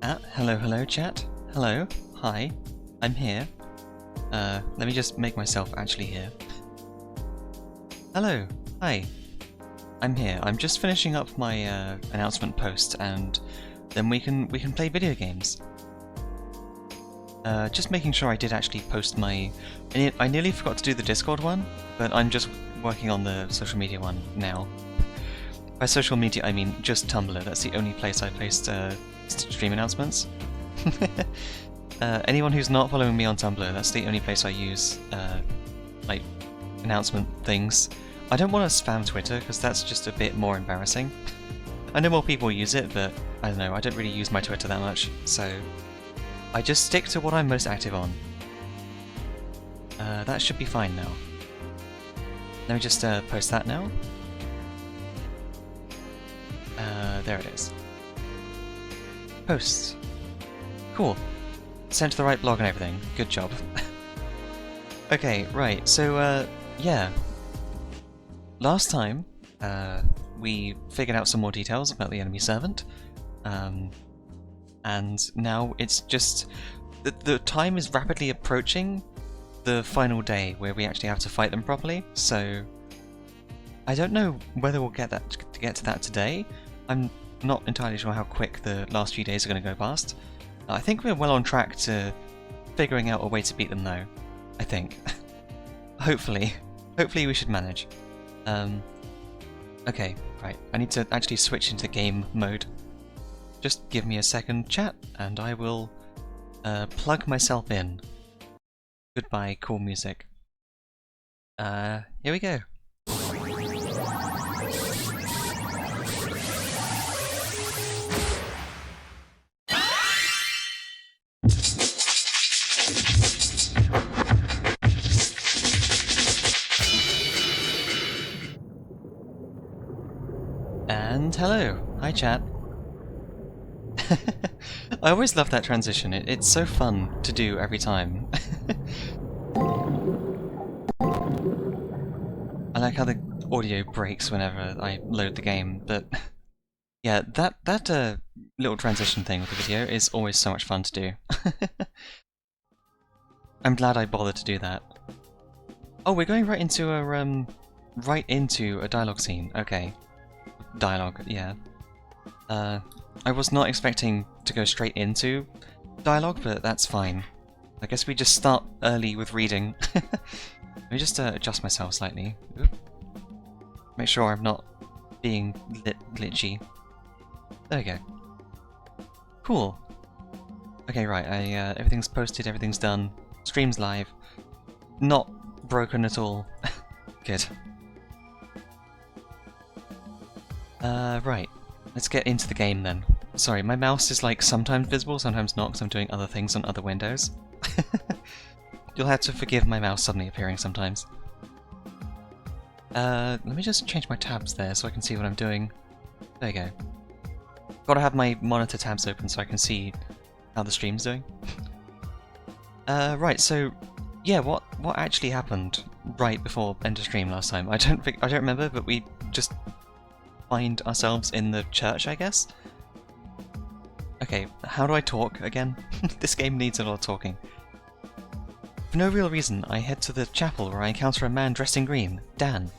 Hello chat. Hello. Hi. I'm here. Let me just make myself actually here. Hello. Hi. I'm here. I'm just finishing up my announcement post, and then we can play video games. Just making sure I did actually post my... I nearly forgot to do the Discord one, but I'm just working on the social media one now. By social media, I mean just Tumblr. That's the only place I post stream announcements. Anyone who's not following me on Tumblr, that's the only place I use like announcement things. I don't want to spam Twitter because that's just a bit more embarrassing. I know more people use it, but I don't know, I don't really use my Twitter that much, so I just stick to what I'm most active on. That should be fine now. Let me just post that now. There it is. Posts. Cool. Sent to the right blog and everything. Good job. Okay, right, so, yeah. Last time, we figured out some more details about the enemy servant. And now it's just... The time is rapidly approaching the final day where we actually have to fight them properly, so... I don't know whether we'll get to that today. I'm not entirely sure how quick the last few days are going to go past. I think we're well on track to figuring out a way to beat them though. I think. Hopefully. Hopefully we should manage. Okay, right. I need to actually switch into game mode. Just give me a second, chat, and I will plug myself in. Goodbye, cool music. Here we go. And hello. Hi, chat. I always love that transition. It's so fun to do every time. I like how the audio breaks whenever I load the game, but yeah, that little transition thing with the video is always so much fun to do. I'm glad I bothered to do that. Oh, we're going right into a dialogue scene. Okay. Dialogue, yeah. I was not expecting to go straight into dialogue, but that's fine. I guess we just start early with reading. Let me just adjust myself slightly. Oop. Make sure I'm not being glitchy. There we go. Cool. Okay, right, everything's posted, everything's done. Stream's live. Not broken at all. Good. Right. Let's get into the game then. Sorry, my mouse is like sometimes visible, sometimes not, because I'm doing other things on other windows. You'll have to forgive my mouse suddenly appearing sometimes. Let me just change my tabs there so I can see what I'm doing. There you go. Gotta have my monitor tabs open so I can see how the stream's doing. Right, so yeah, what actually happened right before end of stream last time? I don't remember, but we just find ourselves in the church, I guess? Okay, how do I talk again? This game needs a lot of talking. For no real reason, I head to the chapel where I encounter a man dressed in green, Dan.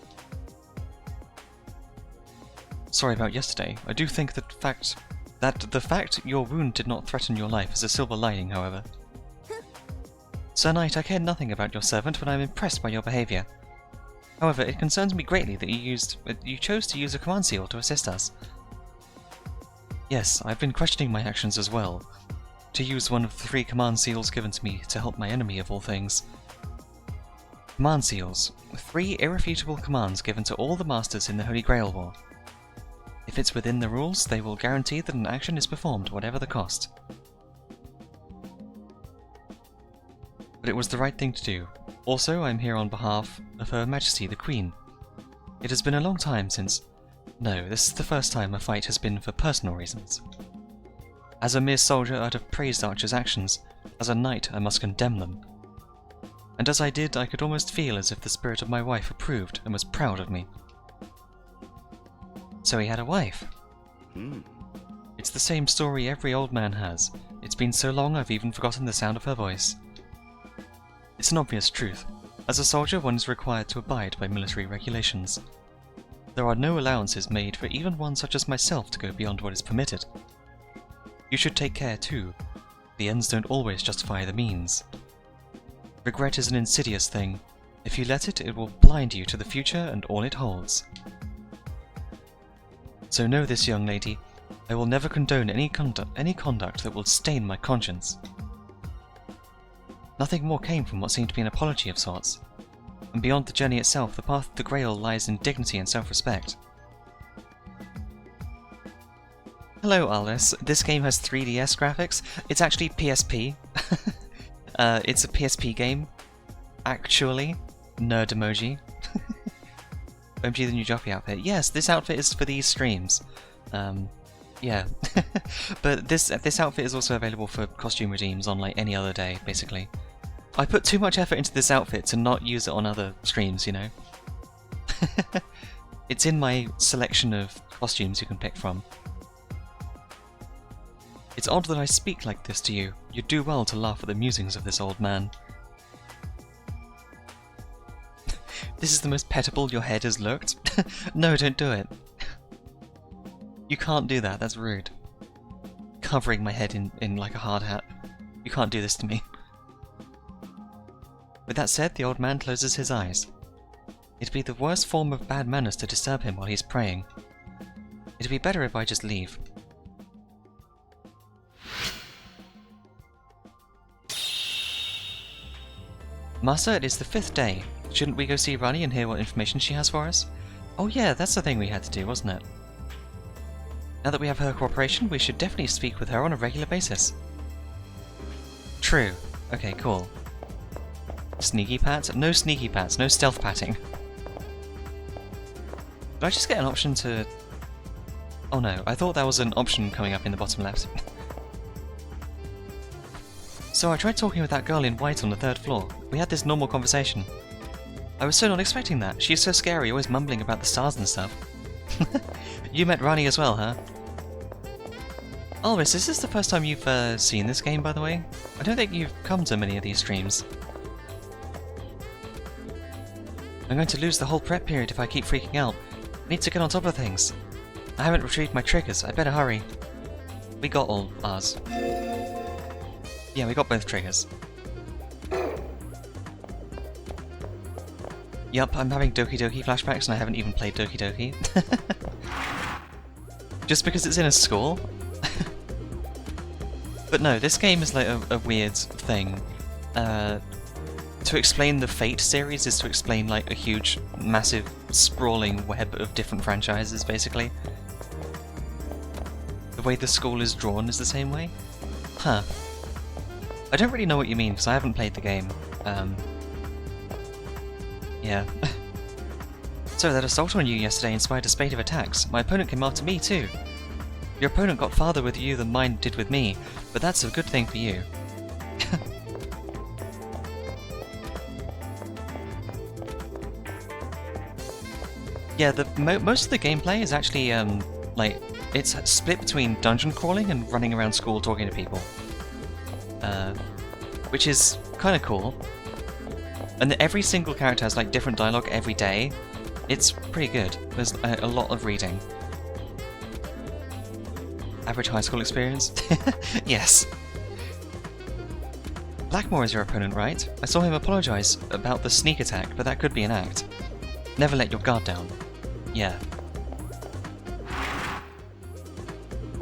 Sorry about yesterday. I do think that the fact your wound did not threaten your life is a silver lining, however. Sir Knight, I care nothing about your servant, but I am impressed by your behaviour. However, it concerns me greatly that you chose to use a command seal to assist us. Yes, I've been questioning my actions as well. To use one of the 3 command seals given to me to help my enemy of all things. Command seals. 3 irrefutable commands given to all the masters in the Holy Grail War. If it's within the rules, they will guarantee that an action is performed, whatever the cost. But it was the right thing to do. Also, I'm here on behalf of Her Majesty the Queen. It has been a long time since... No, this is the first time a fight has been for personal reasons. As a mere soldier, I'd have praised Archer's actions. As a knight, I must condemn them. And as I did, I could almost feel as if the spirit of my wife approved and was proud of me. So he had a wife. It It's the same story every old man has. It's been so long I've even forgotten the sound of her voice. It's an obvious truth. As a soldier, one is required to abide by military regulations. There are no allowances made for even one such as myself to go beyond what is permitted. You should take care too. The ends don't always justify the means. Regret is an insidious thing. If you let it, it will blind you to the future and all it holds. So know this, young lady. I will never condone any conduct that will stain my conscience. Nothing more came from what seemed to be an apology of sorts. And beyond the journey itself, the path of the Grail lies in dignity and self-respect. Hello, Alice. This game has 3DS graphics. It's actually PSP. It's a PSP game. Actually. Nerd emoji. OMG, the new Joffrey outfit. Yes, this outfit is for these streams. Yeah. But this outfit is also available for costume redeems on like any other day, basically. I put too much effort into this outfit to not use it on other streams, you know? It's in my selection of costumes you can pick from. It's odd that I speak like this to you. You'd do well to laugh at the musings of this old man. This is the most petable your head has looked. No, don't do it. You can't do that, that's rude. Covering my head in like a hard hat. You can't do this to me. With that said, the old man closes his eyes. It'd be the worst form of bad manners to disturb him while he's praying. It'd be better if I just leave. Master, it is the 5th day. Shouldn't we go see Rani and hear what information she has for us? Oh yeah, that's the thing we had to do, wasn't it? Now that we have her cooperation, we should definitely speak with her on a regular basis. True. Okay, cool. Sneaky pats? No sneaky pats, no stealth patting. Did I just get an option to... Oh no, I thought that was an option coming up in the bottom left. So I tried talking with that girl in white on the 3rd floor. We had this normal conversation. I was so not expecting that. She's so scary, always mumbling about the stars and stuff. You met Rani as well, huh? Alvis, is this the first time you've seen this game, by the way? I don't think you've come to many of these streams. I'm going to lose the whole prep period if I keep freaking out. I need to get on top of things. I haven't retrieved my triggers. I better hurry. We got all ours. Yeah, we got both triggers. Yup, I'm having Doki Doki flashbacks and I haven't even played Doki Doki. Just because it's in a school? But no, this game is like a weird thing. To explain the Fate series is to explain like a huge, massive, sprawling web of different franchises, basically. The way the school is drawn is the same way? Huh. I don't really know what you mean, because I haven't played the game. Yeah. So that assault on you yesterday inspired a spate of attacks. My opponent came after me too. Your opponent got farther with you than mine did with me, but that's a good thing for you. Yeah, most of the gameplay is actually, like, it's split between dungeon crawling and running around school talking to people. Which is kind of cool. And every single character has, like, different dialogue every day. It's pretty good. There's a lot of reading. Average high school experience? Yes. Blackmore is your opponent, right? I saw him apologize about the sneak attack, but that could be an act. Never let your guard down. Yeah.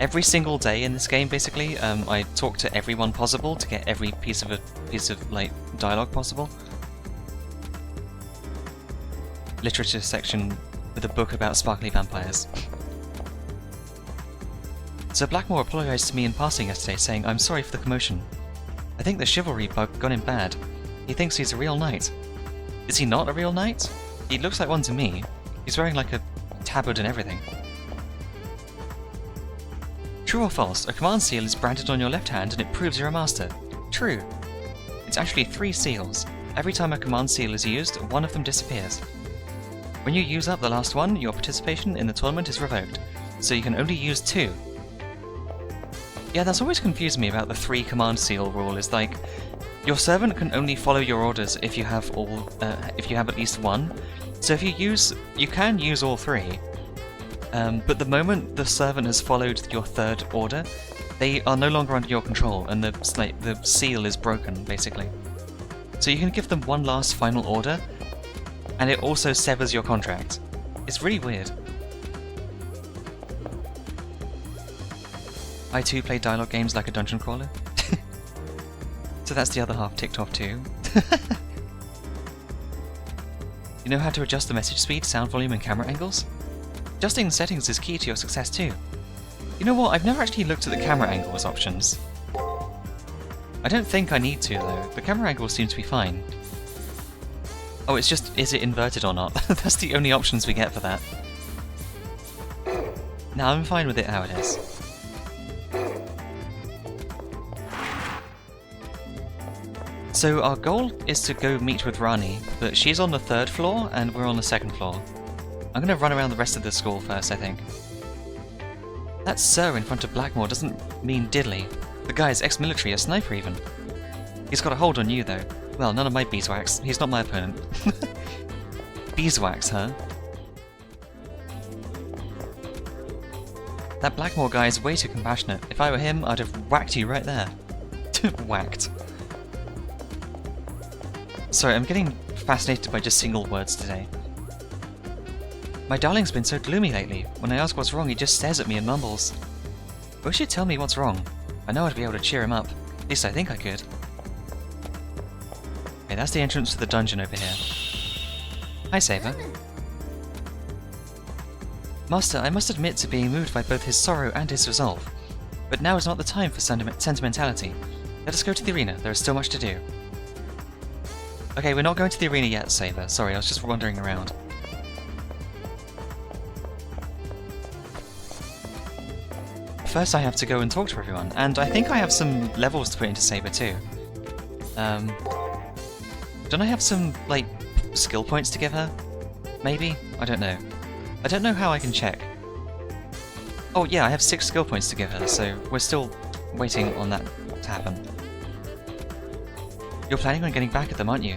Every single day in this game, basically, I talk to everyone possible to get every piece of like dialogue possible. Literature section with a book about sparkly vampires. So Blackmore apologized to me in passing yesterday, saying, "I'm sorry for the commotion. I think the chivalry bug got him bad. He thinks he's a real knight. Is he not a real knight? He looks like one to me. He's wearing like a tabard and everything." True or false? A command seal is branded on your left hand and it proves you're a master. True. It's actually 3 seals. Every time a command seal is used, one of them disappears. When you use up the last one, your participation in the tournament is revoked, so you can only use 2. Yeah, that's always confused me about the 3 command seal rule, is like, your servant can only follow your orders if you have at least 1. So if you can use all 3, but the moment the servant has followed your 3rd order, they are no longer under your control, and the seal is broken, basically. So you can give them one last final order, and it also severs your contract. It's really weird. I too play dialogue games like a dungeon crawler. So that's the other half ticked off too. You know how to adjust the message speed, sound volume and camera angles? Adjusting the settings is key to your success too. You know what, I've never actually looked at the camera angles options. I don't think I need to though, the camera angles seem to be fine. Oh, it's just, is it inverted or not? That's the only options we get for that. No, I'm fine with it how it is. So our goal is to go meet with Rani, but she's on the 3rd floor and we're on the 2nd floor. I'm gonna run around the rest of the school first, I think. That sir in front of Blackmore doesn't mean diddly. The guy is ex-military, a sniper even. He's got a hold on you though. Well, none of my beeswax. He's not my opponent. Beeswax, huh? That Blackmore guy is way too compassionate. If I were him, I'd have whacked you right there. Whacked. Sorry, I'm getting fascinated by just single words today. My darling's been so gloomy lately. When I ask what's wrong, he just stares at me and mumbles. I wish he'd tell me what's wrong. I know I'd be able to cheer him up. At least I think I could. Okay, that's the entrance to the dungeon over here. Hi, Saber. Master, I must admit to being moved by both his sorrow and his resolve. But now is not the time for sentimentality. Let us go to the arena, there is still much to do. Okay, we're not going to the arena yet, Saber. Sorry, I was just wandering around. First I have to go and talk to everyone, and I think I have some levels to put into Saber too. Don't I have some, like, skill points to give her? Maybe? I don't know. I don't know how I can check. Oh yeah, I have 6 skill points to give her, so we're still waiting on that to happen. You're planning on getting back at them, aren't you?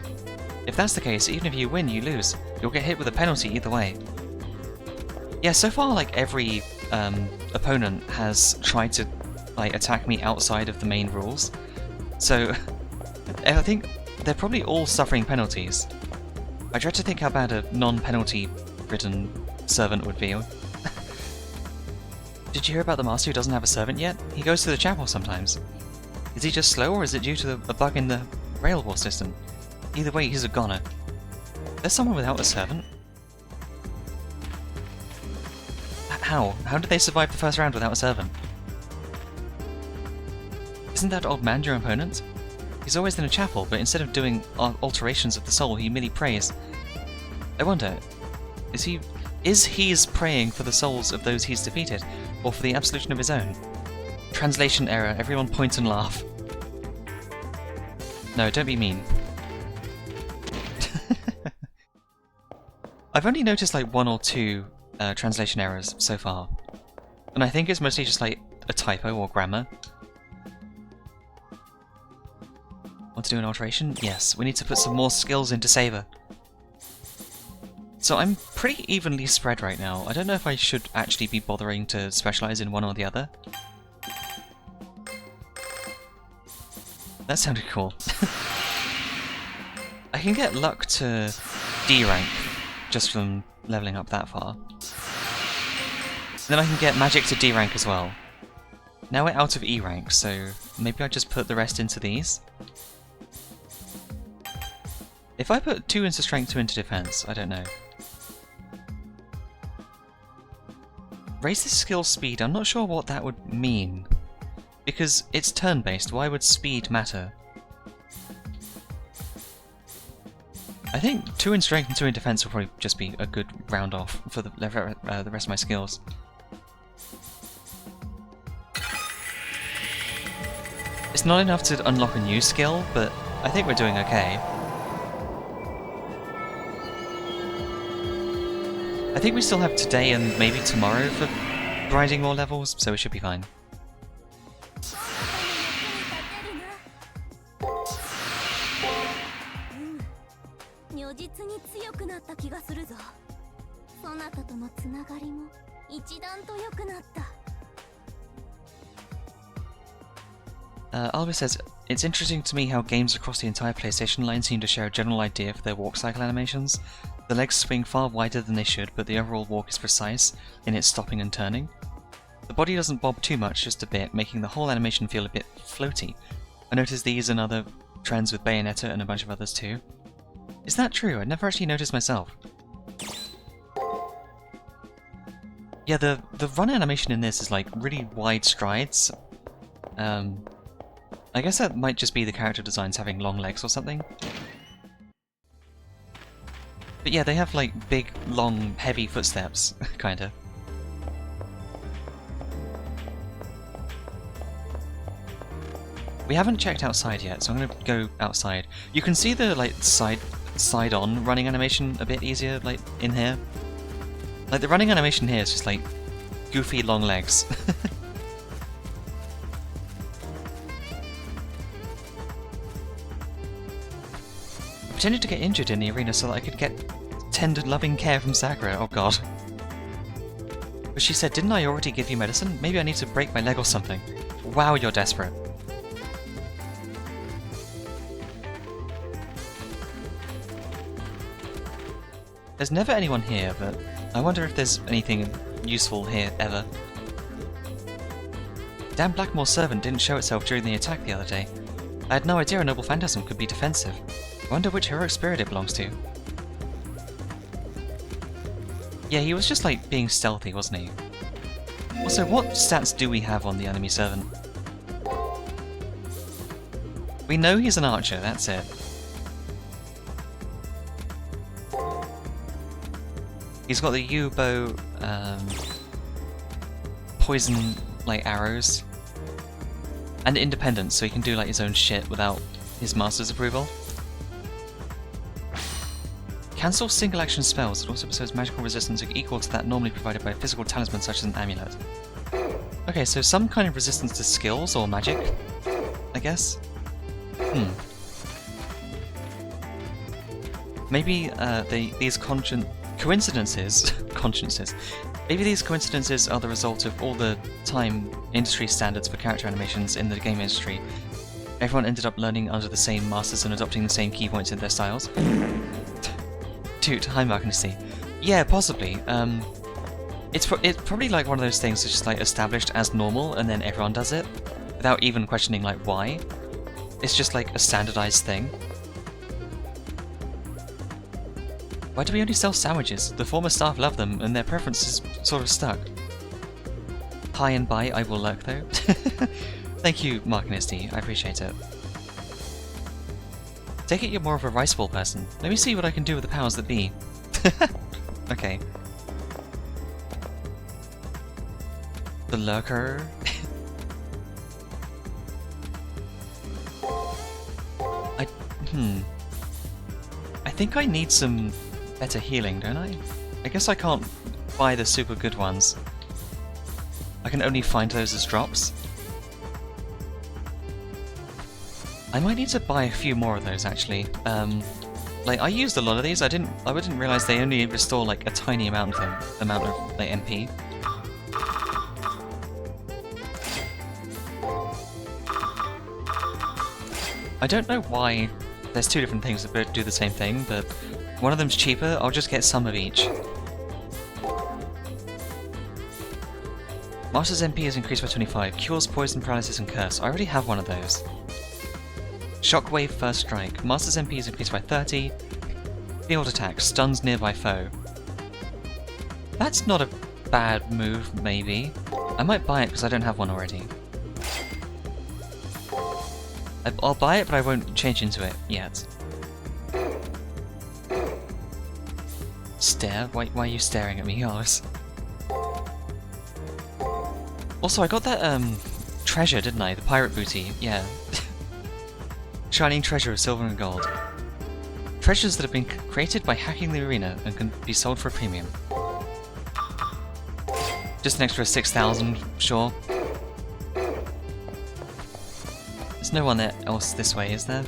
If that's the case, even if you win, you lose. You'll get hit with a penalty either way. Yeah, so far, like, every opponent has tried to, like, attack me outside of the main rules. So, I think they're probably all suffering penalties. I dread to think how bad a non-penalty-ridden servant would feel. Did you hear about the master who doesn't have a servant yet? He goes to the chapel sometimes. Is he just slow, or is it due to a bug in the rail war system? Either way, he's a goner. There's someone without a servant? How? How did they survive the first round without a servant? Isn't that old man your opponent? He's always in a chapel, but instead of doing alterations of the soul, he merely prays. I wonder, is he's praying for the souls of those he's defeated, or for the absolution of his own? Translation error, everyone point and laugh. No, don't be mean. I've only noticed like 1 or 2 translation errors so far, and I think it's mostly just like a typo or grammar. Want to do an alteration? Yes, we need to put some more skills into Saber. So I'm pretty evenly spread right now. I don't know if I should actually be bothering to specialize in one or the other. That sounded cool. I can get luck to D rank just from leveling up that far. Then I can get magic to D rank as well. Now we're out of E rank, so maybe I just put the rest into these. If I put 2 into strength, 2 into defense, I don't know. Raise the skill speed, I'm not sure what that would mean. Because it's turn-based, why would speed matter? I think 2 in strength and 2 in defense will probably just be a good round off for the rest of my skills. It's not enough to unlock a new skill, but I think we're doing okay. I think we still have today and maybe tomorrow for grinding more levels, so we should be fine. 実に強くなった気がするぞ。そなたとのつながりも一段と良くなった。Albus says, it's interesting to me how games across the entire PlayStation line seem to share a general idea for their walk cycle animations. The legs swing far wider than they should, but the overall walk is precise in its stopping and turning. The body doesn't bob too much, just a bit, making the whole animation feel a bit floaty. I noticed these and other trends with Bayonetta and a bunch of others too. Is that true? I'd never actually noticed myself. Yeah, the run animation in this is like really wide strides. I guess that might just be the character designs having long legs or something. But yeah, they have like big, long, heavy footsteps, kinda. We haven't checked outside yet, so I'm gonna go outside. You can see the like side-on running animation a bit easier, like in here. Like the running animation here is just like goofy long legs. I pretended to get injured in the arena so that I could get tender, loving care from Sakura. Oh god. But she said, didn't I already give you medicine? Maybe I need to break my leg or something. Wow, you're desperate. There's never anyone here, but I wonder if there's anything useful here ever. Damn Blackmore's servant didn't show itself during the attack the other day. I had no idea a noble phantasm could be defensive. I wonder which heroic spirit it belongs to. Yeah, he was just like being stealthy, wasn't he? Also, what stats do we have on the enemy servant? We know he's an archer, that's it. He's got the U-bow, poison, like, arrows. And independence, so he can do, like, his own shit without his master's approval. Cancel single-action spells. It also bestows magical resistance equal to that normally provided by a physical talisman such as an amulet. Okay, so some kind of resistance to skills or magic, I guess? Maybe these coincidences, maybe these coincidences are the result of all the time industry standards for character animations in the game industry. Everyone ended up learning under the same masters and adopting the same key points in their styles. Dude, hi Marknesty. Yeah, possibly. It's probably like one of those things that's just like established as normal and then everyone does it, without even questioning like why. It's just like a standardized thing. Why do we only sell sandwiches? The former staff love them, and their preference is sort of stuck. Hi and bye, I will lurk though. Thank you, Marknesty, I appreciate it. Take it you're more of a rice bowl person. Let me see what I can do with the powers that be. Okay. The lurker. I think I need some better healing, don't I? I guess I can't buy the super good ones. I can only find those as drops. I might need to buy a few more of those actually. Like I used a lot of these. I didn't realize they only restore like a tiny amount of like MP. I don't know why there's two different things that both do the same thing, but one of them's cheaper. I'll just get some of each. Master's MP is increased by 25. Cures poison, paralysis, and curse. I already have one of those. Shockwave First Strike. Master's MP is increased by 30. Field Attack. Stuns nearby foe. That's not a bad move, maybe. I might buy it because I don't have one already. I'll buy it, but I won't change into it yet. Stare? Why are you staring at me, Alice? Also, I got that, treasure, didn't I? The pirate booty, yeah. Shining treasure of silver and gold. Treasures that have been created by hacking the arena and can be sold for a premium. Just an extra 6,000, sure. There's no one else this way, is there?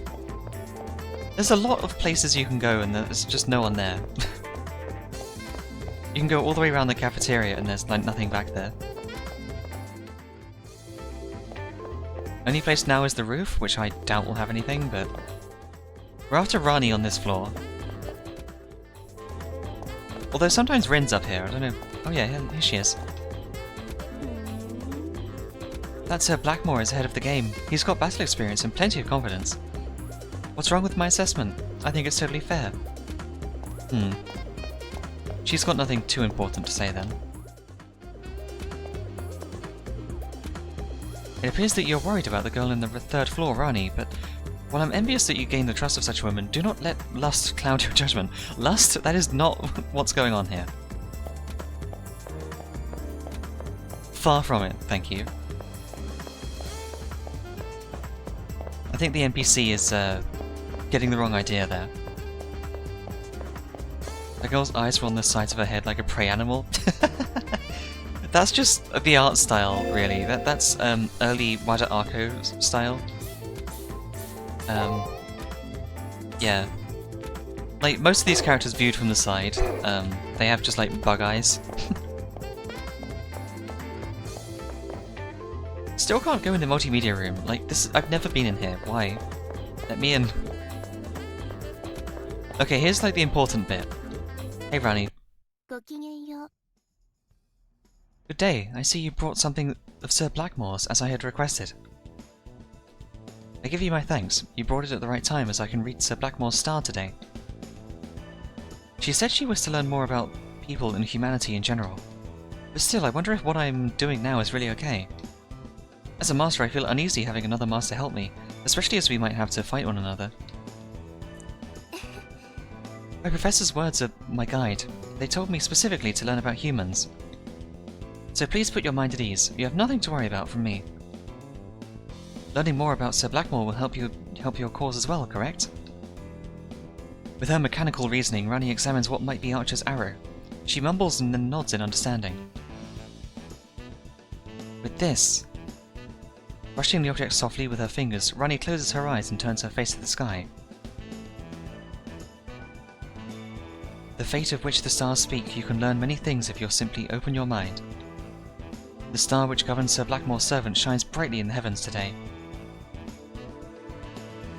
There's a lot of places you can go and there's just no one there. You can go all the way around the cafeteria and there's like nothing back there. Only place now is the roof, which I doubt will have anything, but... We're after Rani on this floor. Although sometimes Rin's up here, I don't know... Oh yeah, here she is. That Sir Blackmore is ahead of the game. He's got battle experience and plenty of confidence. What's wrong with my assessment? I think it's totally fair. She's got nothing too important to say then. It appears that you're worried about the girl in the third floor, Rani, but while I'm envious that you gain the trust of such a woman, do not let lust cloud your judgment. Lust? That is not what's going on here. Far from it, thank you. I think the NPC is getting the wrong idea there. The girl's eyes were on the sides of her head like a prey animal. That's just the art style, really. That's early Wada Arco style. Yeah. Like, most of these characters viewed from the side, they have just like bug eyes. Still can't go in the multimedia room. Like, I've never been in here. Why? Let me in. Okay, here's like the important bit. Hey, Rani. Good day. I see you brought something of Sir Blackmore's, as I had requested. I give you my thanks. You brought it at the right time, as I can read Sir Blackmore's star today. She said she wished to learn more about people and humanity in general. But still, I wonder if what I'm doing now is really okay. As a master, I feel uneasy having another master help me, especially as we might have to fight one another. My professor's words are my guide. They told me specifically to learn about humans. So please put your mind at ease. You have nothing to worry about from me. Learning more about Sir Blackmore will help your cause as well, correct? With her mechanical reasoning, Rani examines what might be Archer's arrow. She mumbles and then nods in understanding. With this... Brushing the object softly with her fingers, Rani closes her eyes and turns her face to the sky. The fate of which the stars speak, you can learn many things if you'll simply open your mind. The star which governs Sir Blackmore's servant shines brightly in the heavens today.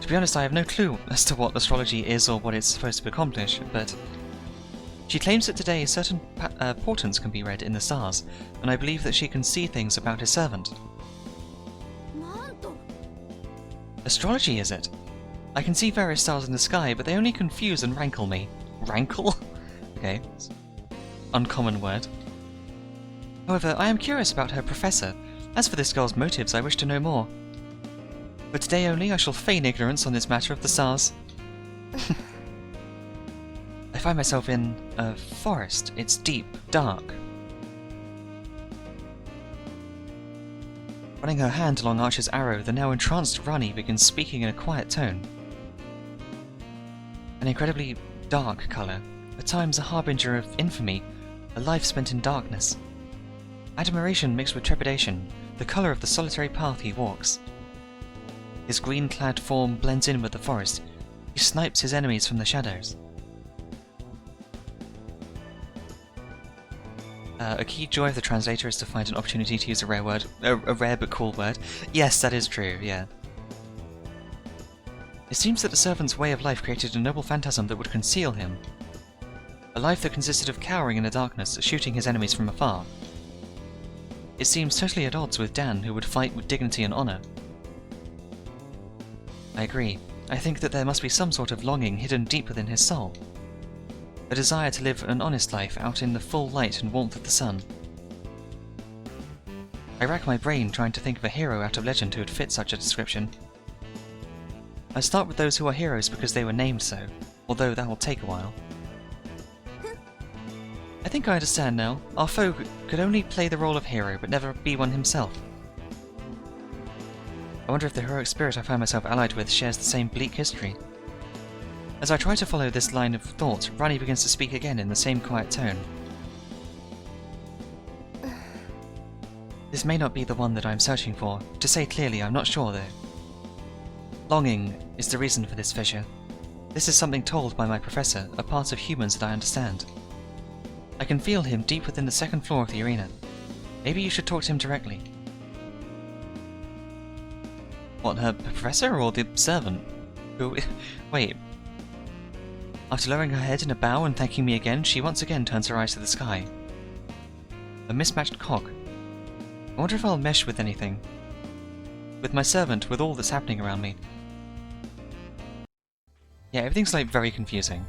To be honest, I have no clue as to what astrology is or what it's supposed to accomplish, but... She claims that today certain portents can be read in the stars, and I believe that she can see things about his servant. Astrology, is it? I can see various stars in the sky, but they only confuse and rankle me. Rankle? Okay. Uncommon word. However, I am curious about her professor. As for this girl's motives, I wish to know more. But today only I shall feign ignorance on this matter of the stars. I find myself in a forest. It's deep, dark. Running her hand along Archer's arrow, the now entranced Rani begins speaking in a quiet tone. An incredibly dark colour, at times a harbinger of infamy, a life spent in darkness. Admiration mixed with trepidation, the colour of the solitary path he walks. His green-clad form blends in with the forest. He snipes his enemies from the shadows. A key joy of the translator is to find an opportunity to use a rare word. A rare but cool word. Yes, that is true, yeah. It seems that the servant's way of life created a noble phantasm that would conceal him. A life that consisted of cowering in the darkness, shooting his enemies from afar. It seems totally at odds with Dan, who would fight with dignity and honour. I agree. I think that there must be some sort of longing hidden deep within his soul. A desire to live an honest life out in the full light and warmth of the sun. I rack my brain trying to think of a hero out of legend who would fit such a description. I start with those who are heroes because they were named so, although that will take a while. I think I understand now. Our foe could only play the role of hero, but never be one himself. I wonder if the heroic spirit I find myself allied with shares the same bleak history. As I try to follow this line of thought, Rani begins to speak again in the same quiet tone. This may not be the one that I'm searching for. To say clearly, I'm not sure though. Longing is the reason for this fissure. This is something told by my professor, a part of humans that I understand. I can feel him deep within the second floor of the arena. Maybe you should talk to him directly. What, her professor or the servant? Who? Wait. After lowering her head in a bow and thanking me again, she once again turns her eyes to the sky. A mismatched cock. I wonder if I'll mesh with anything. With my servant, with all that's happening around me. Yeah, everything's like very confusing.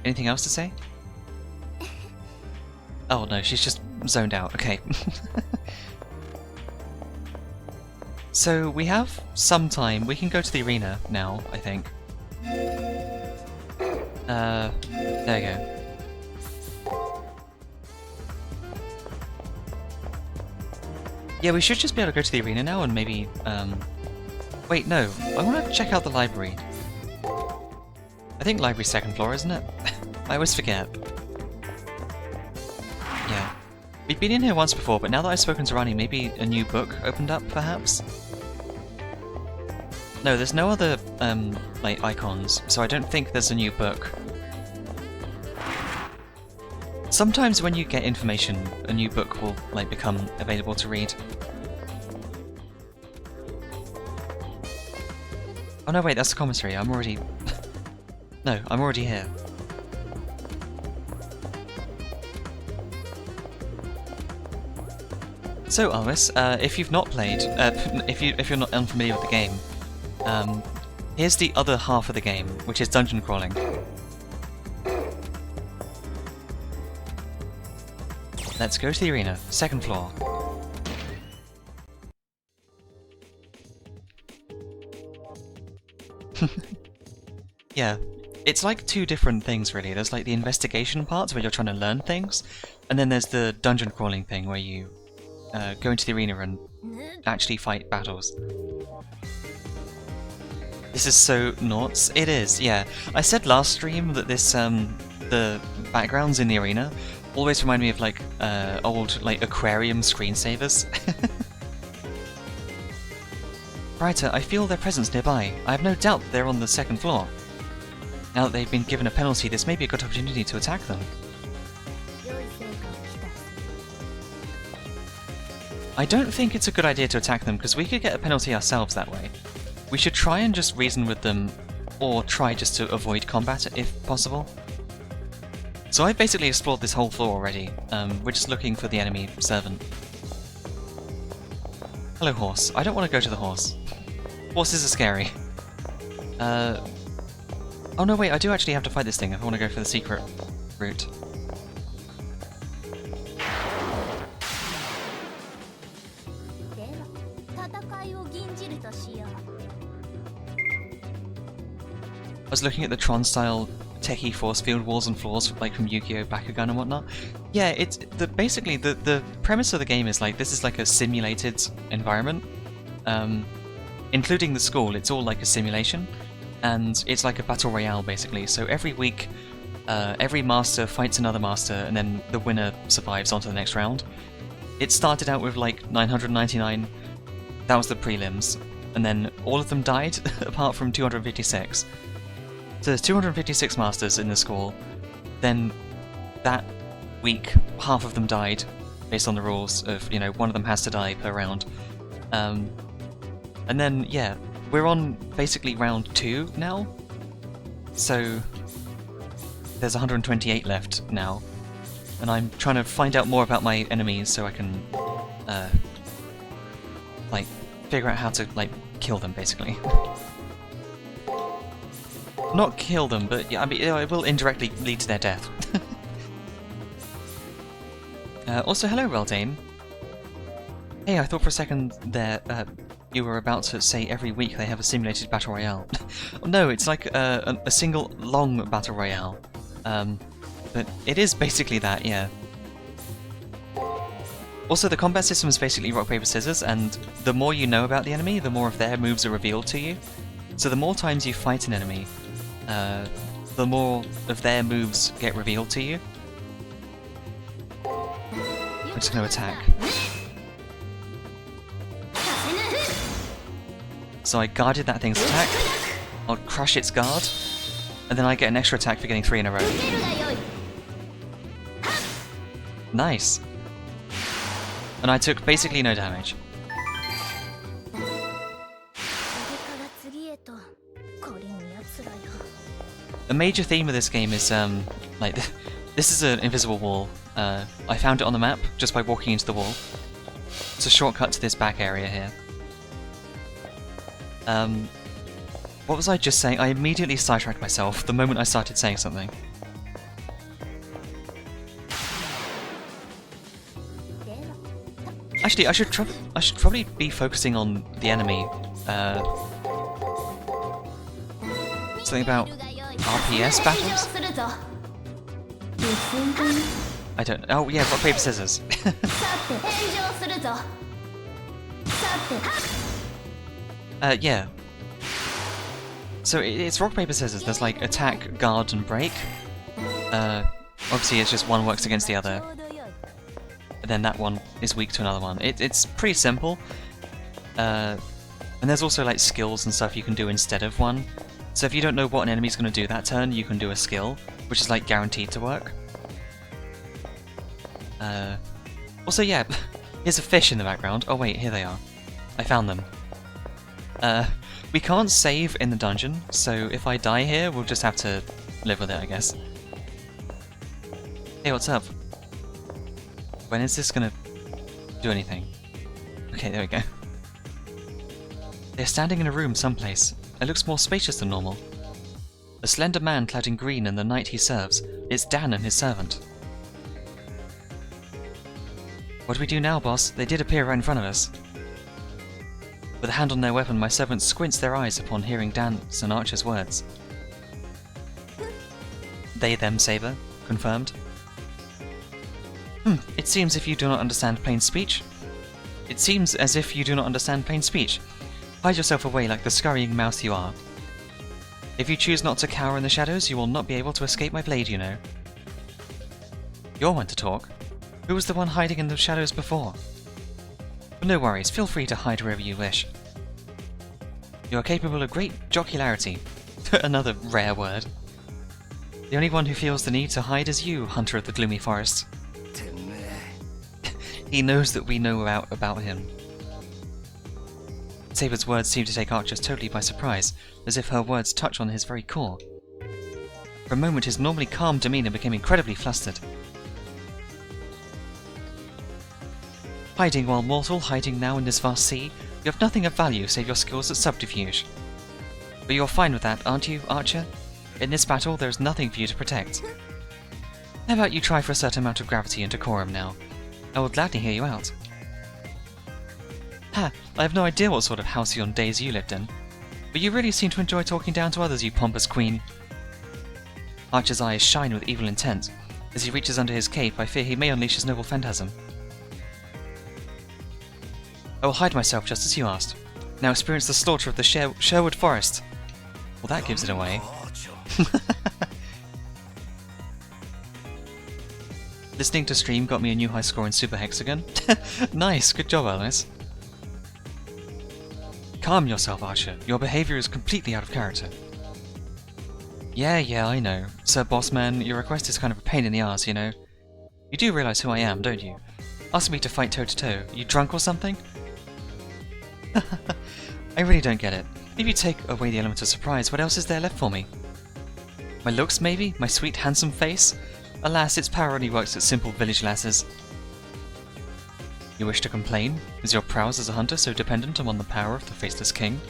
Anything else to say? Oh no, she's just zoned out. Okay. So we have some time. We can go to the arena now, I think. There you go. Yeah, we should just be able to go to the arena now and maybe, wait, no. I want to check out the library. I think library's second floor, isn't it? I always forget. Yeah. We've been in here once before, but now that I've spoken to Rani, maybe a new book opened up, perhaps? No, there's no other, like, icons, so I don't think there's a new book. Sometimes when you get information, a new book will, like, become available to read. Oh no, wait, that's the commissary. I'm already... No, I'm already here. So, Alvis, if you've not played, if you're not unfamiliar with the game, here's the other half of the game, which is dungeon crawling. Let's go to the arena, second floor. Yeah, it's like two different things really. There's like the investigation parts where you're trying to learn things, and then there's the dungeon crawling thing where you go into the arena and actually fight battles. This is so nuts. It is, yeah. I said last stream that this, the backgrounds in the arena always remind me of like old like aquarium screensavers. Brighter, I feel their presence nearby. I have no doubt that they're on the second floor. Now that they've been given a penalty, this may be a good opportunity to attack them. I don't think it's a good idea to attack them, because we could get a penalty ourselves that way. We should try and just reason with them, or try just to avoid combat if possible. So I've basically explored this whole floor already. We're just looking for the enemy servant. Hello, horse. I don't want to go to the horse. Horses are scary. Oh no, wait, I do actually have to fight this thing if I want to go for the secret route. I was looking at the Tron-style techie force field walls and floors, like from Yu-Gi-Oh! Bakugan and whatnot. Yeah, it's basically the premise of the game is like this is like a simulated environment, including the school. It's all like a simulation, and it's like a battle royale basically. So every week, every master fights another master, and then the winner survives onto the next round. It started out with like 999. That was the prelims, and then all of them died apart from 256. So there's 256 masters in the school. Then that week, half of them died, based on the rules of, you know, one of them has to die per round. And then, yeah, we're on basically round 2 now. So there's 128 left now. And I'm trying to find out more about my enemies so I can, like, figure out how to, like, kill them, basically. Not kill them, but yeah, I mean, it will indirectly lead to their death. Also, hello, Reldane. Hey, I thought for a second there you were about to say every week they have a simulated battle royale. No, it's like a single long battle royale. But it is basically that, yeah. Also, the combat system is basically rock, paper, scissors, and the more you know about the enemy, the more of their moves are revealed to you. So the more times you fight an enemy, the more of their moves get revealed to you. I'm just going to attack. So I guarded that thing's attack. I'll crush its guard, and then I get an extra attack for getting 3 in a row. Nice! And I took basically no damage. A major theme of this game is, like, this is an invisible wall. I found it on the map just by walking into the wall. It's a shortcut to this back area here. What was I just saying? I immediately sidetracked myself the moment I started saying something. Actually, I should probably be focusing on the enemy. Something about RPS battles? I don't. Oh yeah, rock paper scissors. Yeah. So it's rock paper scissors. There's like attack, guard, and break. Obviously, it's just one works against the other. And then that one is weak to another one. It's pretty simple. And there's also like skills and stuff you can do instead of one. So if you don't know what an enemy's going to do that turn, you can do a skill, which is like guaranteed to work. Also, yeah, here's a fish in the background. Oh wait, here they are. I found them. We can't save in the dungeon, so if I die here, we'll just have to live with it, I guess. Hey, what's up? When is this gonna do anything? Okay, there we go. They're standing in a room someplace. It looks more spacious than normal. A slender man clad in green and the knight he serves. It's Dan and his servant. What do we do now, boss? They did appear right in front of us. With a hand on their weapon, my servant squints their eyes upon hearing Dan's and Archer's words. They, them, Saber. Confirmed. It seems if you do not understand plain speech. It seems as if you do not understand plain speech. Hide yourself away like the scurrying mouse you are. If you choose not to cower in the shadows, you will not be able to escape my blade, you know. You're one to talk. Who was the one hiding in the shadows before? But no worries, feel free to hide wherever you wish. You are capable of great jocularity. Another rare word. The only one who feels the need to hide is you, Hunter of the Gloomy Forest. He knows that we know about him. Saber's words seem to take Archer totally by surprise, as if her words touch on his very core. For a moment his normally calm demeanour became incredibly flustered. Hiding while mortal, hiding now in this vast sea, you have nothing of value save your skills at subterfuge. But you're fine with that, aren't you, Archer? In this battle, there is nothing for you to protect. How about you try for a certain amount of gravity and decorum now? I will gladly hear you out. Ha! I have no idea what sort of halcyon days you lived in. But you really seem to enjoy talking down to others, you pompous queen. Archer's eyes shine with evil intent. As he reaches under his cape, I fear he may unleash his noble phantasm. I will hide myself just as you asked. Now experience the slaughter of the Sherwood Forest. Well, that gives it away. Listening to stream got me a new high score in Super Hexagon. Nice, good job, Alice. Calm yourself, Archer. Your behaviour is completely out of character. Yeah, I know. Sir Bossman, your request is kind of a pain in the arse, you know. You do realise who I am, don't you? Asking me to fight toe-to-toe. You drunk or something? I really don't get it. If you take away the element of surprise, what else is there left for me? My looks, maybe? My sweet, handsome face? Alas, its power only works at simple village lasses. You wish to complain? Is your prowess as a hunter so dependent upon the power of the faceless king?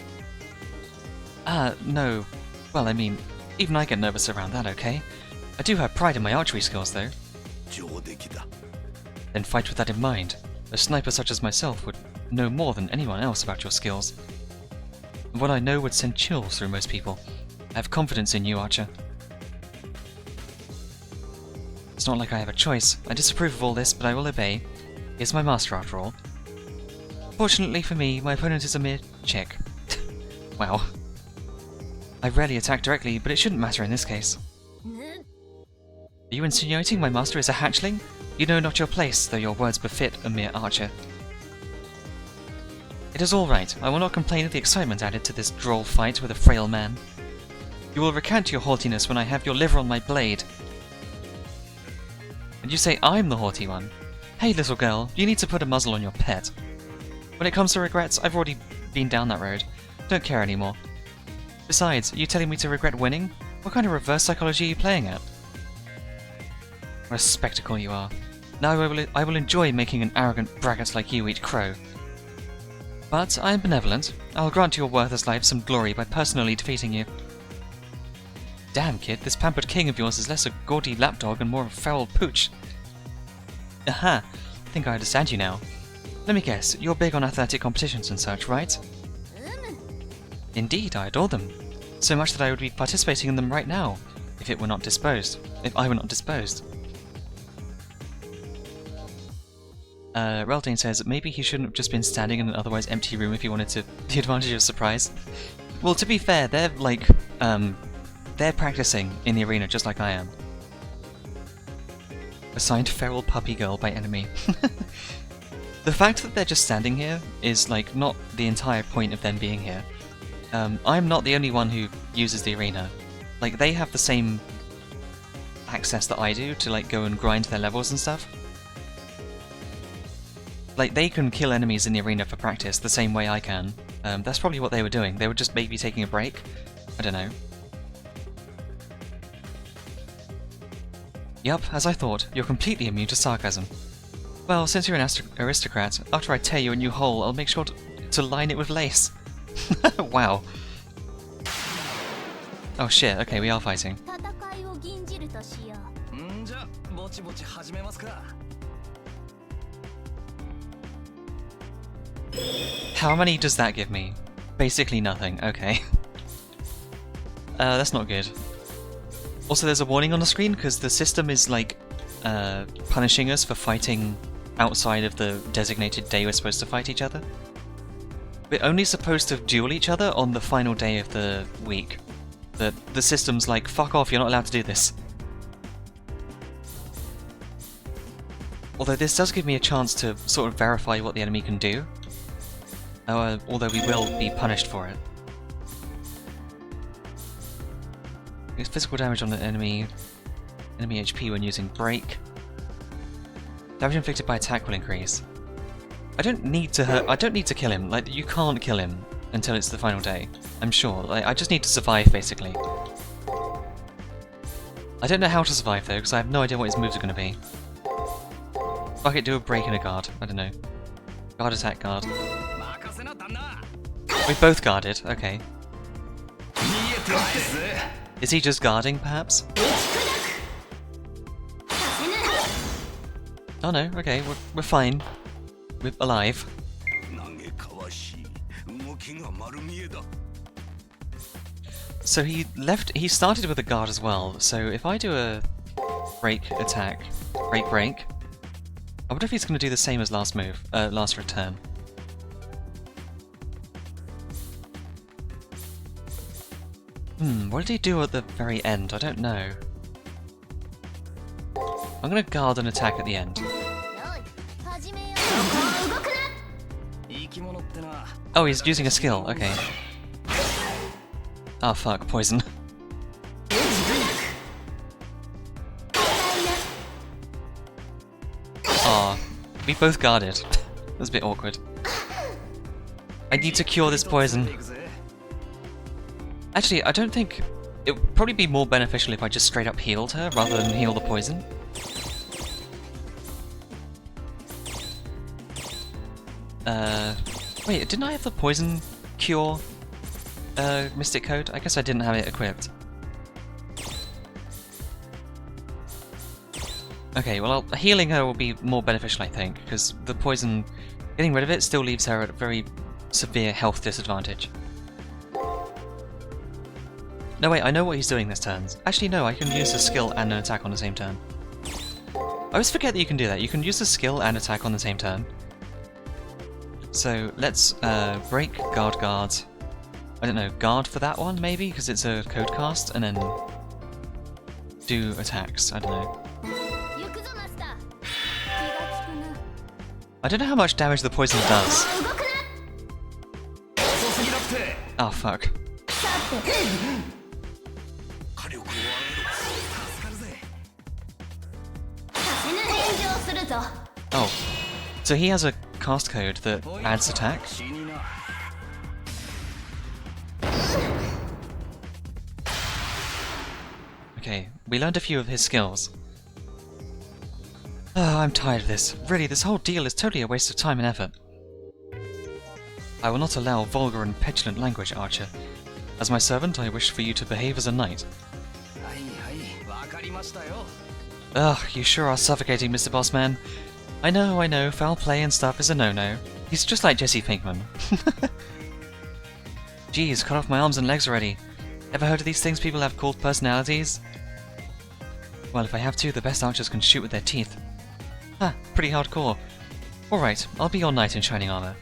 No. Well, I mean, even I get nervous around that, okay? I do have pride in my archery skills, though. Then fight with that in mind. A sniper such as myself would know more than anyone else about your skills. And what I know would send chills through most people. I have confidence in you, Archer. It's not like I have a choice. I disapprove of all this, but I will obey. He is my master, after all. Fortunately for me, my opponent is a mere chick. Wow. I rarely attack directly, but it shouldn't matter in this case. Are you insinuating my master is a hatchling? You know not your place, though your words befit a mere archer. It is all right. I will not complain of the excitement added to this droll fight with a frail man. You will recant your haughtiness when I have your liver on my blade. And you say I'm the haughty one. Hey little girl, you need to put a muzzle on your pet. When it comes to regrets, I've already been down that road. Don't care anymore. Besides, are you telling me to regret winning? What kind of reverse psychology are you playing at? What a spectacle you are. Now I will enjoy making an arrogant braggart like you eat crow. But I am benevolent. I'll grant your worthless life some glory by personally defeating you. Damn, kid, this pampered king of yours is less a gaudy lapdog and more a feral pooch. Aha! I think I understand you now. Let me guess, you're big on athletic competitions and such, right? Indeed, I adore them. So much that I would be participating in them right now, if I were not disposed. Reldane says maybe he shouldn't have just been standing in an otherwise empty room if he wanted the advantage of surprise. Well, to be fair, they're like, they're practicing in the arena just like I am. Assigned feral puppy girl by enemy. The fact that they're just standing here is like not the entire point of them being here. I'm not the only one who uses the arena. Like, they have the same access that I do to like go and grind their levels and stuff. Like, they can kill enemies in the arena for practice the same way I can. That's probably what they were doing. They were just maybe taking a break. I don't know. Yup, as I thought, you're completely immune to sarcasm. Well, since you're an aristocrat, after I tear you a new hole, I'll make sure to line it with lace. Wow. Oh shit, okay, we are fighting. How many does that give me? Basically nothing, okay. That's not good. Also, there's a warning on the screen because the system is like punishing us for fighting outside of the designated day we're supposed to fight each other. We're only supposed to duel each other on the final day of the week. The system's like, fuck off, you're not allowed to do this. Although this does give me a chance to sort of verify what the enemy can do. Although we will be punished for it. It's physical damage on the enemy HP when using break. Damage inflicted by attack will increase. I don't need to kill him. Like, you can't kill him until it's the final day. I'm sure. Like, I just need to survive, basically. I don't know how to survive though, because I have no idea what his moves are going to be. Fuck it, do a break and a guard. I don't know. Guard, attack, guard. We both guarded. Okay. Is he just guarding, perhaps? Oh no, okay, we're fine. We're alive. So he started with a guard as well, so if I do a break, attack, break, break, I wonder if he's going to do the same as last move, last return. What did he do at the very end? I don't know. I'm going to guard and attack at the end. Oh, he's using a skill, okay. Oh fuck, poison. Aw, we both guarded. That was a bit awkward. I need to cure this poison. Actually, I don't think... It would probably be more beneficial if I just straight up healed her rather than heal the poison. Wait, didn't I have the poison cure mystic code? I guess I didn't have it equipped. Okay, well, healing her will be more beneficial, I think, because the poison, getting rid of it still leaves her at a very severe health disadvantage. No, wait, I know what he's doing this turn. Actually, no, I can use a skill and an attack on the same turn. I always forget that you can do that. You can use a skill and attack on the same turn. So, let's break, guard, guard. I don't know, guard for that one, maybe? Because it's a code cast, and then do attacks. I don't know. I don't know how much damage the poison does. Oh, fuck. Oh, so he has a cast code that adds attack? Okay, we learned a few of his skills. Oh, I'm tired of this. Really, this whole deal is totally a waste of time and effort. I will not allow vulgar and petulant language, Archer. As my servant, I wish for you to behave as a knight. Ugh, you sure are suffocating, Mr. Bossman. I know, foul play and stuff is a no-no. He's just like Jesse Pinkman. Geez, cut off my arms and legs already. Ever heard of these things people have called personalities? Well, if I have to, the best archers can shoot with their teeth. Huh, pretty hardcore. Alright, I'll be your knight in shining armor.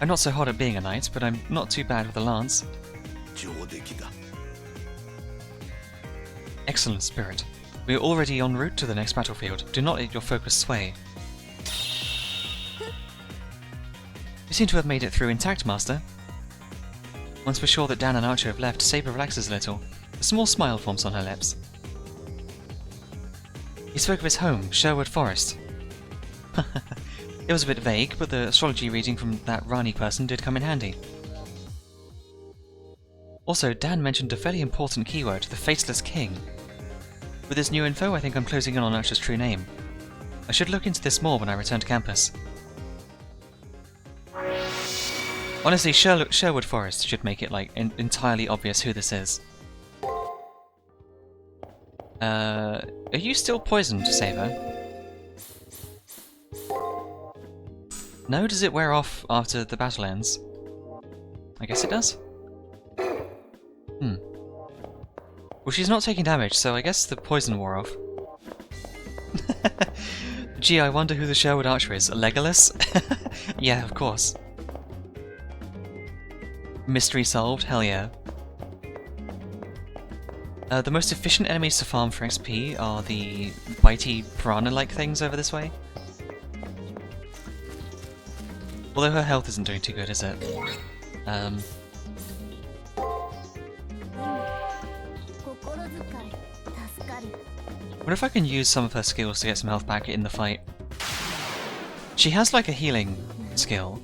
I'm not so hot at being a knight, but I'm not too bad with a lance. Excellent spirit. We are already en route to the next battlefield. Do not let your focus sway. You seem to have made it through intact, Master. Once we're sure that Dan and Archer have left, Saber relaxes a little. A small smile forms on her lips. He spoke of his home, Sherwood Forest. It was a bit vague, but the astrology reading from that Rani person did come in handy. Also, Dan mentioned a fairly important keyword, the Faceless King. With this new info, I think I'm closing in on Archer's true name. I should look into this more when I return to campus. Honestly, Sherwood Forest should make it, like, entirely obvious who this is. Are you still poisoned, Saber? No? Does it wear off after the battle ends? I guess it does? Well, she's not taking damage, so I guess the poison wore off. Gee, I wonder who the Sherwood Archer is. Legolas? Yeah, of course. Mystery solved? Hell yeah. The most efficient enemies to farm for XP are the bitey piranha-like things over this way. Although her health isn't doing too good, is it? What if I can use some of her skills to get some health back in the fight? She has like a healing skill.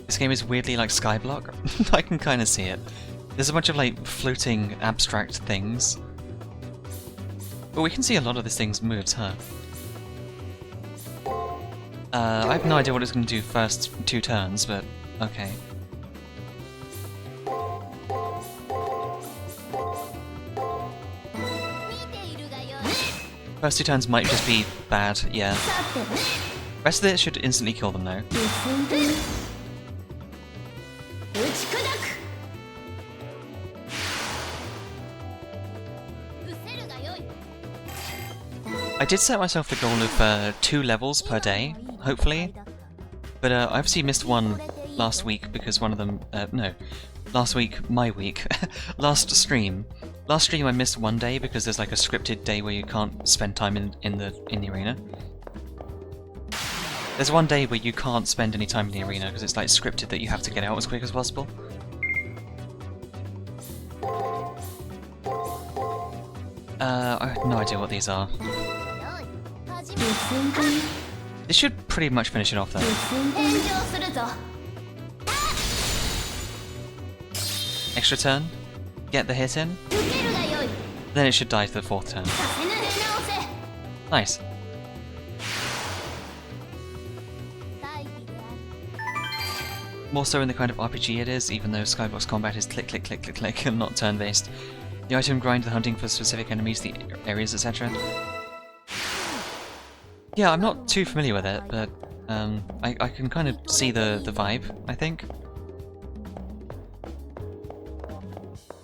This game is weirdly like Skyblock. I can kind of see it. There's a bunch of like floating abstract things. But we can see a lot of this thing's moves, huh? I have no idea what it's going to do first 2 turns, but okay. First 2 turns might just be bad, yeah. Rest of it should instantly kill them though. I did set myself the goal of 2 levels per day, hopefully, but I obviously missed one last week because one of them, no, last week, my week, last stream I missed one day because there's like a scripted day where you can't spend time in the arena. There's one day where you can't spend any time in the arena because it's like scripted that you have to get out as quick as possible. I have no idea what these are. This should pretty much finish it off though. Extra turn, get the hit in, then it should die to the 4th turn. Nice. More so in the kind of RPG it is, even though Skybox combat is click click click click click and not turn-based. The item grind, the hunting for specific enemies, the areas, etc. Yeah, I'm not too familiar with it, but I can kind of see the vibe, I think.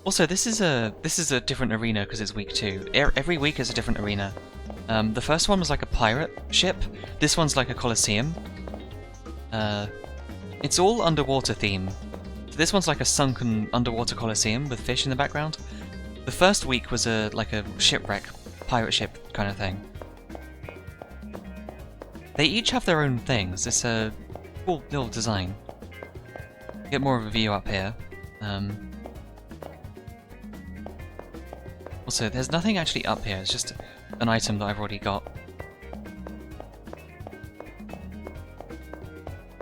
Also, this is a different arena because it's week 2. Every week is a different arena. The first one was like a pirate ship. This one's like a coliseum. It's all underwater theme. So this one's like a sunken underwater coliseum with fish in the background. The first week was like a shipwreck, pirate ship kind of thing. They each have their own things. It's a cool little design. Get more of a view up here. Also, there's nothing actually up here. It's just an item that I've already got.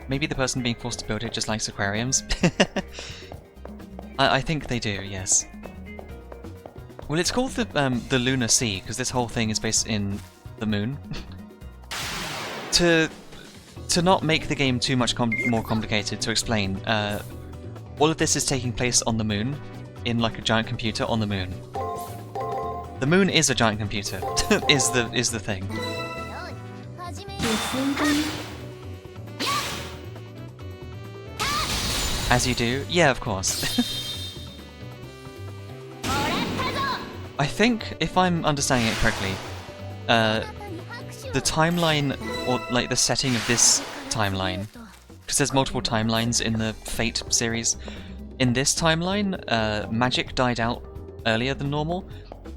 Maybe the person being forced to build it just likes aquariums. I think they do, yes. Well, it's called the Lunar Sea because this whole thing is based in the moon. To not make the game too much more complicated to explain, all of this is taking place on the moon, in like a giant computer on the moon. The moon is a giant computer, is the thing. As you do? Yeah, of course. I think, if I'm understanding it correctly, the timeline, or like the setting of this timeline, because there's multiple timelines in the Fate series, in this timeline, magic died out earlier than normal,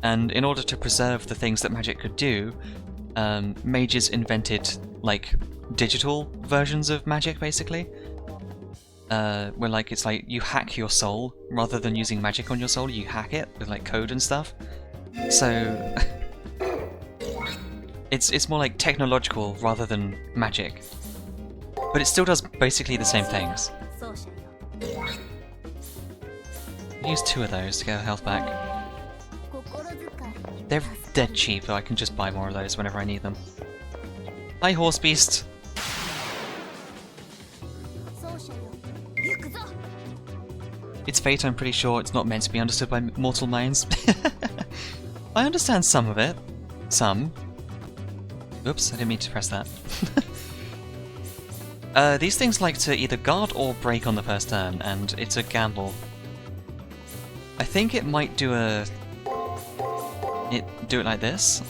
and in order to preserve the things that magic could do, mages invented, like, digital versions of magic, basically. Where like it's like you hack your soul rather than using magic on your soul, you hack it with like code and stuff. So it's more like technological rather than magic, but it still does basically the same things. Use 2 of those to get our health back. They're dead cheap, though I can just buy more of those whenever I need them. Hi, horse beast. It's Fate, I'm pretty sure it's not meant to be understood by mortal minds. I understand some of it. Some. Oops, I didn't mean to press that. These things like to either guard or break on the first turn, and it's a gamble. I think it might do it like this.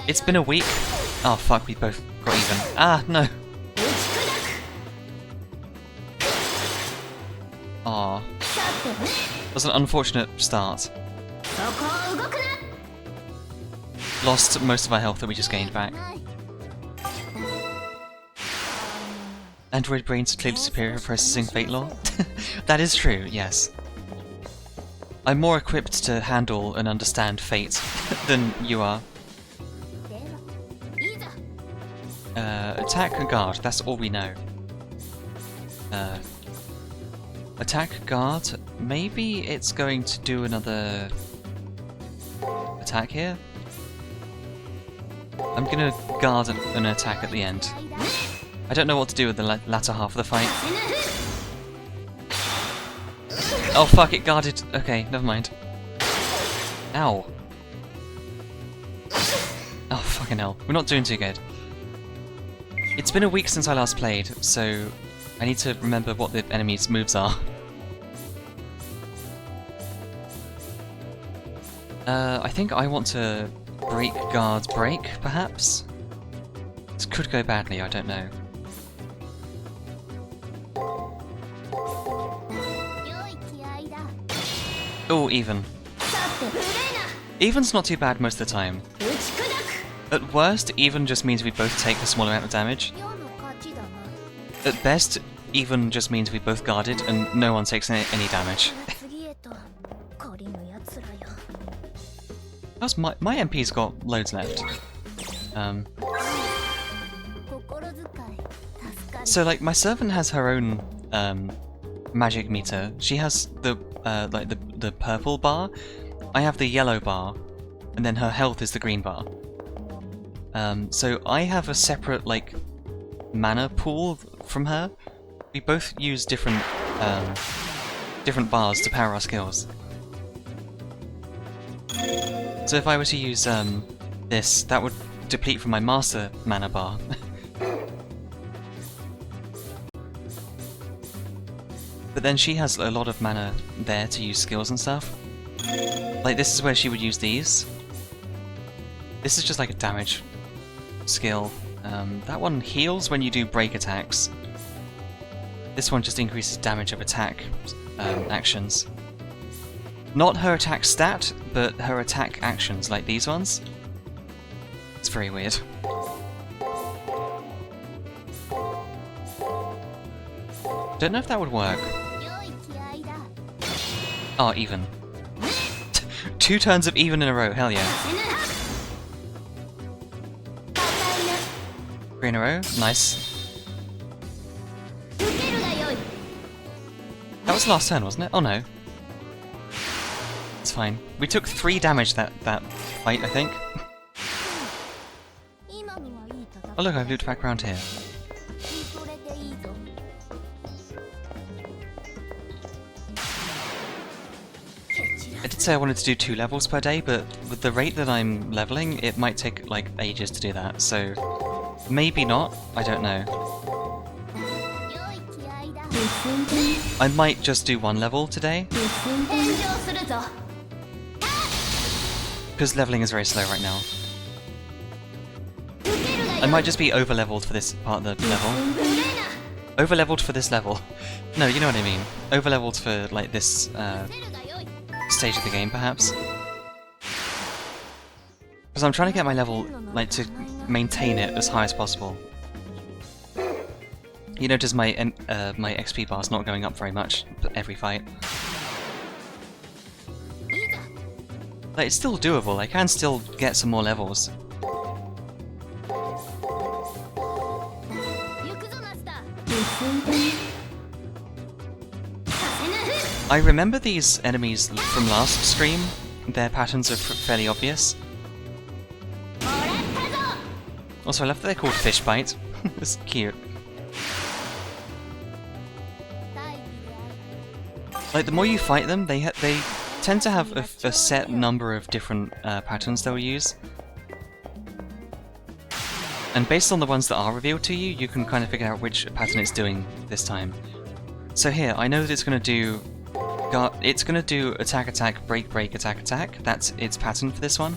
It's been a week. Oh fuck, we both got even. Ah, no. Aw. That was an unfortunate start. Lost most of our health that we just gained back. Android brains are clearly superior at processing Fate lore. That is true, yes. I'm more equipped to handle and understand Fate than you are. Attack and guard, that's all we know. Attack, guard, maybe it's going to do another attack here? I'm gonna guard an attack at the end. I don't know what to do with the latter half of the fight. Oh fuck, it guarded. Okay, never mind. Ow. Oh fucking hell, we're not doing too good. It's been a week since I last played, so I need to remember what the enemy's moves are. I think I want to break guard break, perhaps? This could go badly, I don't know. Oh, even. Even's not too bad most of the time. At worst, even just means we both take a small amount of damage. At best, even just means we both guarded and no one takes any damage. How's my MP's got loads left. So like my servant has her own magic meter. She has the like the purple bar. I have the yellow bar, and then her health is the green bar. So I have a separate like mana pool from her. We both use different bars to power our skills. So if I were to use this, that would deplete from my master mana bar. But then she has a lot of mana there to use skills and stuff. Like this is where she would use these. This is just like a damage skill. That one heals when you do break attacks. This one just increases damage of attack actions. Not her attack stat, but her attack actions, like these ones. It's very weird. Don't know if that would work. Oh, even. 2 turns of even in a row, hell yeah. 3 in a row, nice. That was the last turn, wasn't it? Oh no. It's fine. We took 3 damage that fight, I think. Oh look, I've looped back around here. I did say I wanted to do 2 levels per day, but with the rate that I'm leveling, it might take like ages to do that, so maybe not, I don't know. I might just do 1 level today, because leveling is very slow right now. I might just be over-leveled for this part of the level. Over-leveled for this level. No, you know what I mean. Over-leveled for like this stage of the game, perhaps. Because I'm trying to get my level, like, to maintain it as high as possible. You notice my my XP bar's not going up very much every fight. Like, it's still doable. I can still get some more levels. I remember these enemies from last stream. Their patterns are fairly obvious. Also, I love that they're called Fish Bite. It's cute. Like, the more you fight them, they tend to have a set number of different patterns they'll use. And based on the ones that are revealed to you, you can kind of figure out which pattern it's doing this time. So here, I know that it's going to do... It's going to do attack, attack, break, break, attack, attack. That's its pattern for this one.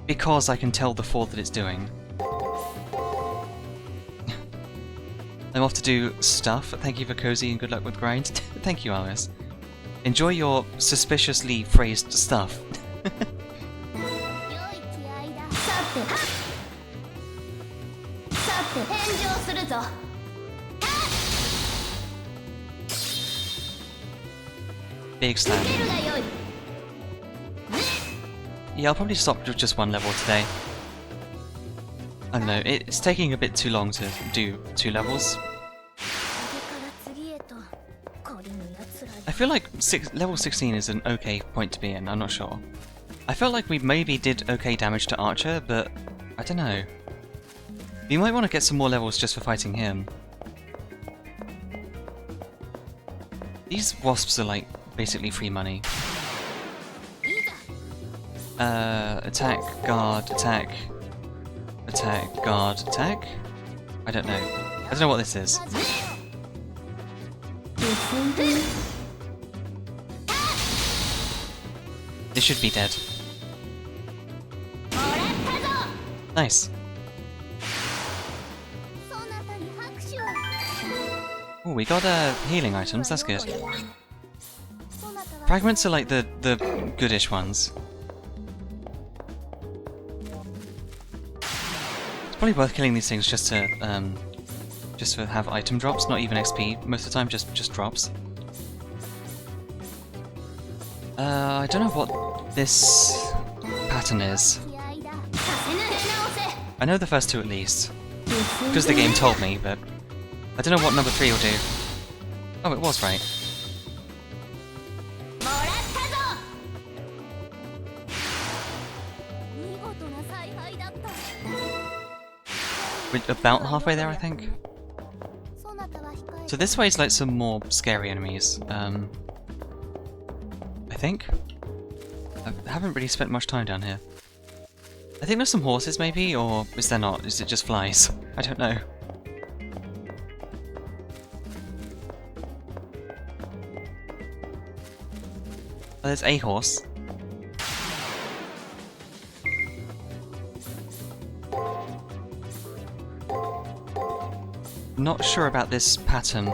Because I can tell the 4 that it's doing. I'm off to do stuff. Thank you for cozy and good luck with grind. Thank you, Alice. Enjoy your suspiciously phrased stuff. Big slam. Yeah, I'll probably stop with just 1 level today. I don't know, it's taking a bit too long to do 2 levels. I feel like level 16 is an okay point to be in, I'm not sure. I felt like we maybe did okay damage to Archer, but I don't know. You might want to get some more levels just for fighting him. These wasps are like basically free money. Attack, guard, attack. Attack, guard, attack? I don't know. I don't know what this is. This should be dead. Nice. Oh, we got healing items, that's good. Fragments are like the goodish ones. It's probably worth killing these things just to have item drops, not even XP most of the time, just drops. I don't know what this pattern is. I know the first 2 at least, because the game told me, but I don't know what number 3 will do. Oh, it was right. We're about halfway there, I think. So this way is like some more scary enemies. I think. I haven't really spent much time down here. I think there's some horses maybe, or is there not? Is it just flies? I don't know. Oh, there's a horse. Not sure about this pattern.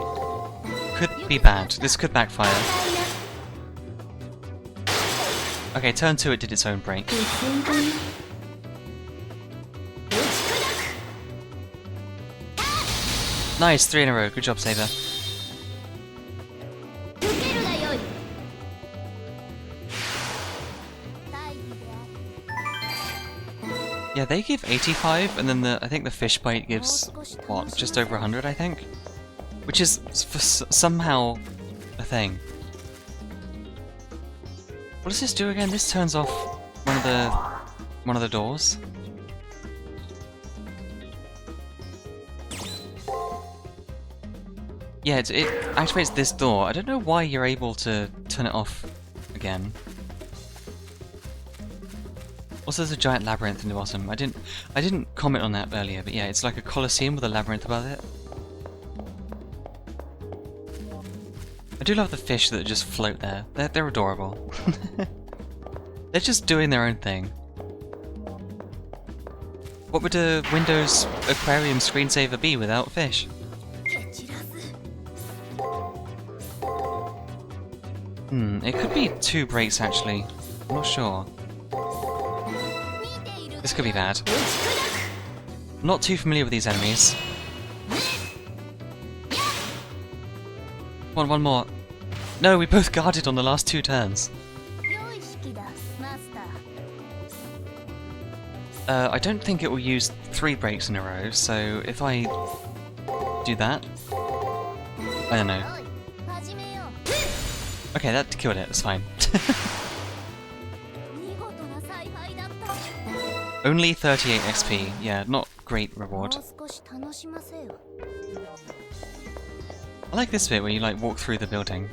Could be bad. This could backfire. Okay, turn 2 it did its own break. Nice, 3 in a row. Good job, Saber. they give 85, and then I think the fish bite gives, what, just over 100, I think? Which is somehow a thing. What does this do again? This turns off one of the doors. Yeah, it activates this door. I don't know why you're able to turn it off again. Also, there's a giant labyrinth in the bottom. I didn't comment on that earlier, but yeah, it's like a coliseum with a labyrinth above it. I do love the fish that just float there. They're adorable. They're just doing their own thing. What would a Windows aquarium screensaver be without fish? It could be 2 breaks actually. I'm not sure. This could be bad. I'm not too familiar with these enemies. One more. No, we both guarded on the last 2 turns. I don't think it will use 3 breaks in a row, so if I do that... I don't know. Okay, that killed it, it's fine. Only 38 XP, yeah, not great reward. I like this bit where you like walk through the building.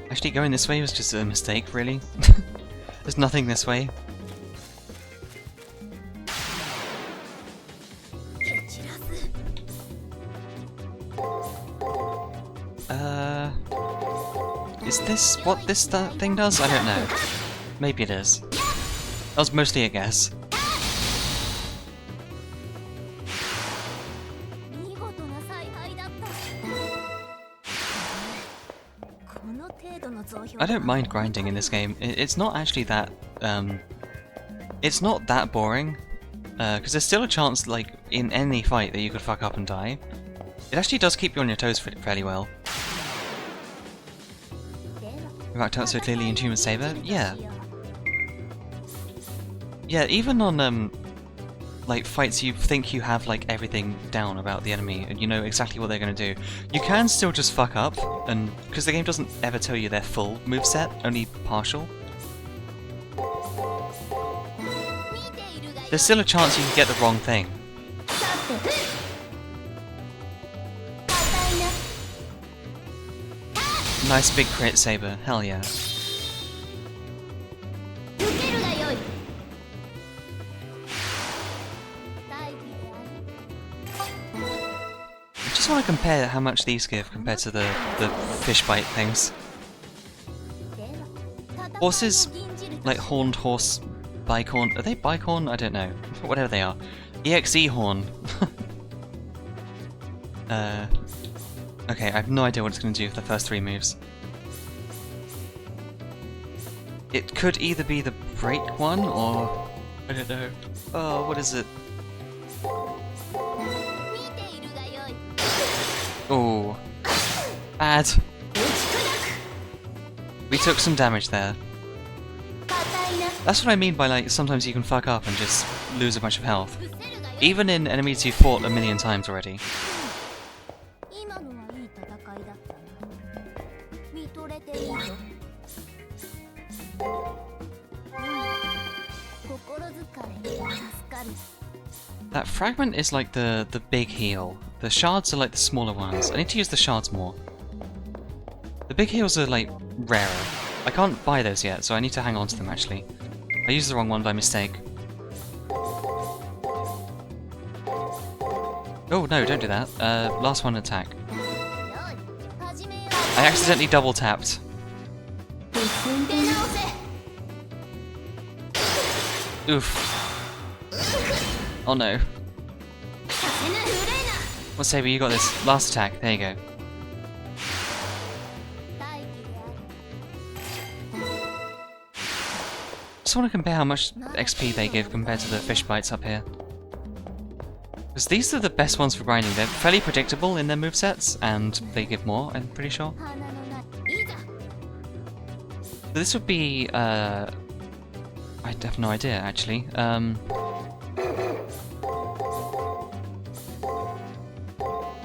Actually going this way was just a mistake, really. There's nothing this way. Is this what this thing does? I don't know. Maybe it is. That was mostly a guess. I don't mind grinding in this game. It's not actually that it's not that boring, because there's still a chance, like in any fight, that you could fuck up and die. It actually does keep you on your toes fairly well. You worked out so clearly in Human Saber? Yeah. Yeah, even on like fights you think you have like everything down about the enemy and you know exactly what they're going to do, you can still just fuck up, and because the game doesn't ever tell you their full moveset, only partial. There's still a chance you can get the wrong thing. Nice big crit saber, hell yeah. I just want to compare how much these give compared to the fish bite things. Horses, like horned horse, bicorn, are they bicorn? I don't know. Whatever they are. EXE horn. Okay, I have no idea what it's going to do for the first 3 moves. It could either be the break one, or... I don't know. Oh, what is it? Oh. Bad. We took some damage there. That's what I mean by, like, sometimes you can fuck up and just lose a bunch of health. Even in enemies you've fought a million times already. That fragment is like the big heal. The shards are like the smaller ones. I need to use the shards more. The big heals are like rarer. I can't buy those yet, so I need to hang on to them actually. I used the wrong one by mistake. Oh no, don't do that. Last one attack. I accidentally double tapped. Oof. Oh no. Well, Saber, you got this. Last attack. There you go. Just want to compare how much XP they give compared to the fish bites up here. Because these are the best ones for grinding. They're fairly predictable in their movesets, and they give more, I'm pretty sure. This would be, I have no idea, actually. I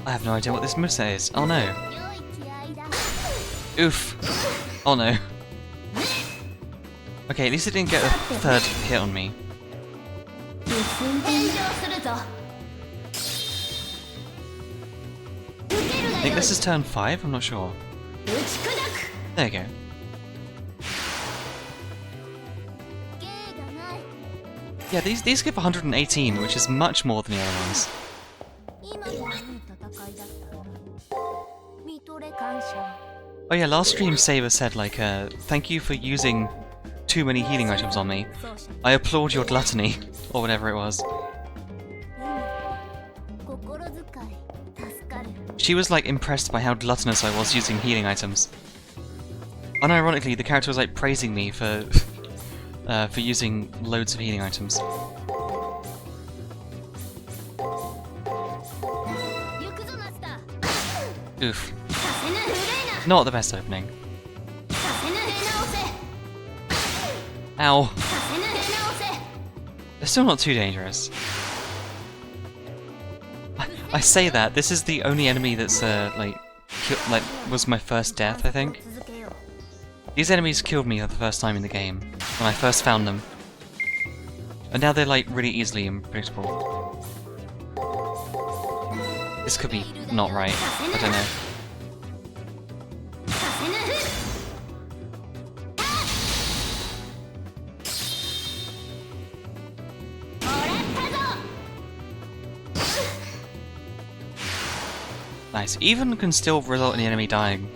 have no idea what this moveset is. Oh no. Oof. Oh no. Okay, at least it didn't get a third hit on me. I think this is turn 5, I'm not sure. There you go. Yeah, these give 118, which is much more than the other ones. Oh yeah, last stream Saber said like, thank you for using too many healing items on me. I applaud your gluttony, or whatever it was. She was like impressed by how gluttonous I was using healing items. Unironically, the character was like praising me for using loads of healing items. Oof. Not the best opening. Ow. They're still not too dangerous. I say that, this is the only enemy that's was my first death, I think. These enemies killed me for the first time in the game, when I first found them. And now they're like really easily and predictable. This could be not right, I don't know. Nice. Even can still result in the enemy dying.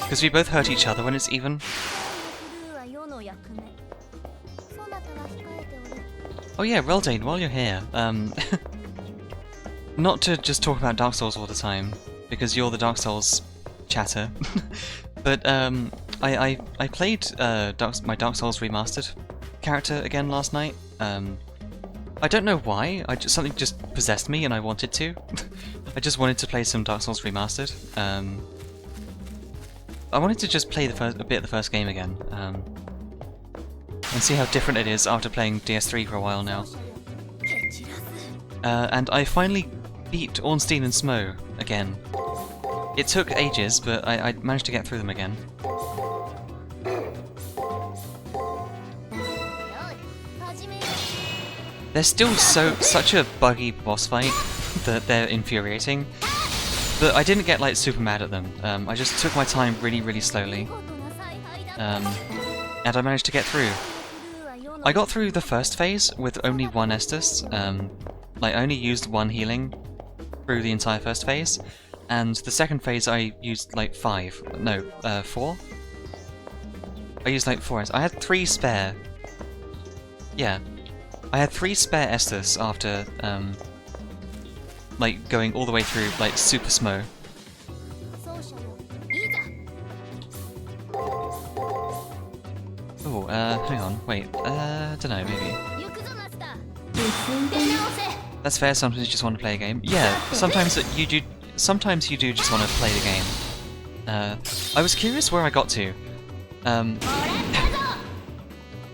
Because we both hurt each other when it's even. Oh yeah, Reldane, while you're here, not to just talk about Dark Souls all the time, because you're the Dark Souls chatter, but I played my Dark Souls Remastered character again last night. I don't know why, something just possessed me and I wanted to. I just wanted to play some Dark Souls Remastered. I wanted to just play a bit of the first game again, and see how different it is after playing DS3 for a while now. And I finally beat Ornstein and Smo again. It took ages, but I managed to get through them again. They're still such a buggy boss fight that they're infuriating, but I didn't get like super mad at them. I just took my time really slowly, and I managed to get through. I got through the first phase with only one Estus. I only used one healing through the entire first phase, and the second phase I used like 4? I used like 4. I had 3 spare. Yeah. I had 3 spare Estus after, like, going all the way through, like, Super Smo. Oh, hang on, wait, dunno, maybe. That's fair, sometimes you just want to play a game. Yeah, sometimes you do just want to play the game. I was curious where I got to.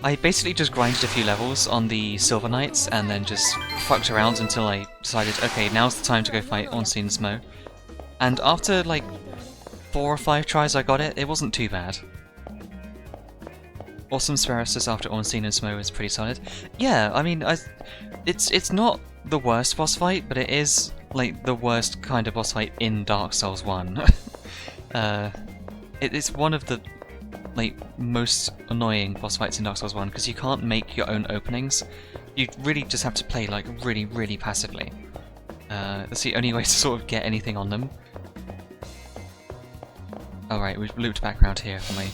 I basically just grinded a few levels on the Silver Knights and then just fucked around until I decided, okay, now's the time to go fight Ornstein and Smo. And after like 4 or 5 tries I got it, it wasn't too bad. Awesome Spheristus after Ornstein and Smo is pretty solid. Yeah, I mean, it's not the worst boss fight, but it is like the worst kind of boss fight in Dark Souls 1. It's one of the like most annoying boss fights in Dark Souls 1 because you can't make your own openings. You really just have to play like really passively. That's the only way to sort of get anything on them. Alright, we've looped back around here, haven't we?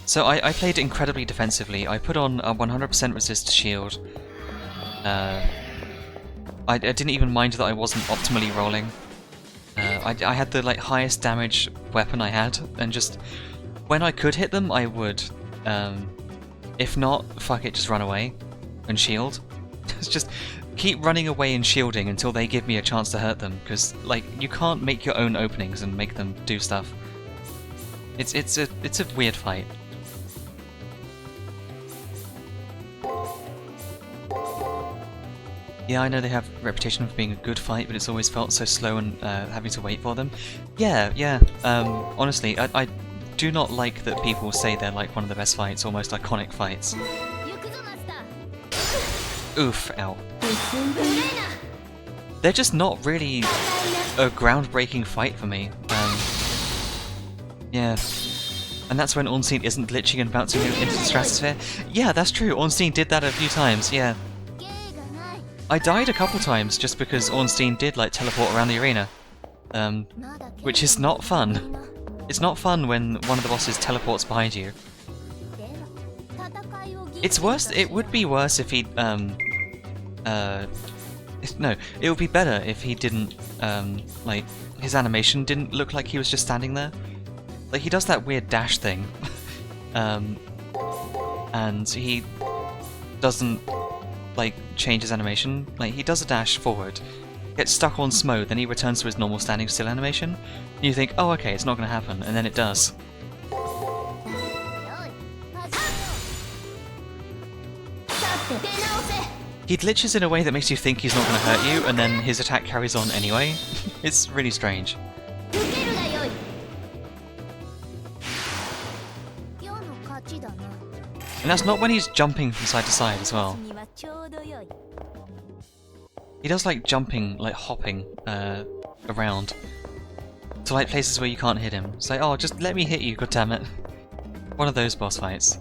So I played incredibly defensively. I put on a 100% resist shield. I didn't even mind that I wasn't optimally rolling. I had the like highest damage weapon I had, and just when I could hit them, I would. If not, fuck it, just run away and shield. Just keep running away and shielding until they give me a chance to hurt them, because like you can't make your own openings and make them do stuff. It's a weird fight. Yeah, I know they have a reputation for being a good fight, but it's always felt so slow and having to wait for them. Yeah. Honestly, I do not like that people say they're like one of the best fights, almost iconic fights. Oof, ow. They're just not really a groundbreaking fight for me. Yeah. And that's when Ornstein isn't glitching and bouncing into the stratosphere. Yeah, that's true, Ornstein did that a few times, yeah. I died a couple times just because Ornstein did like teleport around the arena. Which is not fun. It's not fun when one of the bosses teleports behind you. It's worse, it would be worse if he, no, it would be better if he didn't, like, his animation didn't look like he was just standing there. Like, he does that weird dash thing. And he doesn't, like, change his animation. Like, he does a dash forward, gets stuck on Smo, then he returns to his normal standing still animation. And you think, oh, okay, it's not going to happen, and then it does. He glitches in a way that makes you think he's not going to hurt you, and then his attack carries on anyway. It's really strange. And that's not when he's jumping from side to side as well. He does like jumping, like hopping around to like places where you can't hit him. It's like, oh, just let me hit you, goddammit. One of those boss fights.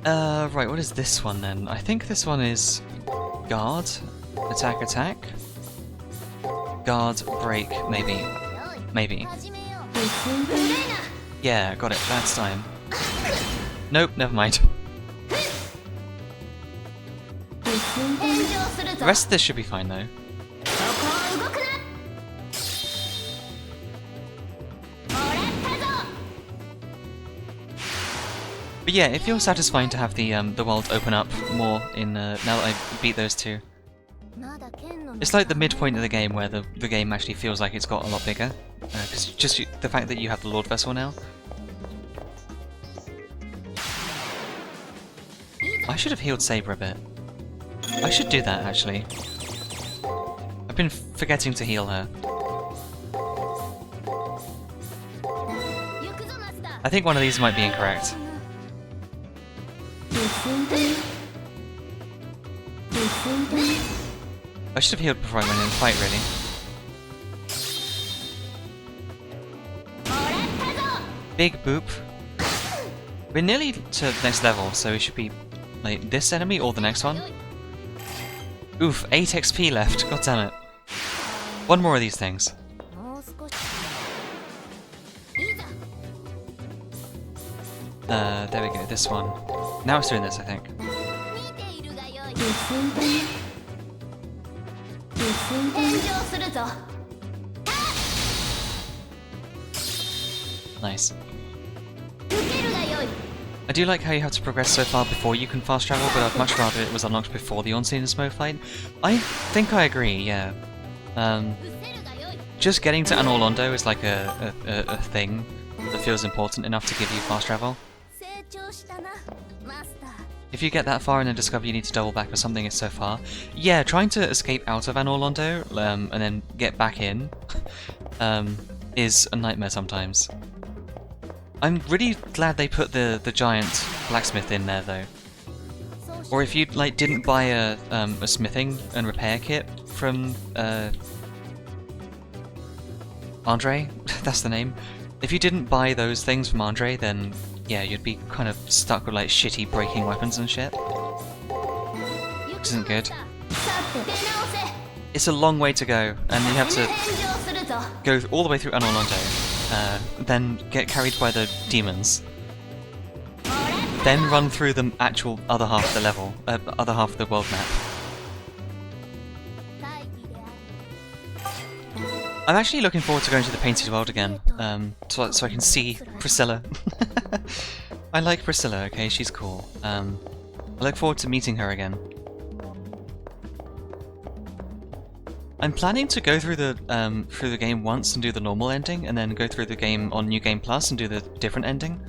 Right, what is this one then? I think this one is guard, attack, attack. Guard, break, maybe. Maybe. Yeah, got it, that's time. Nope, never mind. The rest of this should be fine though. But yeah, it feels satisfying to have the world open up more in now that I've beat those two. It's like the midpoint of the game where the game actually feels like it's got a lot bigger. Because just the fact that you have the Lord Vessel now. I should have healed Saber a bit. I should do that actually. I've been forgetting to heal her. I think one of these might be incorrect. I should have healed before I went in the fight, really. Big boop. We're nearly to the next level, so we should be like this enemy or the next one. Oof, 8 XP left, god damn it. One more of these things. There we go, this one. Now it's doing this, I think. Nice. I do like how you have to progress so far before you can fast travel, but I'd much rather it was unlocked before the Ornstein and Smo fight. I think I agree, yeah. Just getting to Anor Londo is like a thing that feels important enough to give you fast travel. If you get that far and then discover you need to double back or something, it's so far. Yeah, trying to escape out of Anor Londo and then get back in is a nightmare sometimes. I'm really glad they put the giant blacksmith in there though. Or if you like didn't buy a smithing and repair kit from Andre, that's the name. If you didn't buy those things from Andre, then yeah, you'd be kind of stuck with like shitty breaking weapons and shit. Which isn't good. It's a long way to go, and you have to go all the way through Anor Londo, then get carried by the demons, then run through the actual other half of the level, other half of the world map. I'm actually looking forward to going to the Painted World again, so I can see Priscilla. I like Priscilla, okay, she's cool. I look forward to meeting her again. I'm planning to go through the game once and do the normal ending, and then go through the game on New Game Plus and do the different ending.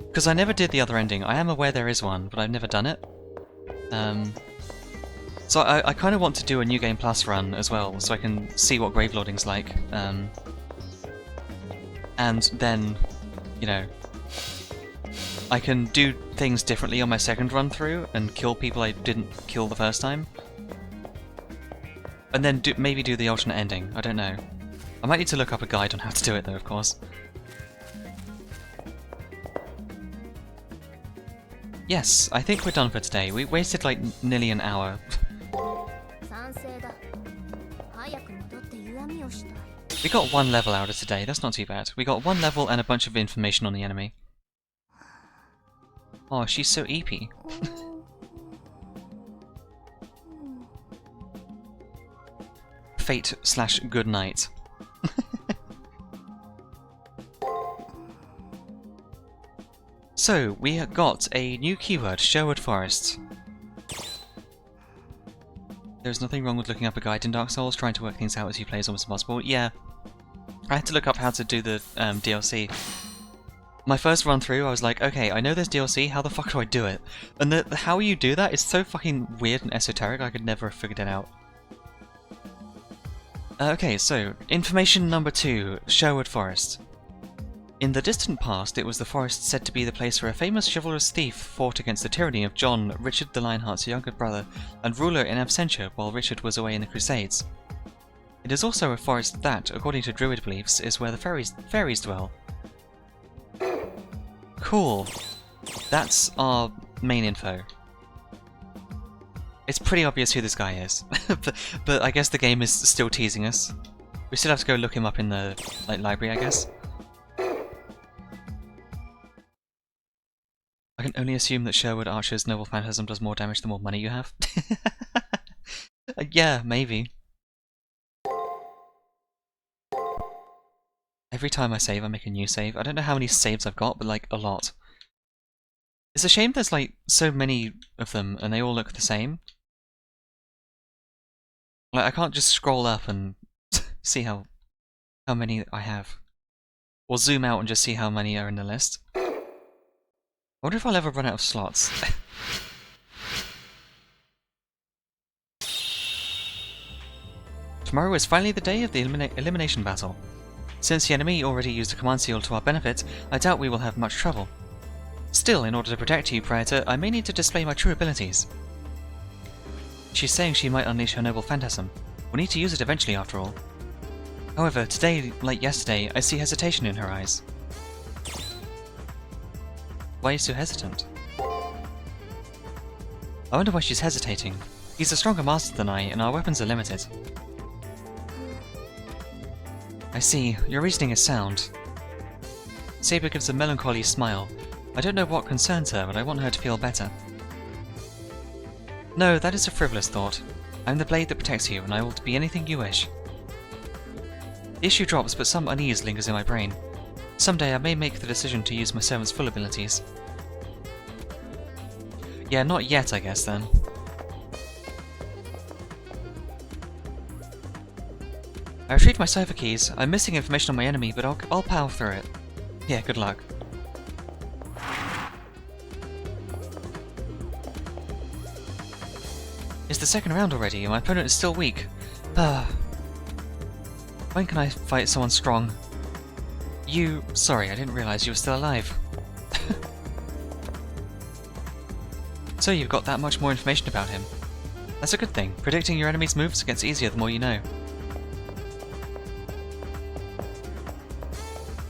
Because I never did the other ending. I am aware there is one, but I've never done it. So I kind of want to do a New Game Plus run as well, so I can see what Gravelording's like. And then, you know, I can do things differently on my second run through and kill people I didn't kill the first time. And then maybe do the alternate ending. I don't know. I might need to look up a guide on how to do it though, of course. Yes, I think we're done for today. We wasted like nearly an hour. We got one level out of today, that's not too bad. We got one level and a bunch of information on the enemy. Oh, she's so eepy. Fate/good night. So, we got a new keyword, Sherwood Forest. There's nothing wrong with looking up a guide in Dark Souls, trying to work things out as you play is almost impossible. Yeah, I had to look up how to do the DLC. My first run through, I was like, okay, I know there's DLC, how the fuck do I do it? And how you do that is so fucking weird and esoteric, I could never have figured it out. Okay, so, information number 2, Sherwood Forest. In the distant past, it was the forest said to be the place where a famous chivalrous thief fought against the tyranny of John, Richard the Lionheart's younger brother, and ruler in absentia while Richard was away in the Crusades. It is also a forest that, according to Druid beliefs, is where the fairies dwell. Cool. That's our main info. It's pretty obvious who this guy is, but I guess the game is still teasing us. We still have to go look him up in the library, I guess. I can only assume that Sherwood Archer's Noble Phantasm does more damage the more money you have. Yeah, maybe. Every time I save, I make a new save. I don't know how many saves I've got, but like, a lot. It's a shame there's like, so many of them, and they all look the same. Like, I can't just scroll up and see how many I have. Or zoom out and just see how many are in the list. I wonder if I'll ever run out of slots. Tomorrow is finally the day of the elimination battle. Since the enemy already used a command seal to our benefit, I doubt we will have much trouble. Still, in order to protect you, Praetor, I may need to display my true abilities. She's saying she might unleash her Noble Phantasm. We'll need to use it eventually, after all. However, today, like yesterday, I see hesitation in her eyes. Why are you so hesitant? I wonder why she's hesitating. He's a stronger master than I, and our weapons are limited. I see. Your reasoning is sound. Saber gives a melancholy smile. I don't know what concerns her, but I want her to feel better. No, that is a frivolous thought. I'm the blade that protects you, and I will be anything you wish. The issue drops, but some unease lingers in my brain. Someday I may make the decision to use my servant's full abilities. Yeah, not yet, I guess, then. I retrieved my cipher keys. I'm missing information on my enemy, but I'll power through it. Yeah, good luck. It's the second round already, and my opponent is still weak. When can I fight someone strong? Sorry, I didn't realize you were still alive. So you've got that much more information about him. That's a good thing. Predicting your enemy's moves gets easier the more you know.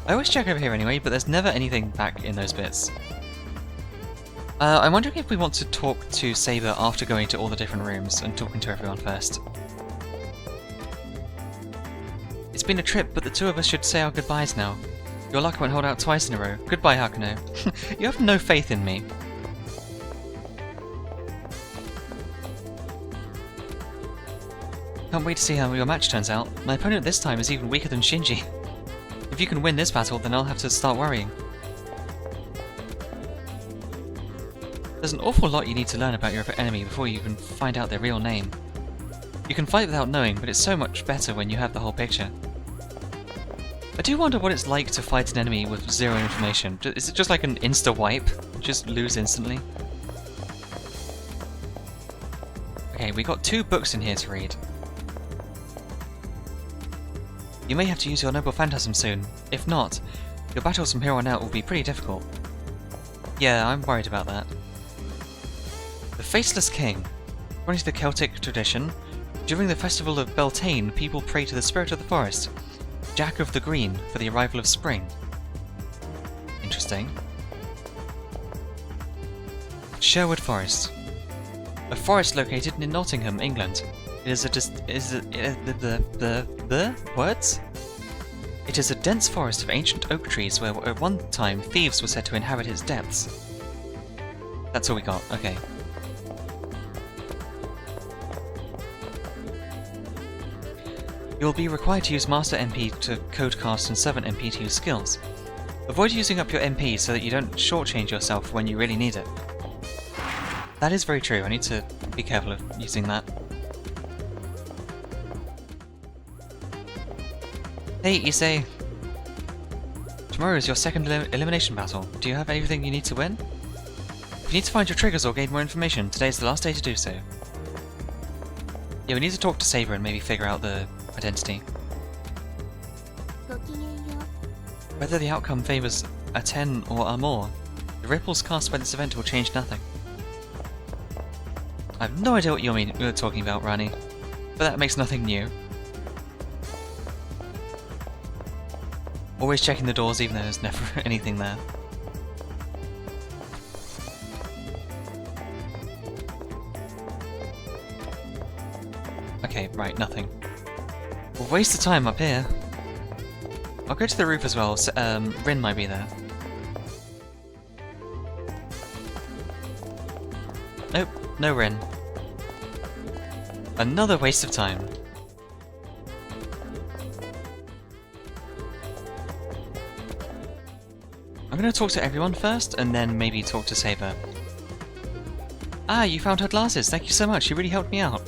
I always check over here anyway, but there's never anything back in those bits. I'm wondering if we want to talk to Saber after going to all the different rooms and talking to everyone first. It's been a trip, but the two of us should say our goodbyes now. Your luck won't hold out twice in a row. Goodbye, Hakuno. You have no faith in me. Can't wait to see how your match turns out. My opponent this time is even weaker than Shinji. If you can win this battle, then I'll have to start worrying. There's an awful lot you need to learn about your enemy before you even find out their real name. You can fight without knowing, but it's so much better when you have the whole picture. I do wonder what it's like to fight an enemy with zero information. Is it just like an insta-wipe? Just lose instantly? Okay, we got 2 books in here to read. You may have to use your noble phantasm soon. If not, your battles from here on out will be pretty difficult. Yeah, I'm worried about that. The Faceless King. According to the Celtic tradition, during the festival of Beltane, people pray to the spirit of the forest, Jack of the Green, for the arrival of spring. Interesting. Sherwood Forest. A forest located in Nottingham, England. It is words? It is a dense forest of ancient oak trees where at one time thieves were said to inhabit its depths. That's all we got, okay. You will be required to use Master MP to codecast and Servant MP to use skills. Avoid using up your MP so that you don't shortchange yourself when you really need it. That is very true, I need to be careful of using that. Hey Issei! Tomorrow is your second elimination battle. Do you have everything you need to win? If you need to find your triggers or gain more information, today is the last day to do so. Yeah, we need to talk to Saber and maybe figure out the identity. Whether the outcome favours a 10 or a more, the ripples cast by this event will change nothing. I have no idea what you're talking about, Rani, but that makes nothing new. Always checking the doors even though there's never anything there. Okay, right, nothing. We'll waste the time up here. I'll go to the roof as well, so, Rin might be there. Nope, no Rin. Another waste of time. I'm gonna talk to everyone first, and then maybe talk to Saber. Ah, you found her glasses, thank you so much, you really helped me out.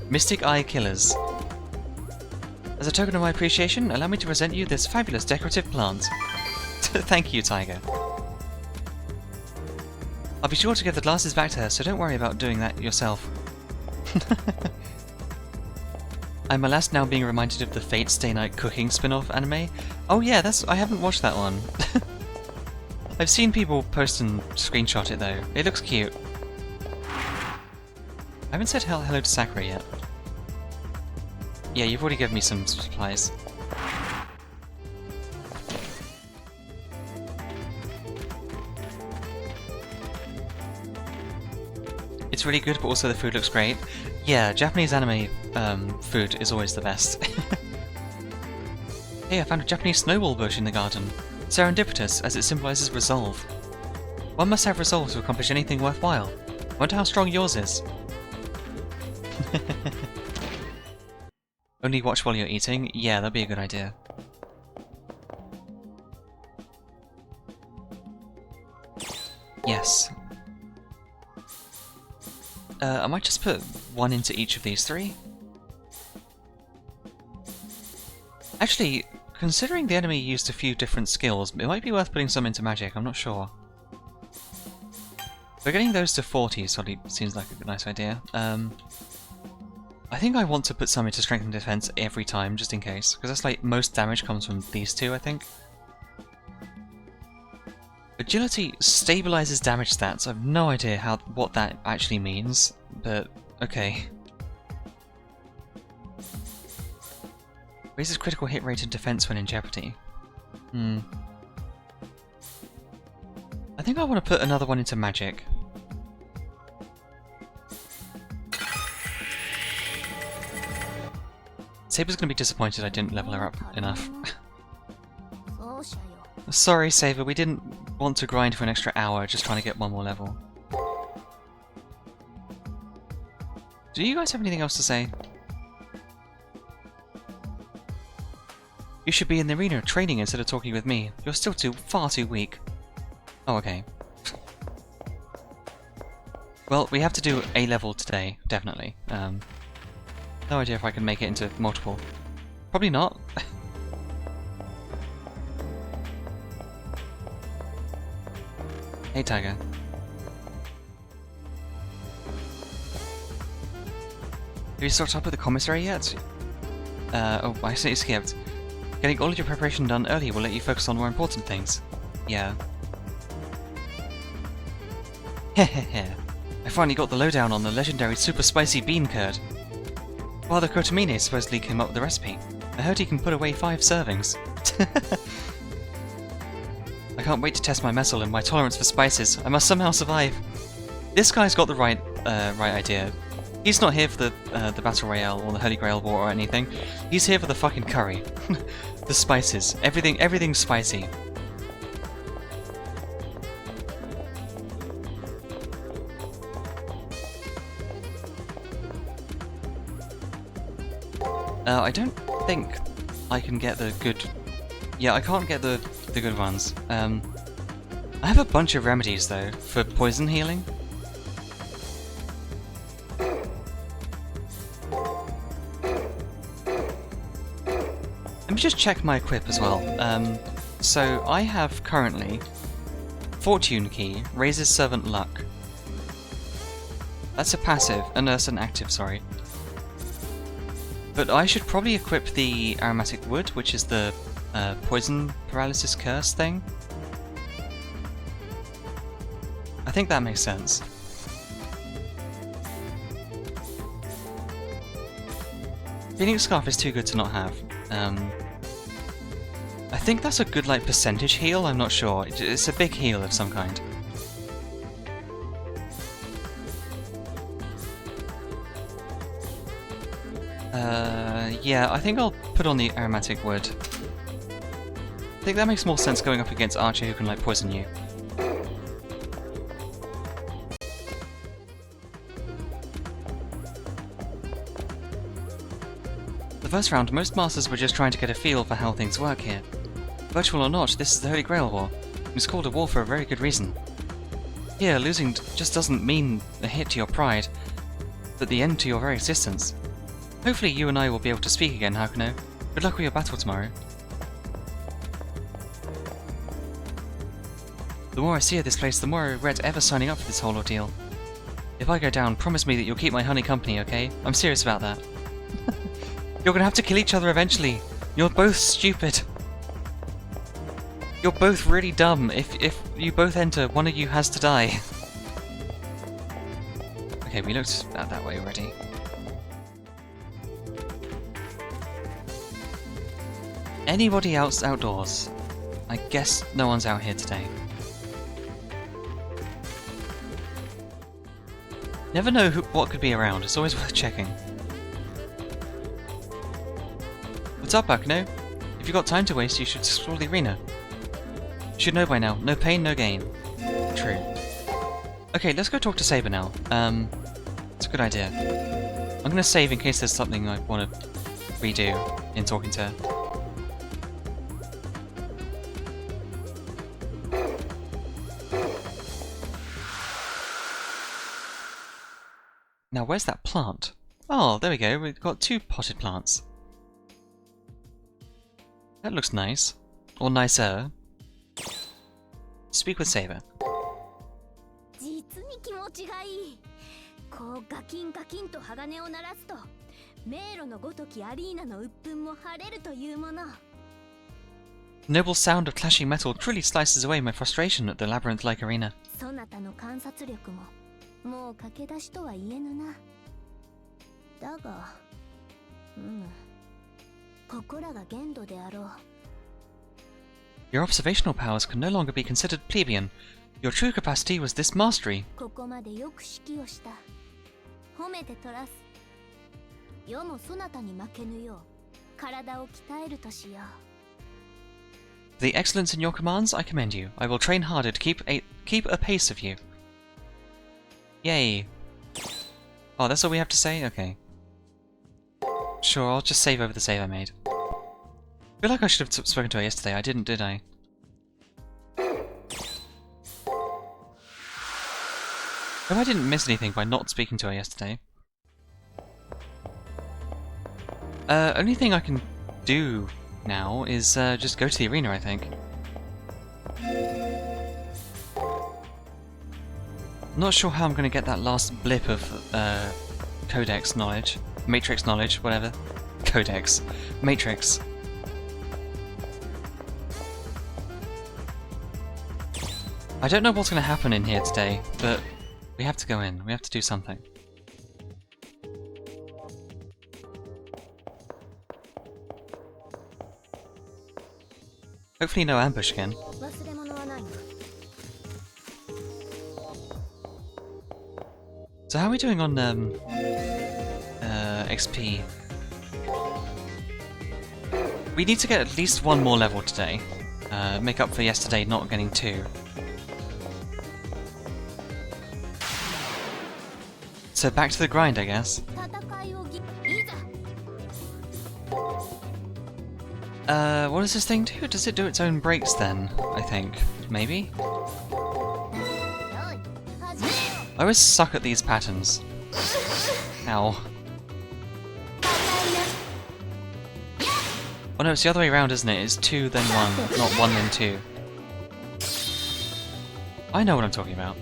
Mystic Eye Killers. As a token of my appreciation, allow me to present you this fabulous decorative plant. Thank you, Tiger. I'll be sure to give the glasses back to her, so don't worry about doing that yourself. I'm alas now being reminded of the Fate Stay Night cooking spin-off anime. Oh yeah, I haven't watched that one. I've seen people post and screenshot it though. It looks cute. I haven't said hello to Sakura yet. Yeah, you've already given me some supplies. It's really good, but also the food looks great. Yeah, Japanese anime food is always the best. Hey, I found a Japanese snowball bush in the garden. Serendipitous, as it symbolises resolve. One must have resolve to accomplish anything worthwhile. I wonder how strong yours is. Only watch while you're eating? Yeah, that'd be a good idea. Yes. I might just put one into each of these 3. Actually, considering the enemy used a few different skills, it might be worth putting some into magic, I'm not sure. But getting those to 40 seems like a nice idea. I think I want to put some into strength and defense every time, just in case, because that's like most damage comes from these 2, I think. Agility stabilizes damage stats. I have no idea what that actually means, but okay. Raises critical hit rate and defense when in jeopardy. I think I want to put another one into magic. Saber's gonna be disappointed I didn't level her up enough. Sorry, Saber, we didn't want to grind for an extra hour just trying to get one more level. Do you guys have anything else to say? You should be in the arena training instead of talking with me. You're still far too weak. Oh, okay. Well, we have to do a level today, definitely. No idea if I can make it into multiple. Probably not. Hey, Tiger. Have you stocked up at the commissary yet? Oh, I see you skipped. Getting all of your preparation done early will let you focus on more important things. Yeah. Hehehe. I finally got the lowdown on the legendary super spicy bean curd. Father Kotomine supposedly came up with the recipe. I heard he can put away 5 servings. I can't wait to test my mettle and my tolerance for spices. I must somehow survive. This guy's got the right idea. He's not here for the Battle Royale or the Holy Grail War or anything. He's here for the fucking curry. The spices. Everything's spicy. I don't think I can get the good... Yeah, I can't get the good ones. I have a bunch of remedies though for poison healing. Let me just check my equip as well. So I have currently Fortune Key, raises servant luck. That's a passive, and that's an active, sorry. But I should probably equip the aromatic wood, which is the poison paralysis curse thing. I think that makes sense. Phoenix Scarf is too good to not have. I think that's a good like percentage heal, I'm not sure. It's a big heal of some kind. Yeah, I think I'll put on the aromatic wood. I think that makes more sense going up against Archer who can like poison you. The first round, most masters were just trying to get a feel for how things work here. Virtual or not, this is the Holy Grail War. It was called a war for a very good reason. Here, losing just doesn't mean a hit to your pride, but the end to your very existence. Hopefully you and I will be able to speak again, Hakuno. Good luck with your battle tomorrow. The more I see of this place, the more I regret ever signing up for this whole ordeal. If I go down, promise me that you'll keep my honey company, okay? I'm serious about that. You're gonna have to kill each other eventually. You're both stupid. You're both really dumb. If you both enter, one of you has to die. Okay, we looked at that way already. Anybody else outdoors? I guess no one's out here today. Never know what could be around, it's always worth checking. What's up, Hakuno? If you've got time to waste, you should explore the arena. You should know by now, no pain, no gain. True. Okay, let's go talk to Saber now. It's a good idea. I'm gonna save in case there's something I want to redo in talking to her. Now, where's that plant? Oh, there we go. We've got 2 potted plants. That looks nice. Or nicer. Speak with Saber. 実に気持ちがいい。こうガキンガキンと鋼を鳴らすと、迷路のごときアリーナの鬱憤も晴れるというもの。The noble sound of clashing metal truly slices away my frustration at the labyrinth-like arena. そなたの観察力ももう駆け出しとは言えぬな。だが、ここらが限度であろう。Your observational powers can no longer be considered plebeian. Your true capacity was this mastery. ここまでよく指揮をした。褒めてとらす。世もそなたに負けぬよう体を鍛えるとしよう。For the excellence in your commands, I commend you. I will train harder to keep a pace of you. Yay. Oh, that's all we have to say? Okay. Sure, I'll just save over the save I made. I feel like I should have spoken to her yesterday. I didn't, did I? Hope I didn't miss anything by not speaking to her yesterday. Only thing I can do now is just go to the arena, I think. Not sure how I'm going to get that last blip of Codex knowledge. Matrix knowledge, whatever. Codex. Matrix. I don't know what's going to happen in here today, but we have to go in. We have to do something. Hopefully no ambush again. So how are we doing on XP? We need to get at least one more level today. Make up for yesterday not getting 2. So back to the grind, I guess. What does this thing do? Does it do its own breaks then? I think. Maybe? I always suck at these patterns. Ow. Oh no, it's the other way around, isn't it? It's 2 then 1, not 1 then 2. I know what I'm talking about.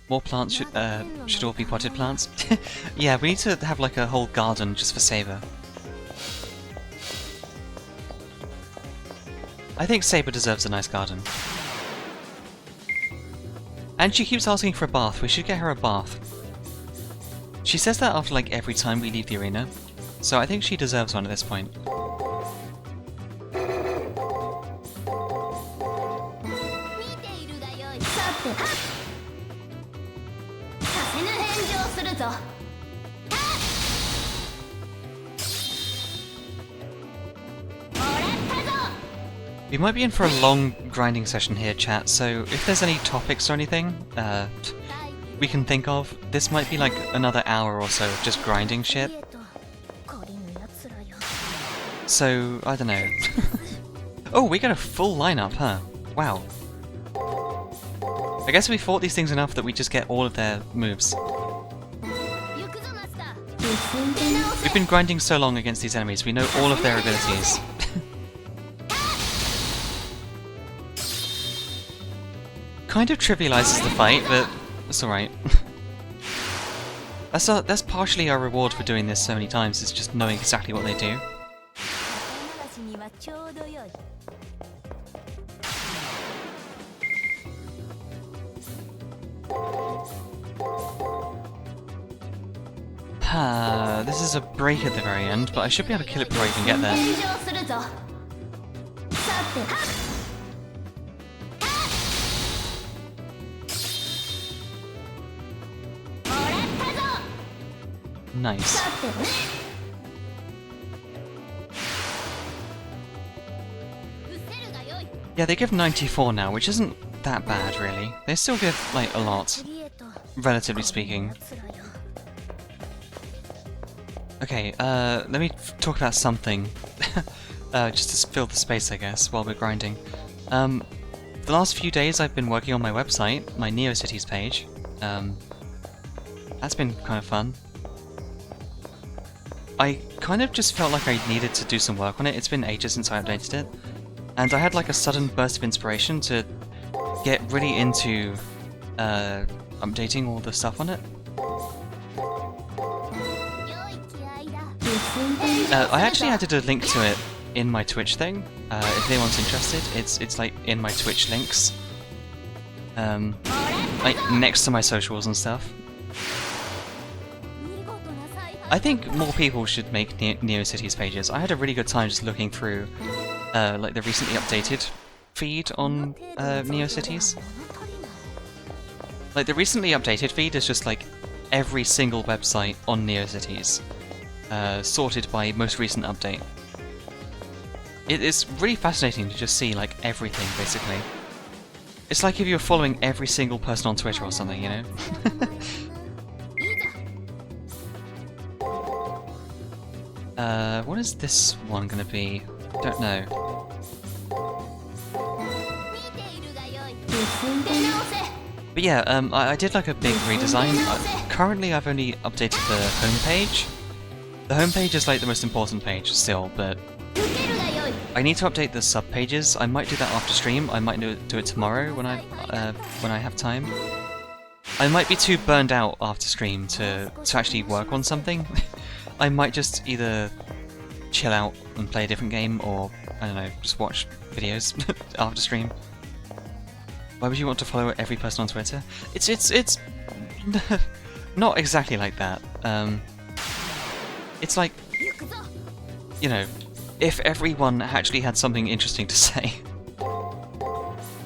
More plants should all be potted plants. Yeah, we need to have like a whole garden just for Saber. I think Saber deserves a nice garden. And she keeps asking for a bath. We should get her a bath. She says that after like every time we leave the arena, so I think she deserves one at this point. We might be in for a long grinding session here, chat, so if there's any topics or anything we can think of, this might be like another hour or so of just grinding shit. So, I don't know. Oh, we got a full lineup, huh? Wow. I guess we fought these things enough that we just get all of their moves. We've been grinding so long against these enemies, we know all of their abilities. Kind of trivializes the fight, but it's alright. That's partially our reward for doing this so many times, is just knowing exactly what they do. This is a break at the very end, but I should be able to kill it before I can get there. Nice. Yeah, they give 94 now, which isn't that bad, really. They still give, like, a lot, relatively speaking. Okay, let me talk about something, just to fill the space, I guess, while we're grinding. The last few days I've been working on my website, my NeoCities page. That's been kind of fun. I kind of just felt like I needed to do some work on it. It's been ages since I updated it. And I had like a sudden burst of inspiration to get really into updating all the stuff on it. I actually added a link to it in my Twitch thing. If anyone's interested, it's like in my Twitch links. Like next to my socials and stuff. I think more people should make NeoCities pages. I had a really good time just looking through like the recently updated feed on NeoCities. Like the recently updated feed is just like every single website on NeoCities, sorted by most recent update. It is really fascinating to just see like everything, basically. It's like if you're following every single person on Twitter or something, you know? What is this one gonna be? Don't know. But yeah, I did like a big redesign. Currently I've only updated the homepage. The homepage is like the most important page still, but I need to update the sub-pages. I might do that after stream. I might do it tomorrow when I have time. I might be too burned out after stream to actually work on something. I might just either chill out and play a different game, or I don't know, just watch videos after stream. Why would you want to follow every person on Twitter? It's not exactly like that. It's like, you know, if everyone actually had something interesting to say.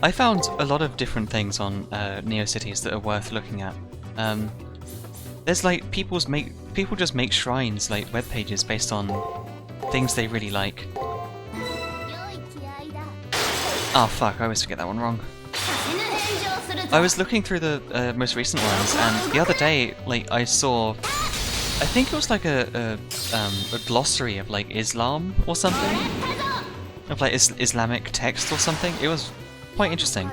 I found a lot of different things on NeoCities that are worth looking at. There's like people just make shrines, like web pages based on things they really like. Oh fuck, I always forget that one wrong. I was looking through the most recent ones, and the other day, like, I saw, I think it was like a glossary of like Islam or something, of like Islamic text or something. It was quite interesting.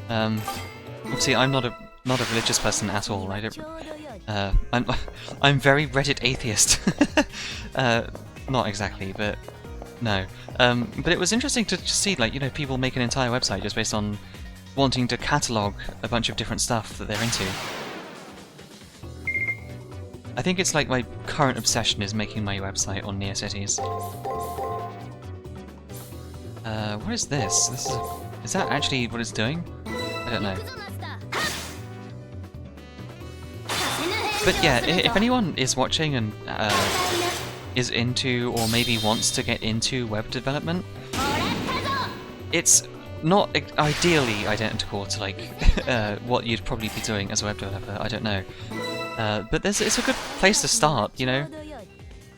Obviously, I'm not a religious person at all. I don't. I'm very Reddit atheist. Not exactly, but no. But it was interesting to just see, like, you know, people make an entire website just based on wanting to catalogue a bunch of different stuff that they're into. I think it's like my current obsession is making my website on NeoCities. What is this? Is that actually what it's doing? I don't know. But yeah, if anyone is watching and is into, or maybe wants to get into web development, it's not ideally identical to like what you'd probably be doing as a web developer. I don't know, but it's a good place to start. You know,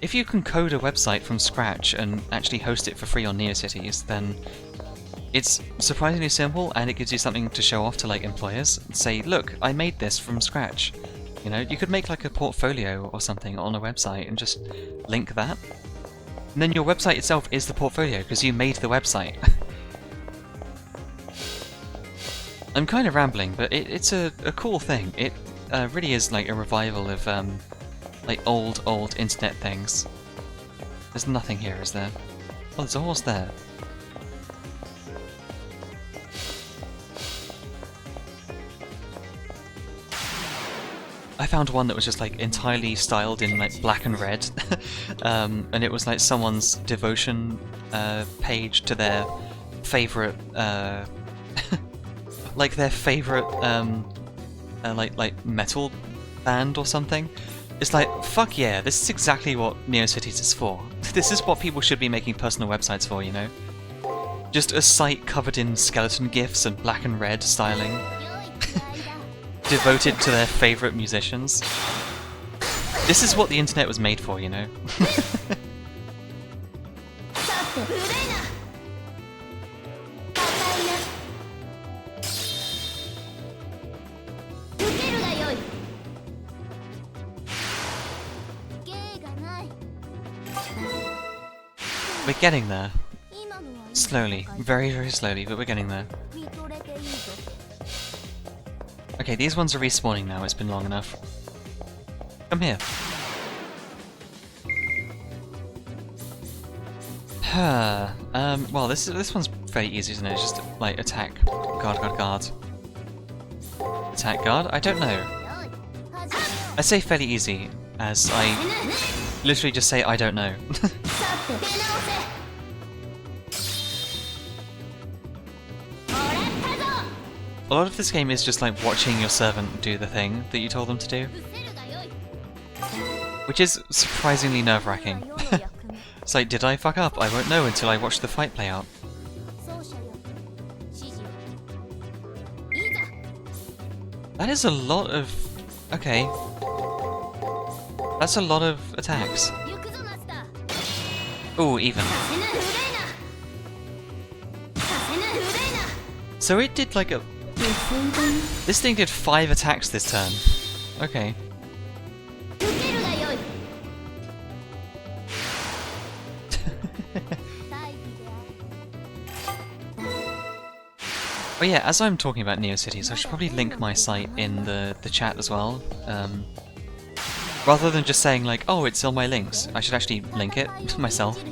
if you can code a website from scratch and actually host it for free on NeoCities, then it's surprisingly simple, and it gives you something to show off to like employers. Say, look, I made this from scratch. You know, you could make like a portfolio or something on a website and just link that. And then your website itself is the portfolio because you made the website. I'm kind of rambling, but it's a cool thing. It really is like a revival of like old internet things. There's nothing here, is there? Oh, there's a horse there. I found one that was just like entirely styled in like black and red, and it was like someone's devotion page to their favorite, like their favorite like metal band or something. It's like, fuck yeah, this is exactly what NeoCities is for. This is what people should be making personal websites for, you know? Just a site covered in skeleton gifs and black and red styling. Devoted to their favourite musicians. This is what the internet was made for, you know? We're getting there. Slowly. Very, very slowly, but we're getting there. Okay, these ones are respawning now, it's been long enough. Come here. Well, this one's very easy, isn't it? It's just, like, attack, guard. Attack, guard? I don't know. I say fairly easy, as I literally just say I don't know. A lot of this game is just like watching your servant do the thing that you told them to do. Which is surprisingly nerve-wracking. It's like, did I fuck up? I won't know until I watch the fight play out. That is a lot of... okay. That's a lot of attacks. Ooh, even. So it did like a... this thing did 5 attacks this turn. Oh yeah, as I'm talking about NeoCities, I should probably link my site in the chat as well. Rather than just saying like, oh, it's on my links, I should actually link it myself.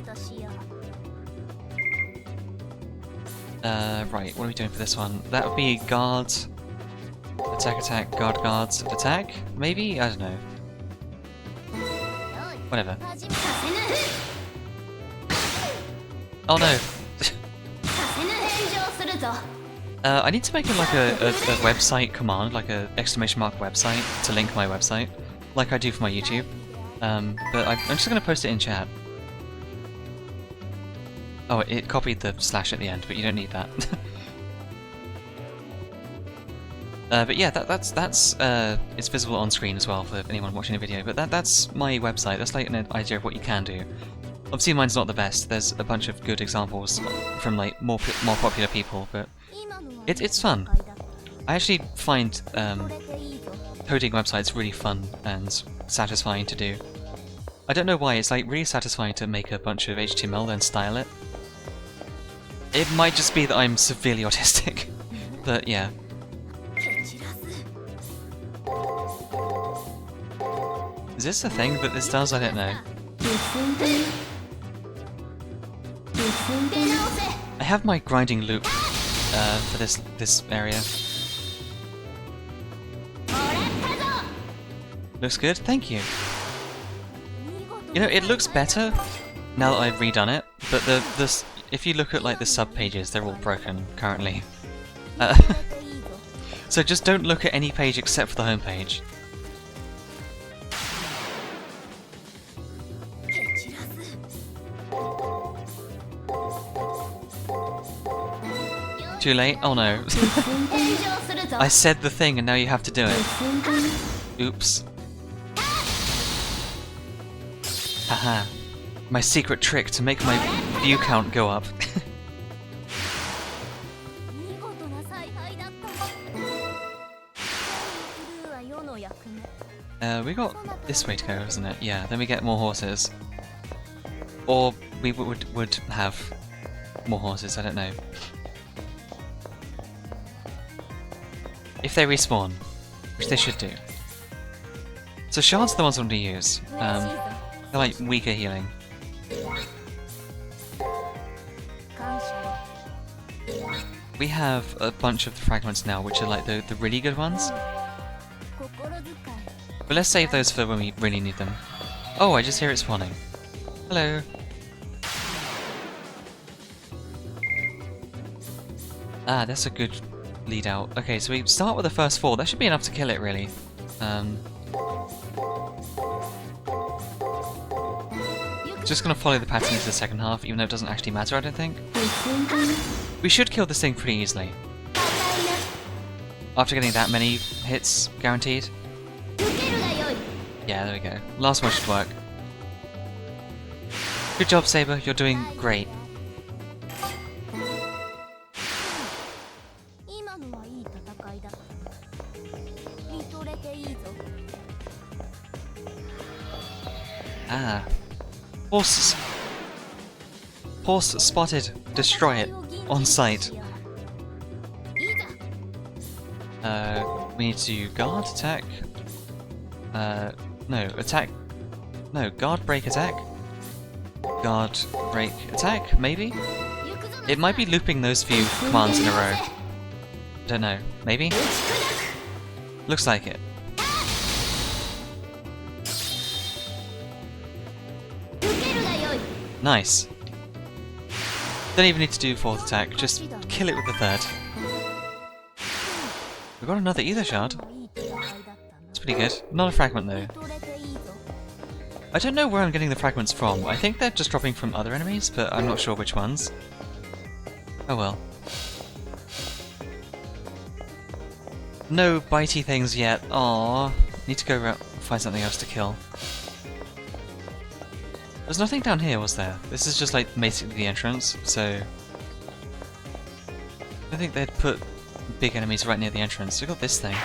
Right, what are we doing for this one? That would be guards, attack, guards, attack? Maybe? I don't know. Whatever. Oh no! I need to make it like a website command, like a exclamation mark website, to link my website, like I do for my YouTube. But I'm just going to post it in chat. Oh, it copied the slash at the end, but you don't need that. But yeah, that's it's visible on screen as well for anyone watching the video. But that's my website. That's like an idea of what you can do. Obviously, mine's not the best. There's a bunch of good examples from like more popular people, but it's fun. I actually find coding websites really fun and satisfying to do. I don't know why. It's like really satisfying to make a bunch of HTML then style it. It might just be that I'm severely autistic, but yeah. Is this a thing that this does? I don't know. I have my grinding loop for this area. Looks good, thank you. You know, it looks better now that I've redone it, but if you look at like the sub pages, they're all broken currently. So just don't look at any page except for the home page. Too late? Oh no. I said the thing and now you have to do it. Oops. Haha. My secret trick to make my view count go up. We got this way to go, isn't it? Yeah, then we get more horses. Or we would have more horses, I don't know. If they respawn, which they should do. So shards are the ones I want to use. They're like weaker healing. We have a bunch of the fragments now, which are like the really good ones. But let's save those for when we really need them. Oh, I just hear it spawning. Hello. Ah, that's a good lead out. Okay, so we start with the first 4. That should be enough to kill it, really. Just gonna follow the pattern into the second half, even though it doesn't actually matter, I don't think. We should kill this thing pretty easily. After getting that many hits, guaranteed. Yeah, there we go. Last one should work. Good job, Saber. You're doing great. Ah. Horse spotted. Destroy it. On sight. We need to guard, attack. No, attack. No, guard, break, attack. Guard, break, attack, maybe? It might be looping those few commands in a row. Don't know. Maybe? Looks like it. Nice. Don't even need to do 4th attack, just kill it with the 3rd. We've got another ether shard. That's pretty good. Not a fragment though. I don't know where I'm getting the fragments from. I think they're just dropping from other enemies, but I'm not sure which ones. Oh well. No bitey things yet. Aww. Need to go find something else to kill. There's nothing down here, was there? This is just like basically the entrance, so... I think they'd put big enemies right near the entrance. We got this thing.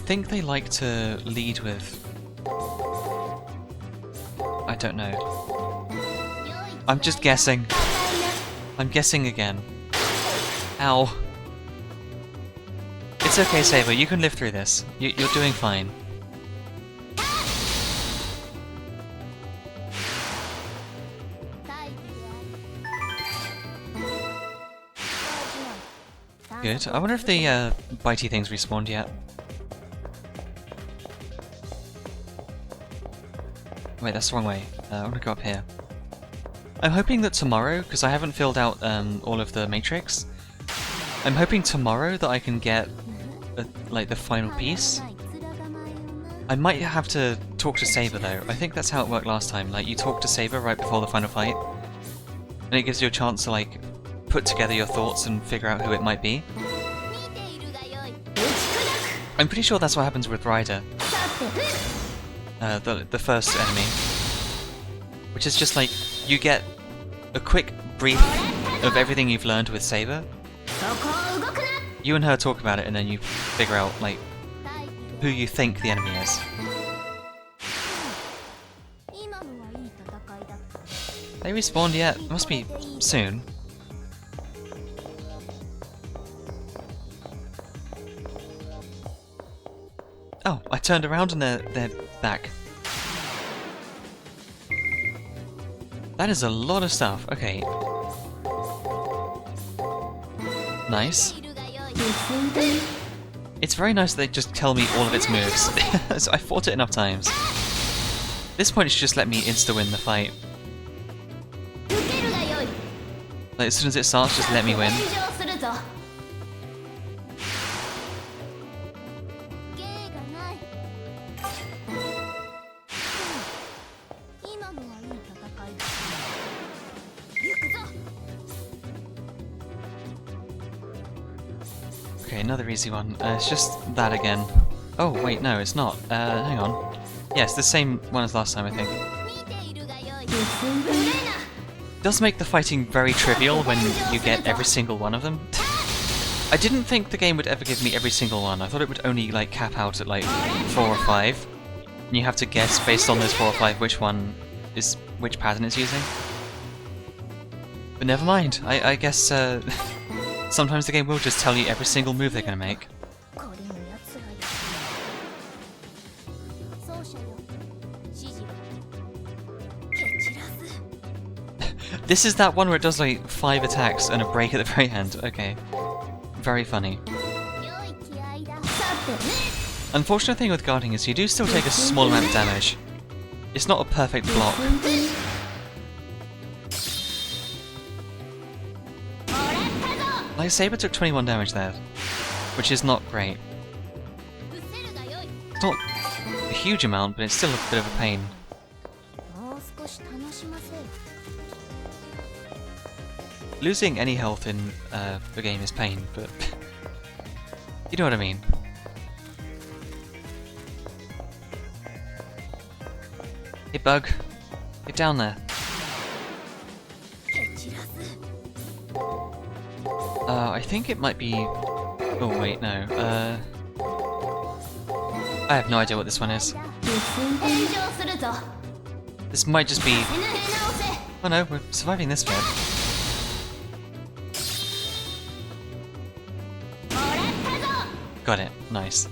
think they like to lead with... I don't know. I'm just guessing. I'm guessing again. Ow. It's okay, Saber, you can live through this. You're doing fine. Good. I wonder if the bitey things respawned yet. Wait, that's the wrong way. I want to go up here. I'm hoping that tomorrow, because I haven't filled out all of the matrix, I'm hoping tomorrow that I can get like the final piece. I might have to talk to Saber though. I think that's how it worked last time. Like you talk to Saber right before the final fight, and it gives you a chance to like put together your thoughts and figure out who it might be. I'm pretty sure that's what happens with Ryder. The first enemy. Which is just like, you get a quick brief of everything you've learned with Saber. You and her talk about it and then you figure out, like, who you think the enemy is. They respawned yet? It must be soon. Oh, I turned around and they're back. That is a lot of stuff. Okay. Nice. It's very nice that they just tell me all of its moves. So I fought it enough times. At this point, it's just let me insta-win the fight. Like, as soon as it starts, just let me win. Okay, another easy one. It's just that again. Oh, wait, no, it's not. Hang on. Yeah, it's the same one as last time, I think. Does make the fighting very trivial when you get every single one of them. I didn't think the game would ever give me every single one. I thought it would only, like, cap out at, like, 4 or 5. And you have to guess, based on those 4 or 5, which one is... which pattern it's using. But never mind. I guess, sometimes the game will just tell you every single move they're gonna make. This is that one where it does like 5 attacks and a break at the very end. Okay. Very funny. Unfortunate thing with guarding is you do still take a small amount of damage. It's not a perfect block. Like Saber took 21 damage there, which is not great. It's not a huge amount, but it's still a bit of a pain. Losing any health in the game is pain, but you know what I mean. Hey bug, get down there. I think it might be... Oh wait, no. I have no idea what this one is. This might just be... Oh no, we're surviving this bit. Got it, nice.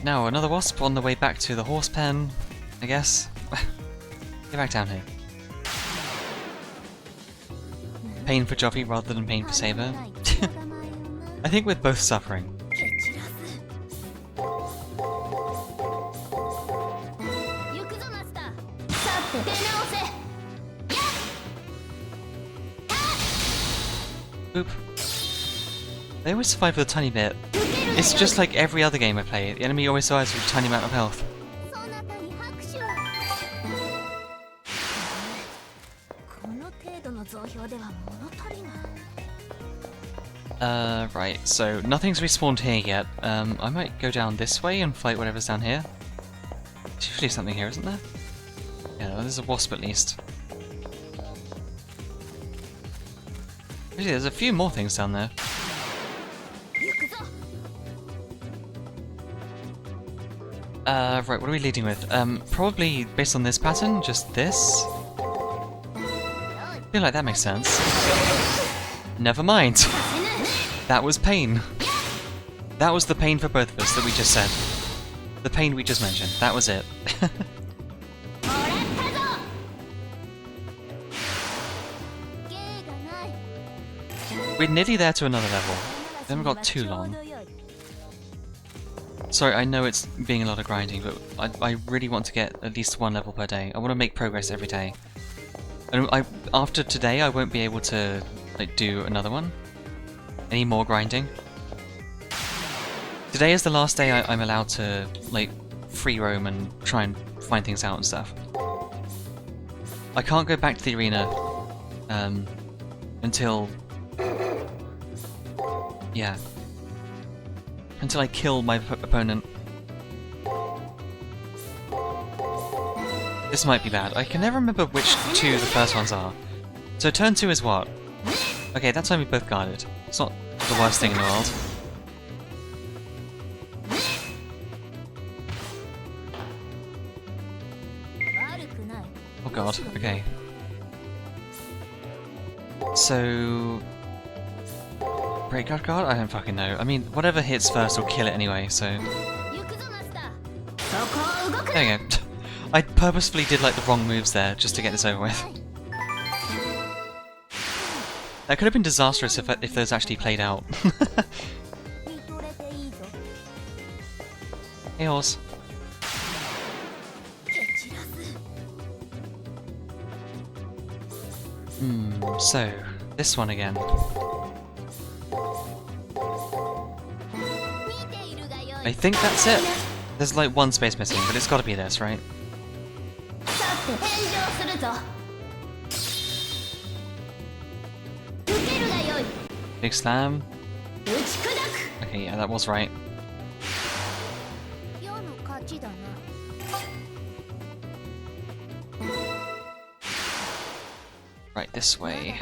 Now another wasp on the way back to the horse pen, I guess. Get back down here. Pain for Joffy rather than pain for Saber. I think we're both suffering. Boop. They always survive with a tiny bit. It's just like every other game I play. The enemy always survives with a tiny amount of health. Right, so nothing's respawned here yet. I might go down this way and fight whatever's down here. There's usually something here, isn't there? Yeah, there's a wasp at least. Actually, there's a few more things down there. Right, what are we leading with? Probably based on this pattern, just this? I feel like that makes sense. Never mind. That was pain. That was the pain for both of us that we just said. The pain we just mentioned. That was it. We're nearly there to another level. We haven't got too long. Sorry, I know it's being a lot of grinding, but I really want to get at least one level per day. I want to make progress every day. And after today, I won't be able to like do another one. Any more grinding. Today is the last day I'm allowed to like free roam and try and find things out and stuff. I can't go back to the arena until until I kill my opponent. This might be bad. I can never remember which two the first ones are. So turn 2 is what? Okay, that time we both guarded. It's not the worst thing in the world. Oh god, okay. So... Breakguard guard? I don't fucking know. I mean, whatever hits first will kill it anyway, so... There you go. I purposefully did like the wrong moves there, just to get this over with. That could have been disastrous if those actually played out. Hey horse. So, this one again. I think that's it. There's like one space missing, but it's gotta be this, right? Big slam. Okay, yeah, that was right. Right, this way.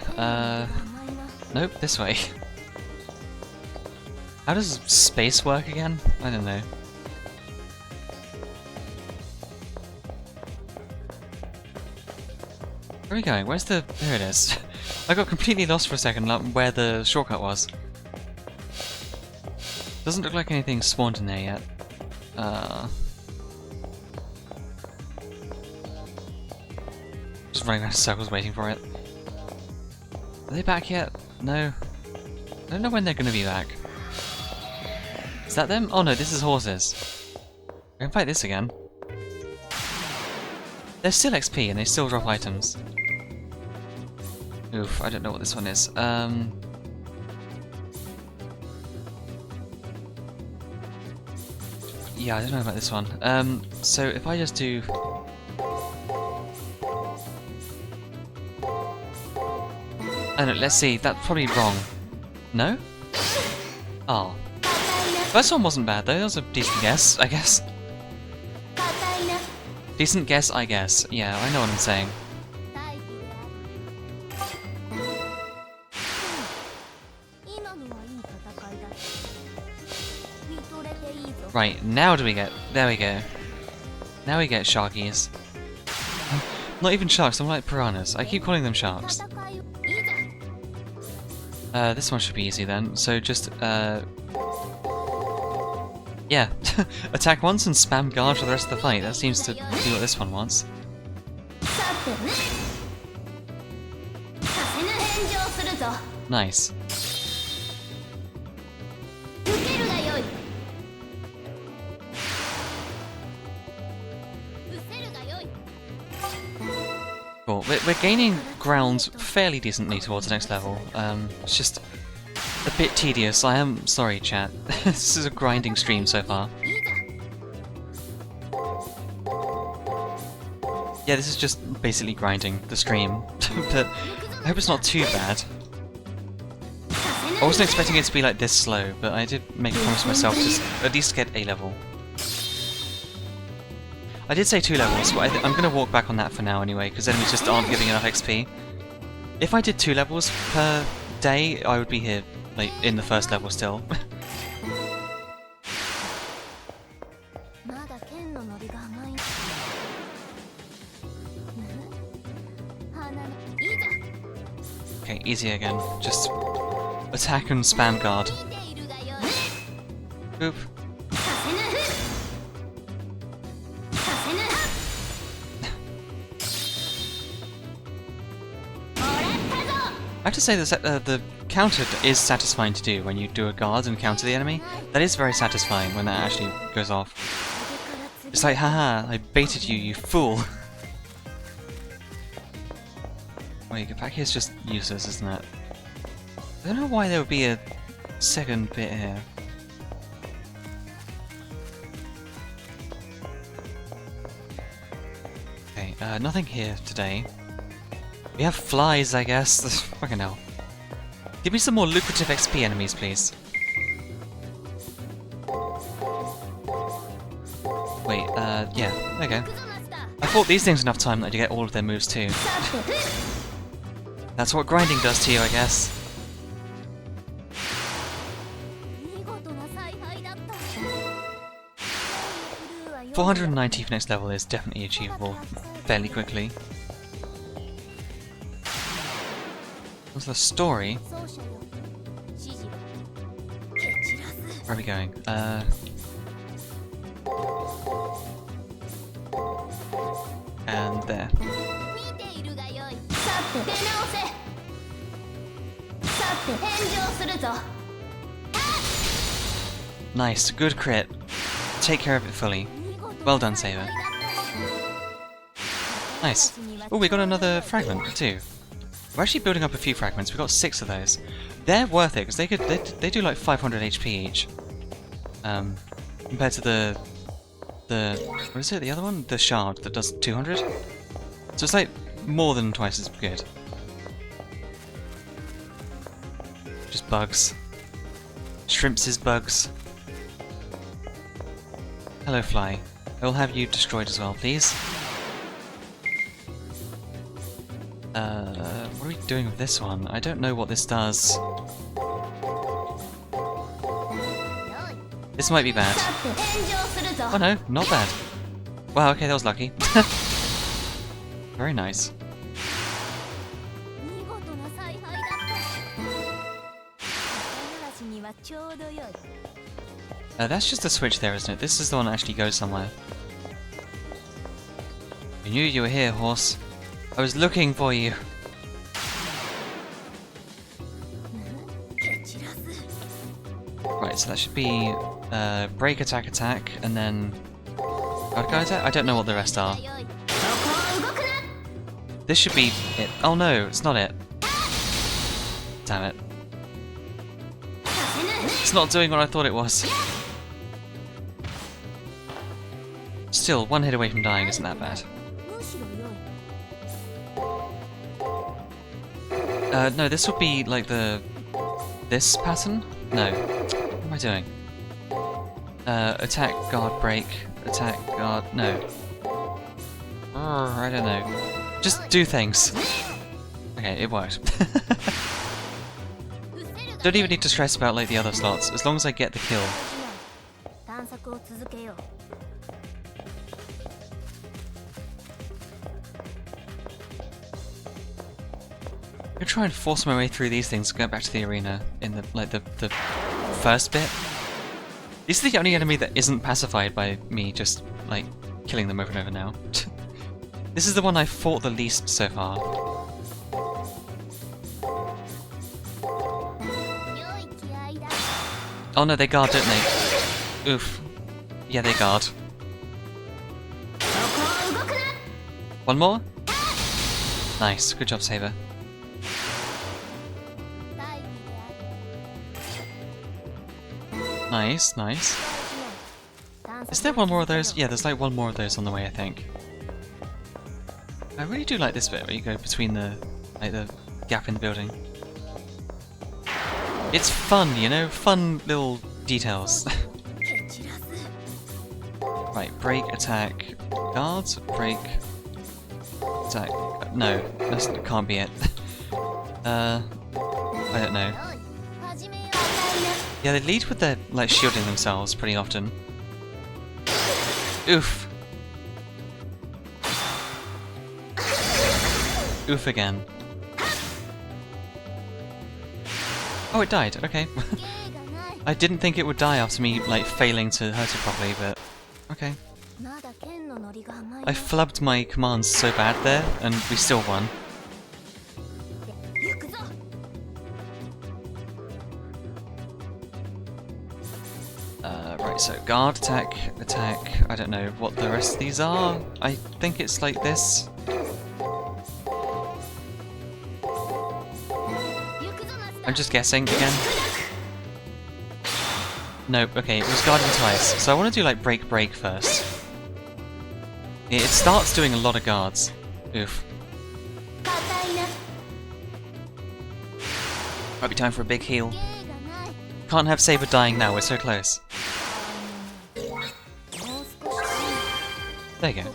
Nope, this way. How does space work again? I don't know. Where are we going? Where's the... There it is. I got completely lost for a second where the shortcut was. Doesn't look like anything spawned in there yet. Just running around in circles waiting for it. Are they back yet? No. I don't know when they're gonna be back. Is that them? Oh no, this is horses. We can fight this again. They're still XP and they still drop items. Oof, I don't know what this one is. Yeah, I don't know about this one. So if I just do... Oh no, let's see, that's probably wrong. No? Oh. First one wasn't bad though, that was a decent guess, I guess. Decent guess, I guess. Yeah, I know what I'm saying. Right, now do we get... There we go. Now we get sharkies. Not even sharks, I'm like piranhas. I keep calling them sharks. This one should be easy then. So just, yeah. Attack once and spam guard for the rest of the fight. That seems to be what this one wants. Nice. Cool. We're gaining ground fairly decently towards the next level. It's just a bit tedious. I am sorry, chat. This is a grinding stream so far. Yeah, this is just basically grinding the stream, but I hope it's not too bad. I wasn't expecting it to be like this slow, but I did make a promise to myself to at least get a level. I did say 2 levels, but I'm going to walk back on that for now anyway, because enemies just aren't giving enough XP. If I did 2 levels per day, I would be here, like, in the first level still. まだ剣のノリが甘い。花のいざ。 Okay, easy again. Just attack and spam guard. 見ているがよい。 Boop. させぬ。させぬ。もらったぞ。 I have to say that the counter is satisfying to do when you do a guard and counter the enemy. That is very satisfying when that actually goes off. It's like, haha, I baited you, you fool. Wait, get back here is just useless, isn't it? I don't know why there would be a second bit here. Okay, nothing here today. We have flies, I guess. Fucking hell. Give me some more lucrative XP enemies, please. Wait, yeah, there you go. I thought these things enough time that you get all of their moves too. That's what grinding does to you, I guess. 見事な采配だった。 490 for next level is definitely achievable fairly quickly. What's the story? 奏者よ。指示を蹴散らす。 Where are we going? And there. 見ているがよい。さて出直せ。さて返上するぞ。 Nice, good crit. Take care of it fully. Well done, Saber. Nice. Oh, we got another fragment too. We're actually building up a few fragments. We've got 6 of those. They're worth it because they do like 500 HP each. Compared to the what is it? The other one, the shard that does 200. So it's like more than twice as good. Just bugs. Shrimps is bugs. Hello, fly. I will have you destroyed as well, please. What are we doing with this one? I don't know what this does. This might be bad. Oh no, not bad. Wow, okay, that was lucky. Very nice. 見事な采配だった。嵐にはちょうどよい。 That's just a switch there, isn't it? This is the one that actually goes somewhere. I knew you were here, horse. I was looking for you. 蹴散らす。 Right, so that should be break, attack, attack, and then guard, guard, attack? I don't know what the rest are. よい。そこを動くな。 This should be it. Oh no, it's not it. Damn it. させぬ。 It's not doing what I thought it was. Still, one hit away from dying isn't that bad. むしろよい。 No, this would be like this pattern? No. What am I doing? Attack, guard, break. Attack, guard, no. I don't know. Just do things. Okay, it worked. Don't even need to stress about like the other slots, as long as I get the kill. 探索を続けよう。 I'm gonna try and force my way through these things and go back to the arena in the first bit. This is the only enemy that isn't pacified by me just like killing them over and over now. This is the one I've fought the least so far. 良い気合いだ。 Oh no, they guard, don't they? Oof. Yeah, they guard. そこを動くな。 One more? Nice, good job, Saber. 大義である。 Nice, nice. 探索を Is there one more of those? Yeah, there's like one more of those on the way, I think. I really do like this bit where you go between the gap in the building. It's fun, you know? Fun little details. 蹴散らす。 Right, break, attack, guards, break, attack. No, that can't be it. I don't know. Yeah, they lead with their, like, shielding themselves pretty often. Oof. Oof again. Oh, it died. Okay. I didn't think it would die after me, like, failing to hurt it properly, but... okay. I flubbed my commands so bad there, and we still won. Right, so guard, attack, attack. I don't know what the rest of these are. I think it's like this. I'm just guessing again. Nope, okay, it was guarding twice. So I want to do like break break first. It starts doing a lot of guards. Oof. Might be time for a big heal. Can't have Saber dying now, we're so close. There you go.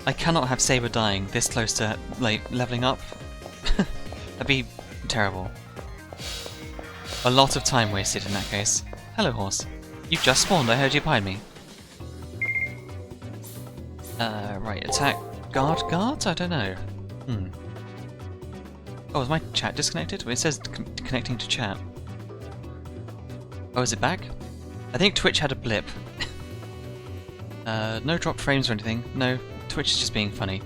I cannot have Saber dying this close to, like, leveling up. That'd be terrible. A lot of time wasted in that case. Hello, horse. You just spawned, I heard you behind me. Right, attack. Guard? I don't know. Oh, is my chat disconnected? Well, it says connecting to chat. Oh, is it back? I think Twitch had a blip. No dropped frames or anything. No, Twitch is just being funny.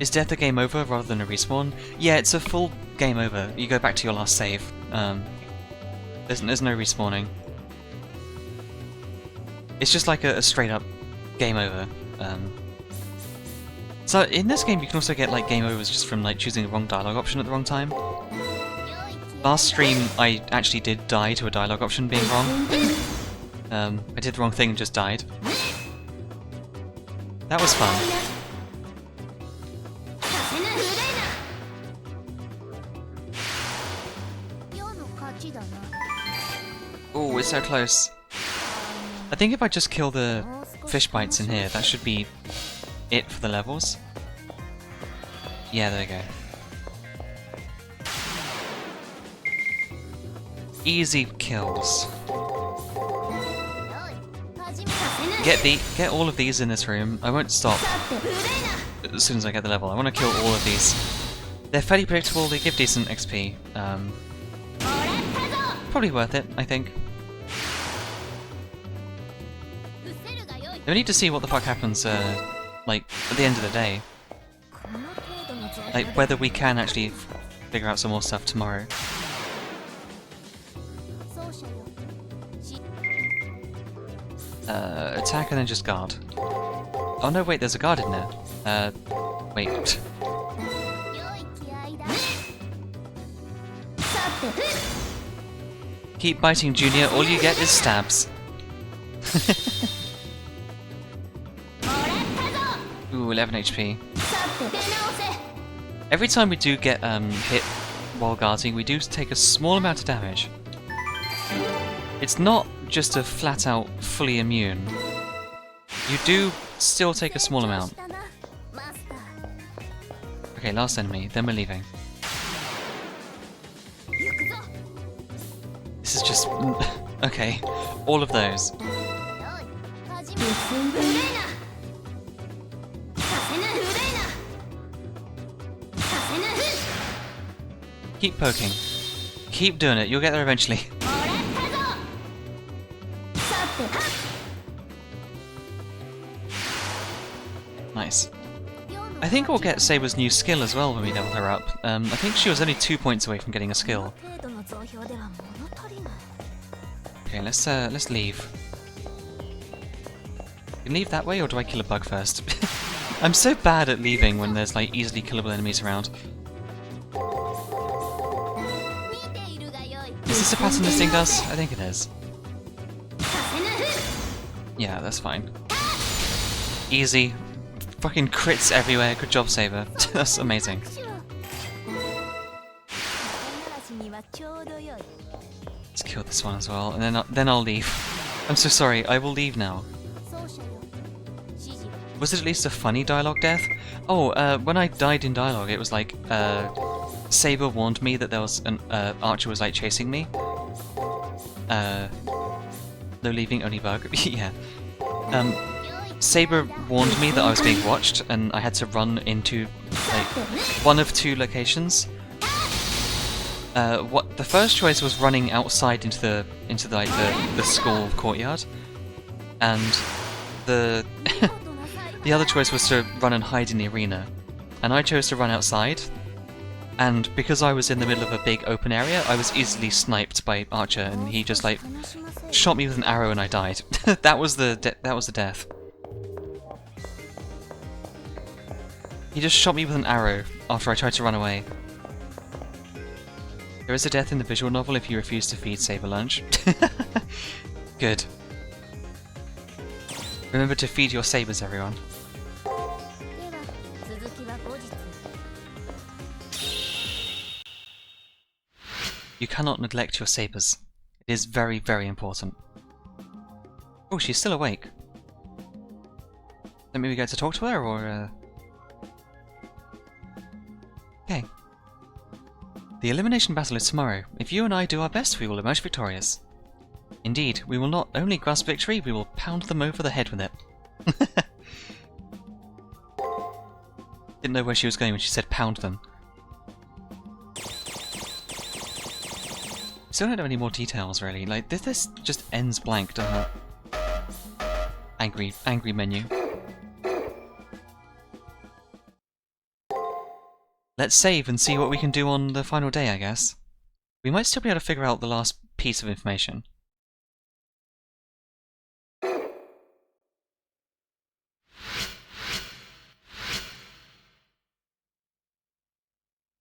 Is death a game over rather than a respawn? Yeah, it's a full game over. You go back to your last save. There's no respawning. It's just like a straight up game over. So in this game you can also get like game overs just from like choosing the wrong dialogue option at the wrong time. Last stream I actually did die to a dialogue option being wrong. I did the wrong thing and just died. That was fun. Oh, we're so close. I think if I just kill the fish bites in here, that should be it for the levels. Yeah, there we go. Easy kills. Get all of these in this room. I won't stop as soon as I get the level. I want to kill all of these. They're fairly predictable, they give decent XP. Probably worth it, I think. We need to see what the fuck happens, like, at the end of the day. Like, whether we can actually figure out some more stuff tomorrow. Attack and then just guard. Oh no, wait, there's a guard in there. Wait. Keep biting, Junior, all you get is stabs. Ooh, 11 HP. Every time we do get hit while guarding, we do take a small amount of damage. It's not just a flat-out fully immune. You do still take a small amount. Okay, last enemy, then we're leaving. This is just... okay, all of those. Keep poking. Keep doing it, you'll get there eventually. Nice. I think we'll get Saber's new skill as well when we level her up. I think she was only 2 points away from getting a skill. Okay, let's leave. You can leave that way, or do I kill a bug first? I'm so bad at leaving when there's like easily killable enemies around. Is this a pattern this thing does? I think it is. Yeah, that's fine. Easy. Fucking crits everywhere. Good job, Saber. That's amazing. Let's kill this one as well, and then I'll leave. I'm so sorry. I will leave now. Was it at least a funny dialogue death? Oh, when I died in dialogue, it was like, Saber warned me that there was an, Archer was like chasing me. No leaving, only bug. Yeah. Saber warned me that I was being watched, and I had to run into, like, one of two locations. The first choice was running outside into the school courtyard, and the the other choice was to run and hide in the arena. And I chose to run outside, and because I was in the middle of a big open area, I was easily sniped by Archer, and he just like shot me with an arrow and I died. That was the death. He just shot me with an arrow after I tried to run away. There is a death in the visual novel if you refuse to feed Saber lunch. Good. Remember to feed your sabers, everyone. You cannot neglect your sabers. It is very, very important. Oh, she's still awake. Then maybe go to talk to her, or Okay. The elimination battle is tomorrow. If you and I do our best, we will emerge victorious. Indeed, we will not only grasp victory, we will pound them over the head with it. Didn't know where she was going when she said pound them. Still don't have any more details, really. Like, this just ends blank, doesn't it? Angry menu. Let's save and see what we can do on the final day, I guess. We might still be able to figure out the last piece of information.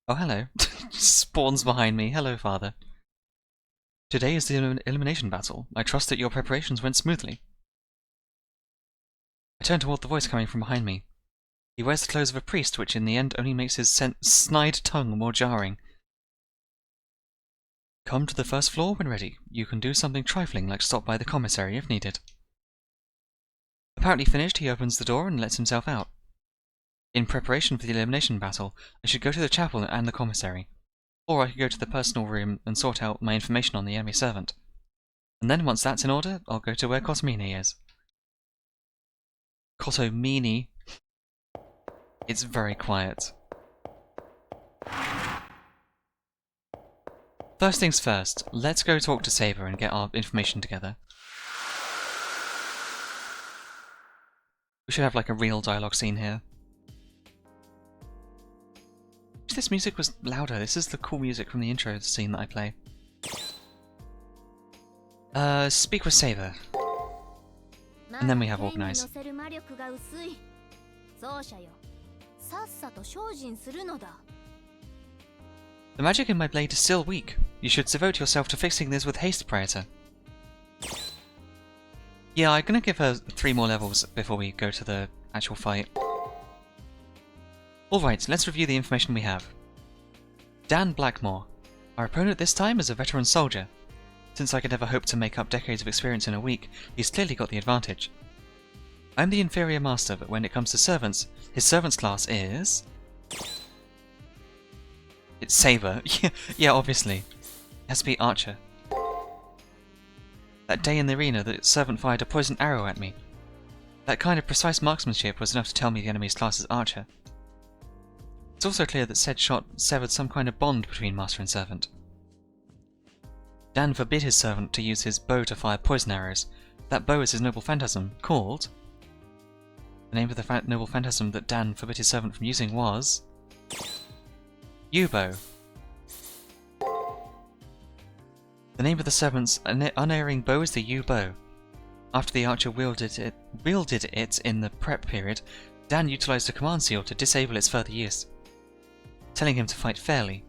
Oh, hello. Spawns behind me. Hello, father. Today is the elimination battle. I trust that your preparations went smoothly. I turn toward the voice coming from behind me. He wears the clothes of a priest, which in the end only makes his snide tongue more jarring. Come to the first floor when ready. You can do something trifling like stop by the commissary if needed. Apparently finished, he opens the door and lets himself out. In preparation for the elimination battle, I should go to the chapel and the commissary. Or I could go to the personal room and sort out my information on the enemy servant. And then once that's in order, I'll go to where Cosmini is. Cosmini? It's very quiet. First things first, let's go talk to Saber and get our information together. We should have like a real dialogue scene here. Wish this music was louder. This is the cool music from the intro scene that I play. Speak with Saber. And then we have organize. The magic in my blade is still weak. You should devote yourself to fixing this with haste, Praetor. Yeah, I'm gonna give her 3 more levels before we go to the actual fight. Alright, let's review the information we have. Dan Blackmore. Our opponent this time is a veteran soldier. Since I could never hope to make up decades of experience in a week, he's clearly got the advantage. I'm the inferior master, but when it comes to servants, his servant's class is... It's Saber. Yeah, obviously. It has to be Archer. That day in the arena, the servant fired a poisoned arrow at me. That kind of precise marksmanship was enough to tell me the enemy's class is Archer. It's also clear that said shot severed some kind of bond between master and servant. Dan forbid his servant to use his bow to fire poison arrows. That bow is his noble phantasm, called... The name of the noble phantasm that Dan forbid his servant from using was... U-bow. The name of the servant's unerring bow is the U-bow. After the archer wielded it in the prep period, Dan utilized a command seal to disable its further use, telling him to fight fairly.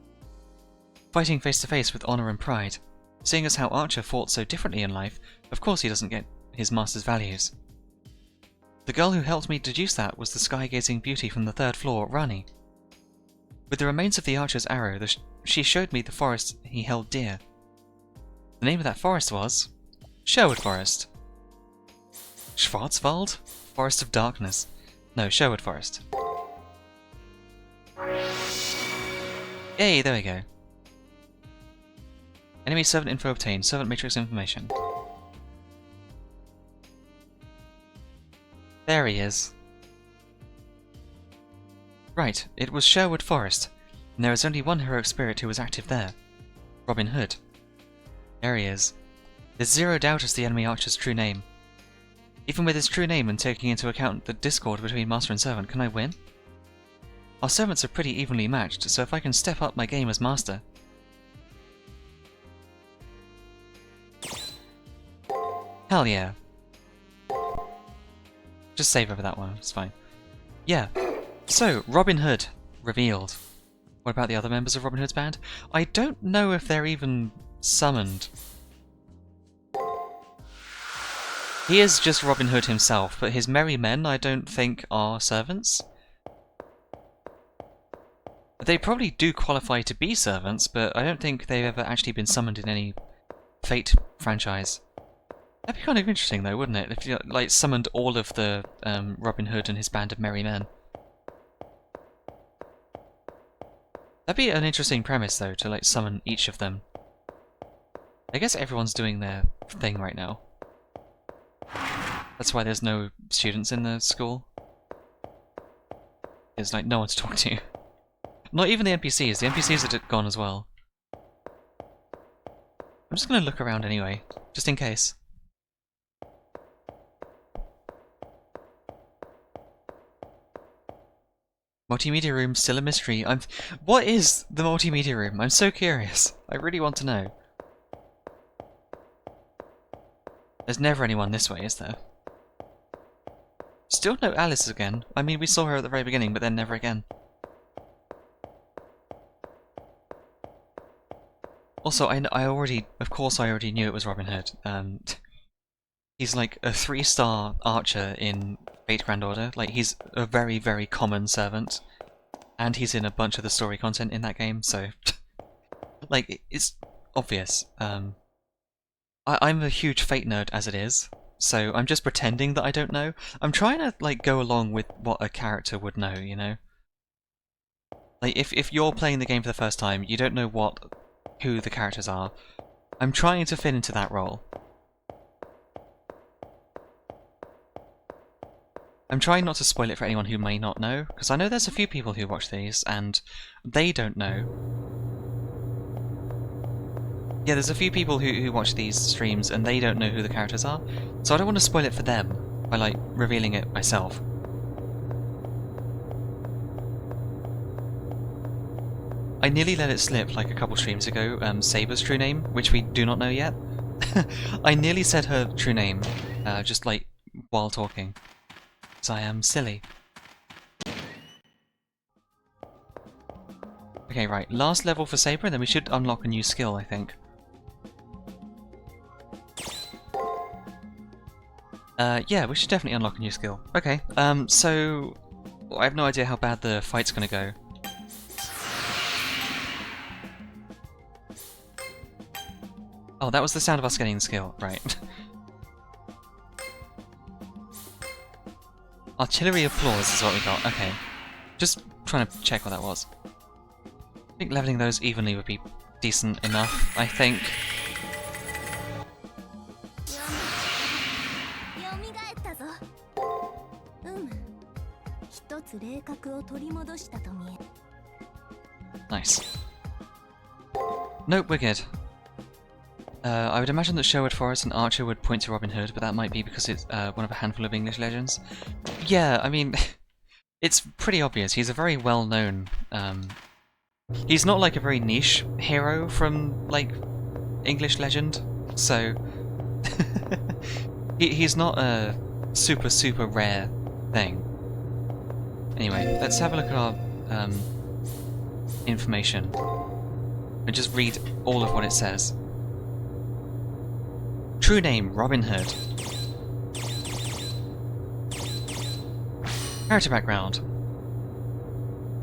Fighting face to face with honor and pride. Seeing as how Archer fought so differently in life, of course he doesn't get his master's values. The girl who helped me deduce that was the sky-gazing beauty from the 3rd floor, Rani. With the remains of the archer's arrow, she showed me the forest he held dear. The name of that forest was... Sherwood Forest. Schwarzwald? Forest of Darkness. No, Sherwood Forest. Yay, there we go. Enemy servant info obtained. Servant matrix information. There he is. Right, it was Sherwood Forest, and there is only one heroic spirit who was active there. Robin Hood. There he is. There's zero doubt as the enemy archer's true name. Even with his true name and taking into account the discord between master and servant, can I win? Our servants are pretty evenly matched, so if I can step up my game as master... Hell yeah. Just save over that one, it's fine. Yeah. So, Robin Hood. Revealed. What about the other members of Robin Hood's band? I don't know if they're even summoned. He is just Robin Hood himself, but his merry men I don't think are servants. They probably do qualify to be servants, but I don't think they've ever actually been summoned in any Fate franchise. That'd be kind of interesting though, wouldn't it? If you like summoned all of the Robin Hood and his band of merry men. That'd be an interesting premise though, to like summon each of them. I guess everyone's doing their thing right now. That's why there's no students in the school. There's like no one to talk to. Not even the NPCs. The NPCs are gone as well. I'm just gonna look around anyway, just in case. Multimedia room still a mystery. What is the multimedia room? I'm so curious. I really want to know. There's never anyone this way, is there? Still no Alice again. I mean, we saw her at the very beginning, but then never again. Also, of course I already knew it was Robin Hood. He's like a 3-star archer in Fate Grand Order. Like, he's a very, very common servant. And he's in a bunch of the story content in that game, so... like, it's obvious. I'm a huge Fate nerd as it is, so I'm just pretending that I don't know. I'm trying to, like, go along with what a character would know, you know? Like, if you're playing the game for the first time, you don't know who the characters are. I'm trying to fit into that role. I'm trying not to spoil it for anyone who may not know, because I know there's a few people who watch these, and they don't know. Yeah, there's a few people who watch these streams, and they don't know who the characters are, so I don't want to spoil it for them by, like, revealing it myself. I nearly let it slip, like, a couple streams ago, Saber's true name, which we do not know yet. I nearly said her true name, just, like, while talking. I am silly. Okay, right. Last level for Saber, and then we should unlock a new skill, I think. Yeah, we should definitely unlock a new skill. Okay, so... I have no idea how bad the fight's gonna go. Oh, that was the sound of us getting the skill. Right. Artillery applause is what we got. Okay. Just trying to check what that was. I think leveling those evenly would be decent enough, I think. Nice. Nope, we're good. I would imagine that Sherwood Forest and Archer would point to Robin Hood, but that might be because it's one of a handful of English legends. Yeah, I mean, it's pretty obvious. He's a very well-known... he's not like a very niche hero from, like, English legend, so... he's not a super, super rare thing. Anyway, let's have a look at our information and just read all of what it says. True name, Robin Hood. Character background.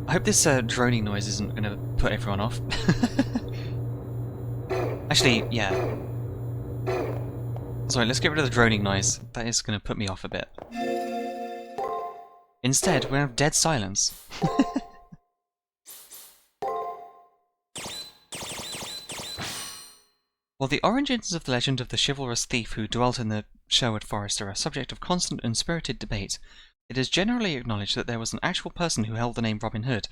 I hope this droning noise isn't going to put everyone off. Actually, yeah. Sorry, let's get rid of the droning noise. That is going to put me off a bit. Instead, we have dead silence. While the origins of the legend of the chivalrous thief who dwelt in the Sherwood Forest are a subject of constant and spirited debate, it is generally acknowledged that there was an actual person who held the name Robin Hood,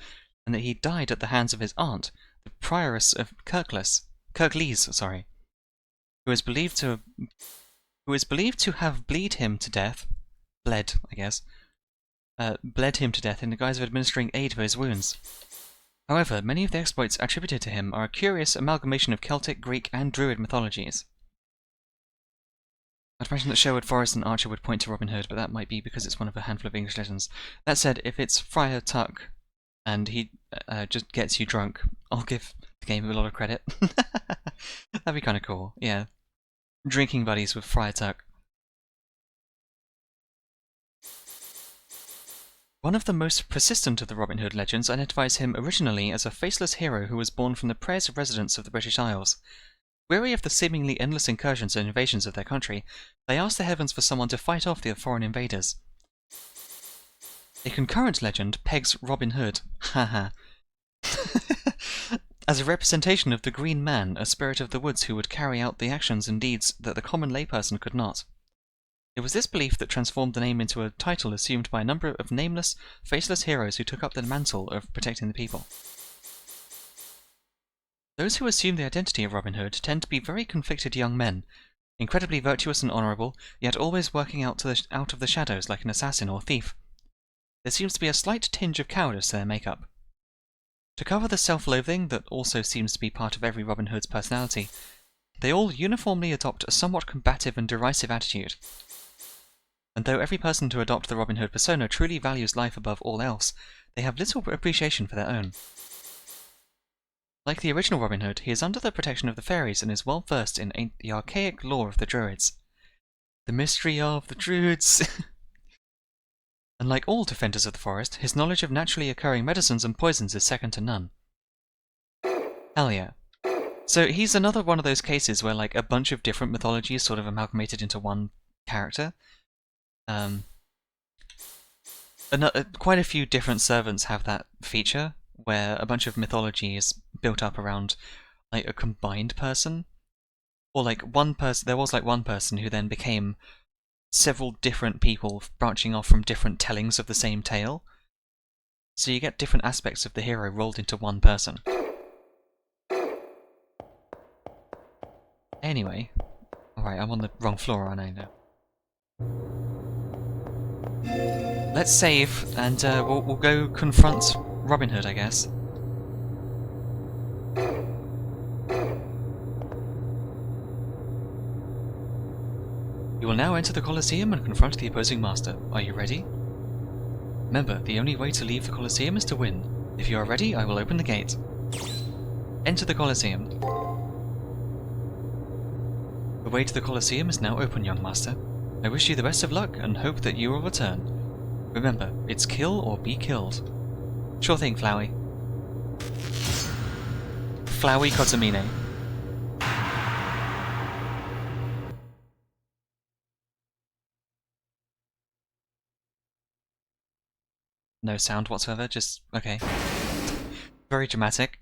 and that he died at the hands of his aunt, the prioress of Kirklees, who is believed to have bled him to death in the guise of administering aid for his wounds. However, many of the exploits attributed to him are a curious amalgamation of Celtic, Greek, and Druid mythologies. I'd imagine that Sherwood Forest and Archer would point to Robin Hood, but that might be because it's one of a handful of English legends. That said, if it's Friar Tuck and he just gets you drunk, I'll give the game a lot of credit. That'd be kind of cool, yeah. Drinking buddies with Friar Tuck. One of the most persistent of the Robin Hood legends identifies him originally as a faceless hero who was born from the prayers of residents of the British Isles. Weary of the seemingly endless incursions and invasions of their country, they asked the heavens for someone to fight off the foreign invaders. A concurrent legend pegs Robin Hood, as a representation of the Green Man, a spirit of the woods who would carry out the actions and deeds that the common layperson could not. It was this belief that transformed the name into a title assumed by a number of nameless, faceless heroes who took up the mantle of protecting the people. Those who assume the identity of Robin Hood tend to be very conflicted young men, incredibly virtuous and honourable, yet always working out of the shadows like an assassin or thief. There seems to be a slight tinge of cowardice to their makeup. To cover the self-loathing that also seems to be part of every Robin Hood's personality, they all uniformly adopt a somewhat combative and derisive attitude. And though every person to adopt the Robin Hood persona truly values life above all else, they have little appreciation for their own. Like the original Robin Hood, he is under the protection of the fairies and is well versed in the archaic lore of the Druids. The mystery of the Druids! Unlike all defenders of the forest, his knowledge of naturally occurring medicines and poisons is second to none. Hell yeah. So he's another one of those cases where like a bunch of different mythologies sort of amalgamated into one character. Quite a few different servants have that feature, where a bunch of mythology is built up around like a combined person. Or like one person, there was like one person who then became several different people branching off from different tellings of the same tale. So you get different aspects of the hero rolled into one person. Anyway, alright, I'm on the wrong floor, aren't I now? Let's save, and we'll go confront Robin Hood, I guess. You will now enter the Colosseum and confront the opposing master. Are you ready? Remember, the only way to leave the Colosseum is to win. If you are ready, I will open the gate. Enter the Colosseum. The way to the Colosseum is now open, young master. I wish you the best of luck and hope that you will return. Remember, it's kill or be killed. Sure thing, Flowey. Flowey Cotamine. No sound whatsoever, just... okay. Very dramatic.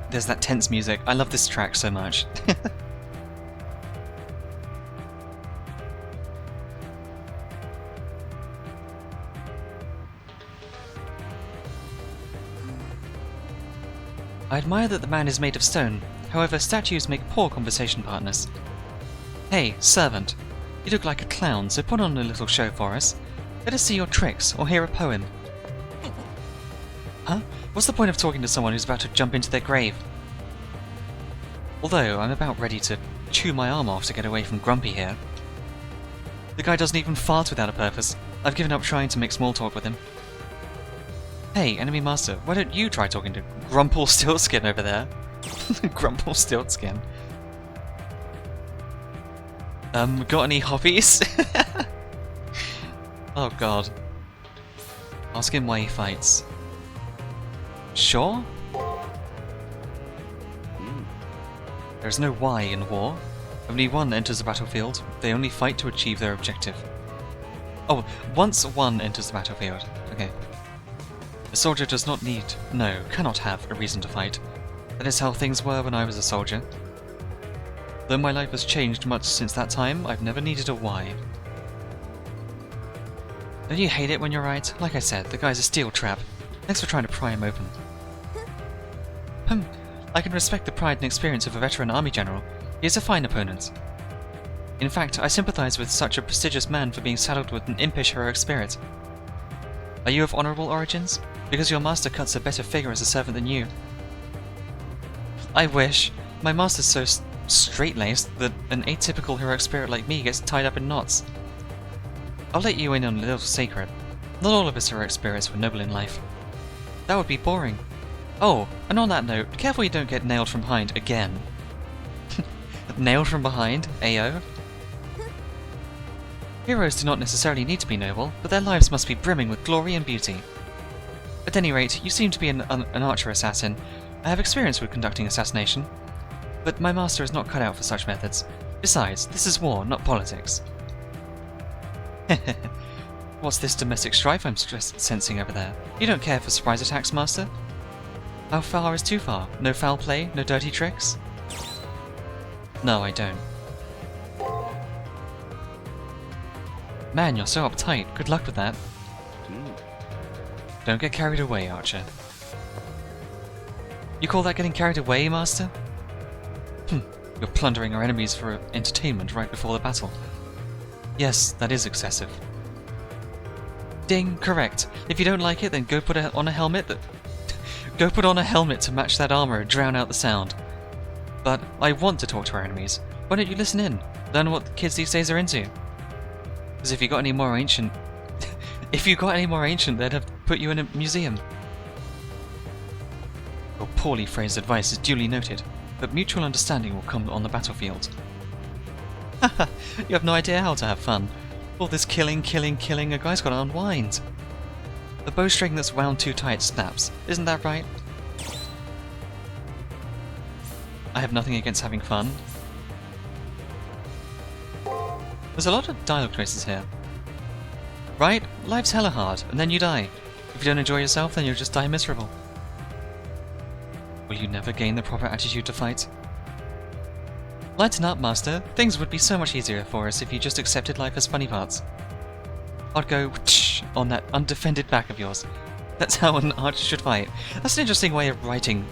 There's that tense music. I love this track so much. I admire that the man is made of stone. However, statues make poor conversation partners. Hey, servant. You look like a clown, so put on a little show for us. Let us see your tricks, or hear a poem. Huh? What's the point of talking to someone who's about to jump into their grave? Although, I'm about ready to chew my arm off to get away from Grumpy here. The guy doesn't even fart without a purpose. I've given up trying to make small talk with him. Hey, enemy master, why don't you try talking to Grumple Stiltskin over there? Grumple Stiltskin. Got any hobbies? Oh god. Ask him why he fights. Sure? There is no why in war. Only one enters the battlefield. They only fight to achieve their objective. Oh, once one enters the battlefield. Okay. A soldier does not need, no, cannot have a reason to fight. That is how things were when I was a soldier. Though my life has changed much since that time, I've never needed a why. Don't you hate it when you're right? Like I said, the guy's a steel trap. Thanks for trying to pry him open. I can respect the pride and experience of a veteran army general. He is a fine opponent. In fact, I sympathize with such a prestigious man for being saddled with an impish heroic spirit. Are you of honorable origins? Because your master cuts a better figure as a servant than you. I wish. My master's so straight-laced that an atypical heroic spirit like me gets tied up in knots. I'll let you in on a little secret. Not all of his heroic spirits were noble in life. That would be boring. Oh, and on that note, careful you don't get nailed from behind again. Nailed from behind? Ayo? Heroes do not necessarily need to be noble, but their lives must be brimming with glory and beauty. At any rate, you seem to be an archer assassin. I have experience with conducting assassination, but my master is not cut out for such methods. Besides, this is war, not politics. What's this domestic strife I'm sensing over there? You don't care for surprise attacks, master? How far is too far? No foul play? No dirty tricks? No, I don't. Man, you're so uptight. Good luck with that. Don't get carried away, Archer. You call that getting carried away, Master? You're plundering our enemies for entertainment right before the battle. Yes, that is excessive. Ding, correct. If you don't like it, then go put on a helmet that... Go put on a helmet to match that armor and drown out the sound. But I want to talk to our enemies. Why don't you listen in? Learn what the kids these days are into. Because if you got any more ancient... if you got any more ancient, they'd have put you in a museum. Your poorly phrased advice is duly noted, but mutual understanding will come on the battlefield. Haha, you have no idea how to have fun. All this killing, a guy's got to unwind. The bowstring that's wound too tight snaps, isn't that right? I have nothing against having fun. There's a lot of dialogue choices here. Right? Life's hella hard, and then you die. If you don't enjoy yourself, then you'll just die miserable. Will you never gain the proper attitude to fight? Lighten up, Master. Things would be so much easier for us if you just accepted life as funny parts. I'd go on that undefended back of yours. That's how an archer should fight. That's an interesting way of writing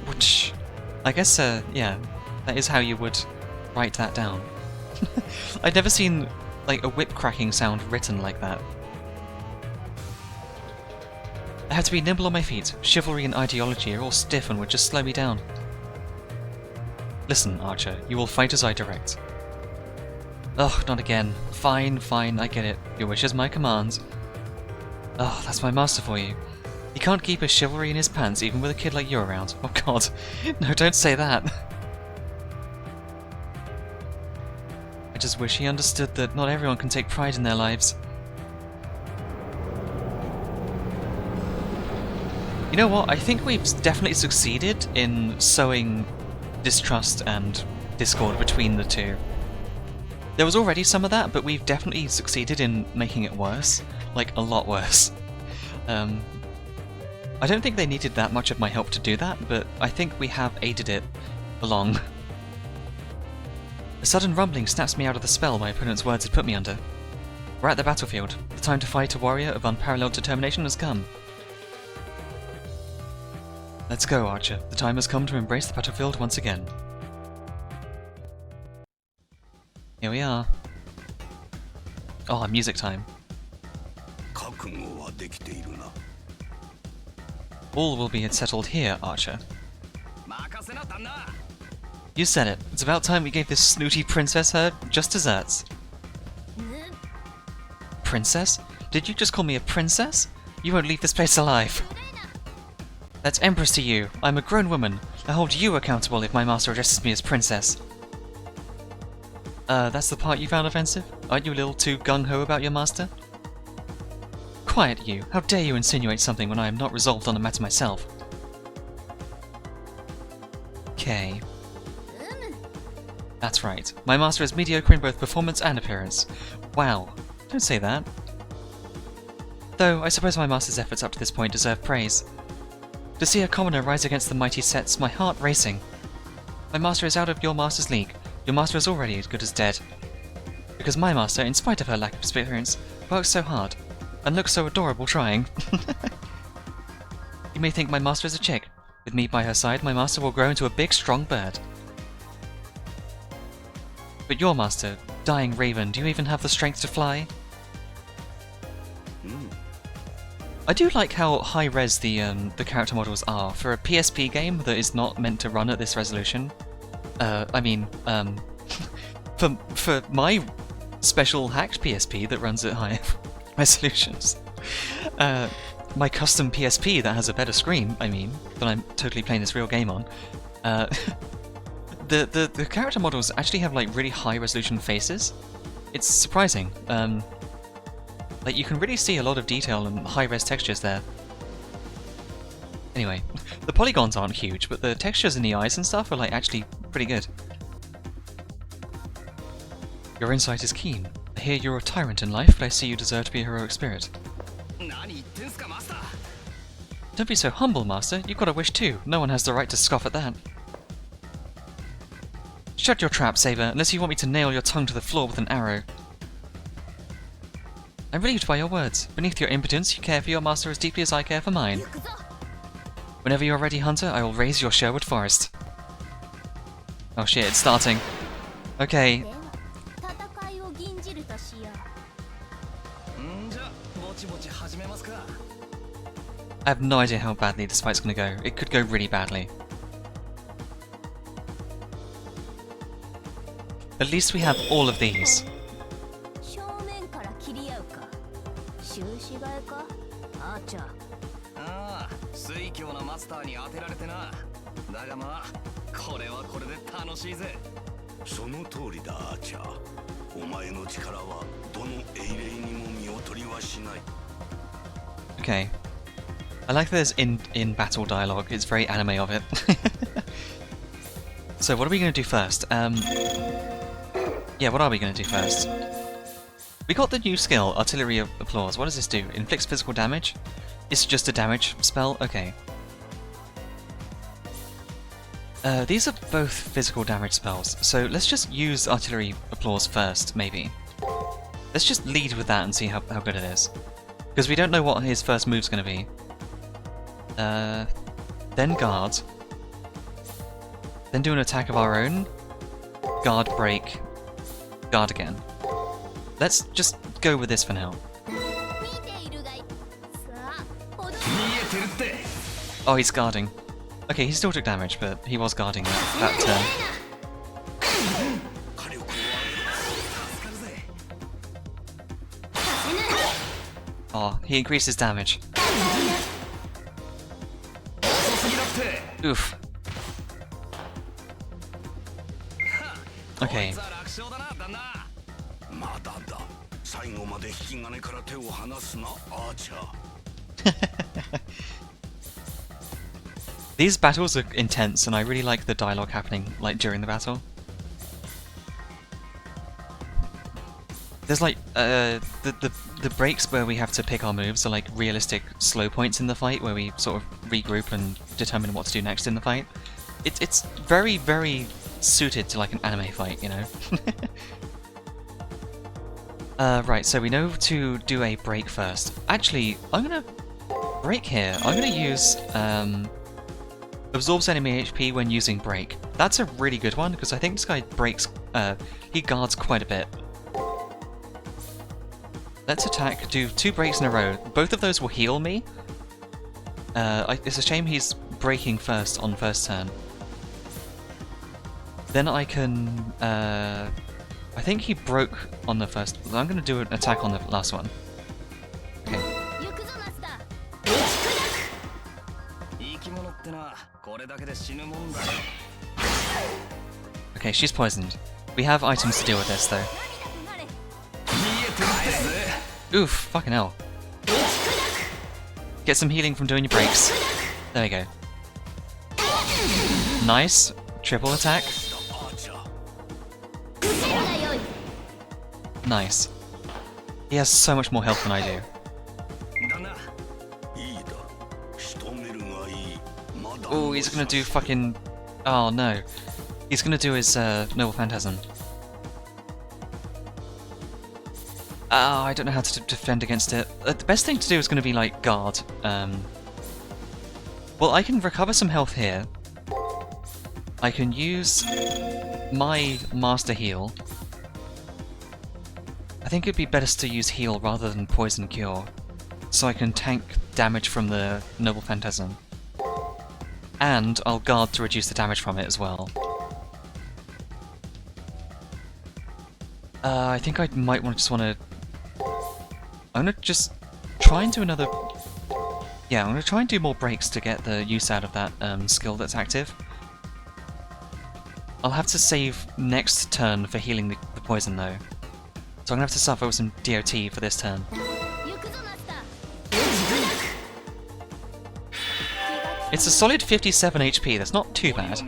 I guess, yeah, that is how you would write that down. I'd never seen, like, a whip cracking sound written like that. I have to be nimble on my feet. Chivalry and ideology are all stiff and would just slow me down. Listen, Archer, you will fight as I direct. Ugh, not again. Fine, I get it. Your wish is my command. Ugh, that's my master for you. He can't keep his chivalry in his pants even with a kid like you around. Oh god. No, don't say that. I just wish he understood that not everyone can take pride in their lives. You know what? I think we've definitely succeeded in sowing distrust and discord between the two. There was already some of that, but we've definitely succeeded in making it worse. Like, a lot worse. I don't think they needed that much of my help to do that, but I think we have aided it along. A sudden rumbling snaps me out of the spell my opponent's words had put me under. We're at the battlefield. The time to fight a warrior of unparalleled determination has come. Let's go, Archer. The time has come to embrace the battlefield once again. Here we are. Oh, music time. All will be settled here, Archer. You said it. It's about time we gave this snooty princess her just desserts. Princess? Did you just call me a princess? You won't leave this place alive. That's Empress to you. I'm a grown woman. I hold you accountable if my master addresses me as princess. That's the part you found offensive? Aren't you a little too gung-ho about your master? Quiet, you. How dare you insinuate something when I am not resolved on the matter myself? Okay. That's right. My master is mediocre in both performance and appearance. Wow. Don't say that. Though, I suppose my master's efforts up to this point deserve praise. To see a commoner rise against the mighty sets my heart racing. My master is out of your master's league. Your master is already as good as dead. Because my master, in spite of her lack of experience, works so hard, and looks so adorable trying. You may think my master is a chick. With me by her side, my master will grow into a big, strong bird. But your master, dying raven, do you even have the strength to fly? I do like how high-res the character models are for a PSP game that is not meant to run at this resolution. For my special hacked PSP that runs at high resolutions. My custom PSP that has a better screen, that I'm totally playing this real game on. The character models actually have like really high resolution faces. It's surprising. Like you can really see a lot of detail and high-res textures there. Anyway, the polygons aren't huge, but the textures in the eyes and stuff are like actually pretty good. Your insight is keen. I hear you're a tyrant in life, but I see you deserve to be a heroic spirit. Don't be so humble, Master. You've got a wish too. No one has the right to scoff at that. Shut your trap, Saber, unless you want me to nail your tongue to the floor with an arrow. I'm relieved by your words. Beneath your impotence, you care for your master as deeply as I care for mine. Whenever you're ready, Hunter, I will raise your Sherwood Forest. Oh shit, it's starting. Okay. I have no idea how badly this fight's gonna go. It could go really badly. At least we have all of these. Okay. I like there's in-battle dialogue. It's very anime of it. So what are we going to do first? Yeah, what are we going to do first? We got the new skill, Artillery of Applause. What does this do? Inflicts physical damage? It's just a damage spell? Okay. These are both physical damage spells, so let's just use Artillery Applause first, maybe. Let's just lead with that and see how good it is. Because we don't know what his first move's going to be. Then guard. Then do an attack of our own. Guard, break. Guard again. Let's just go with this for now. Oh, he's guarding. Okay, he still took damage, but he was guarding that turn. Oh, he increased his damage. Oof. Okay. These battles are intense, and I really like the dialogue happening like during the battle. There's like the breaks where we have to pick our moves are like realistic slow points in the fight where we sort of regroup and determine what to do next in the fight. It's very, very suited to like an anime fight, you know. Right, so we know to do a break first. Actually, I'm gonna break here. I'm gonna use absorbs enemy HP when using break. That's a really good one because I think this guy breaks. He guards quite a bit. Let's attack. Do 2 breaks in a row. Both of those will heal me. It's a shame he's breaking first on first turn. Then I can. I think he broke on the first. I'm going to do an attack on the last one. Okay. Okay, she's poisoned. We have items to deal with this though. Oof, fucking hell. Get some healing from doing your breaks. There we go. Nice. triple attack. Nice. He has so much more health than I do. Oh, he's gonna do fucking... Oh no. He's gonna do his Noble Phantasm. Oh, I don't know how to defend against it. The best thing to do is gonna be like guard. Well, I can recover some health here. I can use my Master Heal. I think it'd be best to use Heal rather than Poison Cure, so I can tank damage from the Noble Phantasm. And I'll guard to reduce the damage from it as well. I think I might just want to... I'm gonna just try and do another... Yeah, I'm gonna try and do more breaks to get the use out of that skill that's active. I'll have to save next turn for healing the poison though. So I'm gonna have to suffer with some DOT for this turn. It's a solid 57 HP, that's not too bad.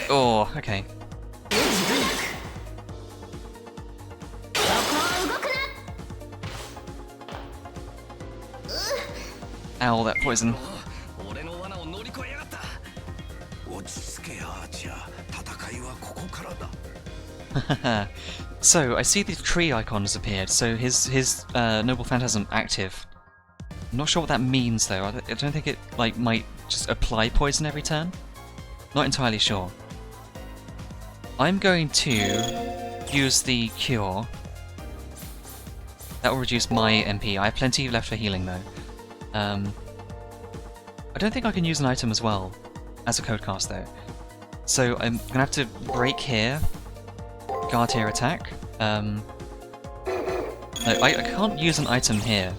Oh, okay. Ow, that poison. So, I see the tree icon has appeared, so his Noble Phantasm active. I'm not sure what that means though, I don't think it like might just apply poison every turn. Not entirely sure. I'm going to use the cure. That will reduce my MP. I have plenty left for healing though. I don't think I can use an item as well as a code cast though. So I'm gonna have to break here, guard here, attack. No, I can't use an item here.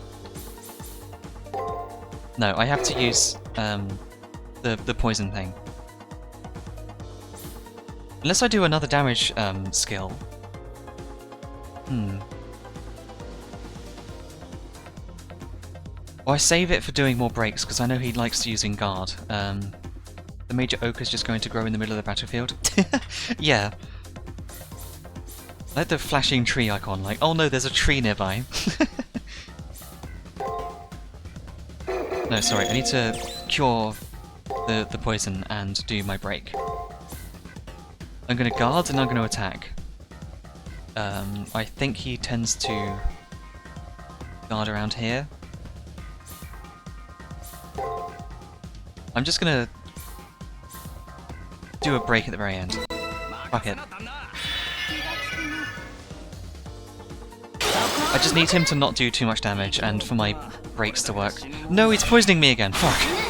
No, I have to use the poison thing. Unless I do another damage skill. Well, I save it for doing more breaks because I know he likes using guard. The Major Oak is just going to grow in the middle of the battlefield. Yeah. I like the flashing tree icon, like, oh no, there's a tree nearby. No, sorry, I need to cure the poison and do my break. I'm going to guard and I'm going to attack. I think he tends to guard around here. I'm just going to do a break at the very end. Fuck it. I just need him to not do too much damage and for my breaks to work. No, he's poisoning me again. Fuck.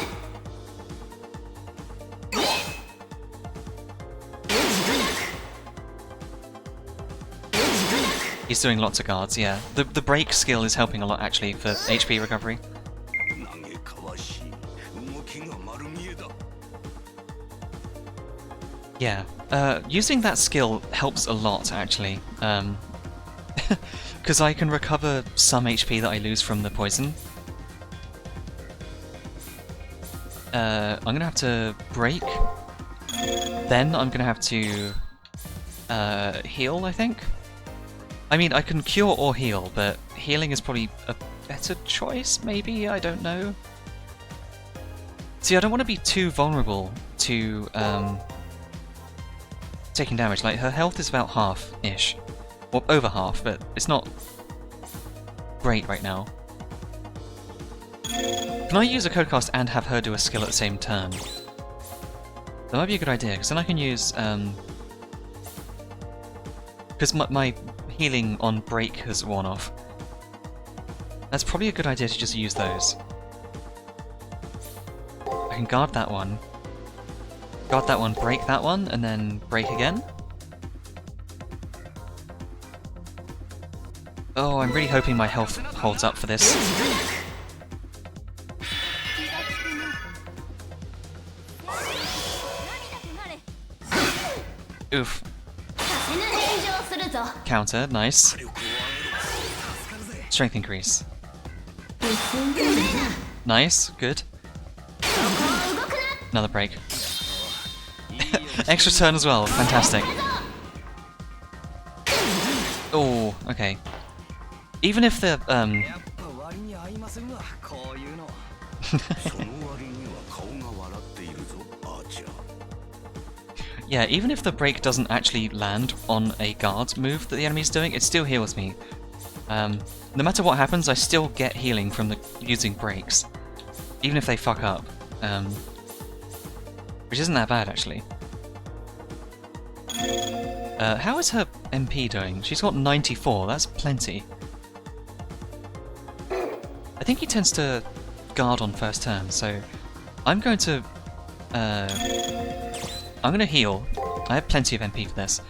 He's doing lots of guards, yeah. The break skill is helping a lot actually for HP recovery. Yeah, using that skill helps a lot actually. Because I can recover some HP that I lose from the poison. I'm gonna have to break. Then I'm gonna have to heal, I think. I mean, I can cure or heal, but healing is probably a better choice, maybe? I don't know. See, I don't want to be too vulnerable to taking damage. Like, her health is about half-ish. Or over half, but it's not great right now. Can I use a code cast and have her do a skill at the same turn? That might be a good idea, because then I can use... Because my healing on break has worn off. That's probably a good idea to just use those. I can guard that one. Guard that one, break that one, and then break again. Oh, I'm really hoping my health holds up for this. Oof. Counter, nice. Strength increase. Nice, good. Another break. Extra turn as well, fantastic. Oh, okay. Even if the, yeah, even if the break doesn't actually land on a guard move that the enemy's doing, it still heals me. No matter what happens, I still get healing from using breaks, even if they fuck up. Which isn't that bad, actually. How is her MP doing? She's got 94, that's plenty. I think he tends to guard on first turn, so I'm going to heal. I have plenty of MP for this.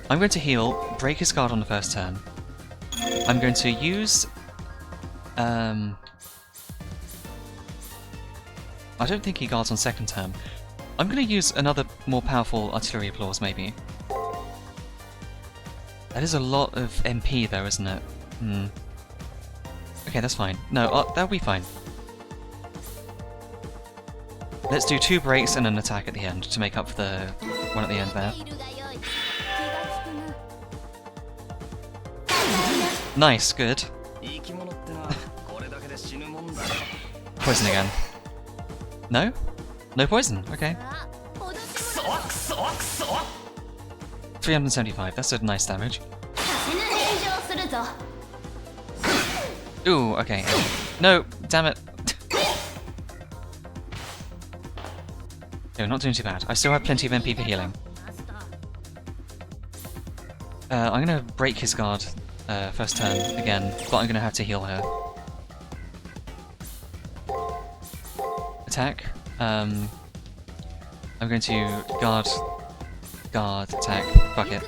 I'm going to heal, break his guard on the first turn. I'm going to use... I don't think he guards on second turn. I'm going to use another more powerful artillery applause, maybe. That is a lot of MP though, isn't it? Hmm. Okay, that's fine. No, that'll be fine. Let's do 2 breaks and an attack at the end to make up for the one at the end there. Nice, good. Poison again. No? No poison, okay. 375, that's a nice damage. Ooh, okay. No, damn it. No, not doing too bad. I still have plenty of MP for healing. I'm gonna break his guard first turn again, but I'm gonna have to heal her. Attack. I'm going to guard, attack. Fuck it.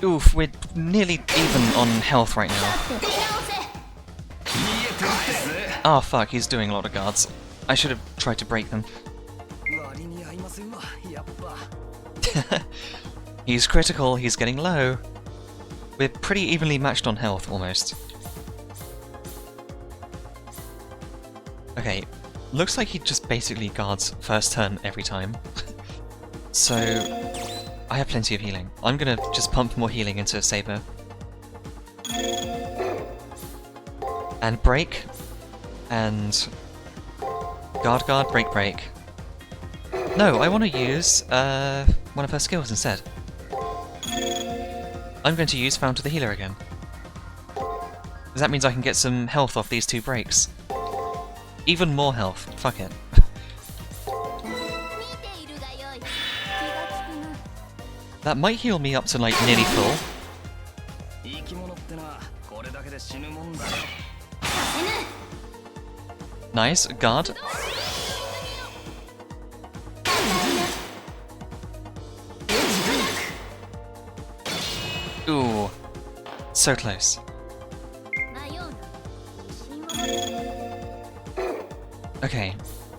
Oof, we're nearly even on health right now. Oh fuck, he's doing a lot of guards. I should have tried to break them. He's critical, he's getting low. We're pretty evenly matched on health, almost. Okay, looks like he just basically guards first turn every time. So, I have plenty of healing. I'm gonna just pump more healing into Saber. And break. And... guard, break, break. No, I want to use one of her skills instead. I'm going to use Fountain of the Healer again. Because that means I can get some health off these 2 breaks. Even more health. Fuck it. That might heal me up to like nearly full. Nice, guard. Ooh, so close. Okay,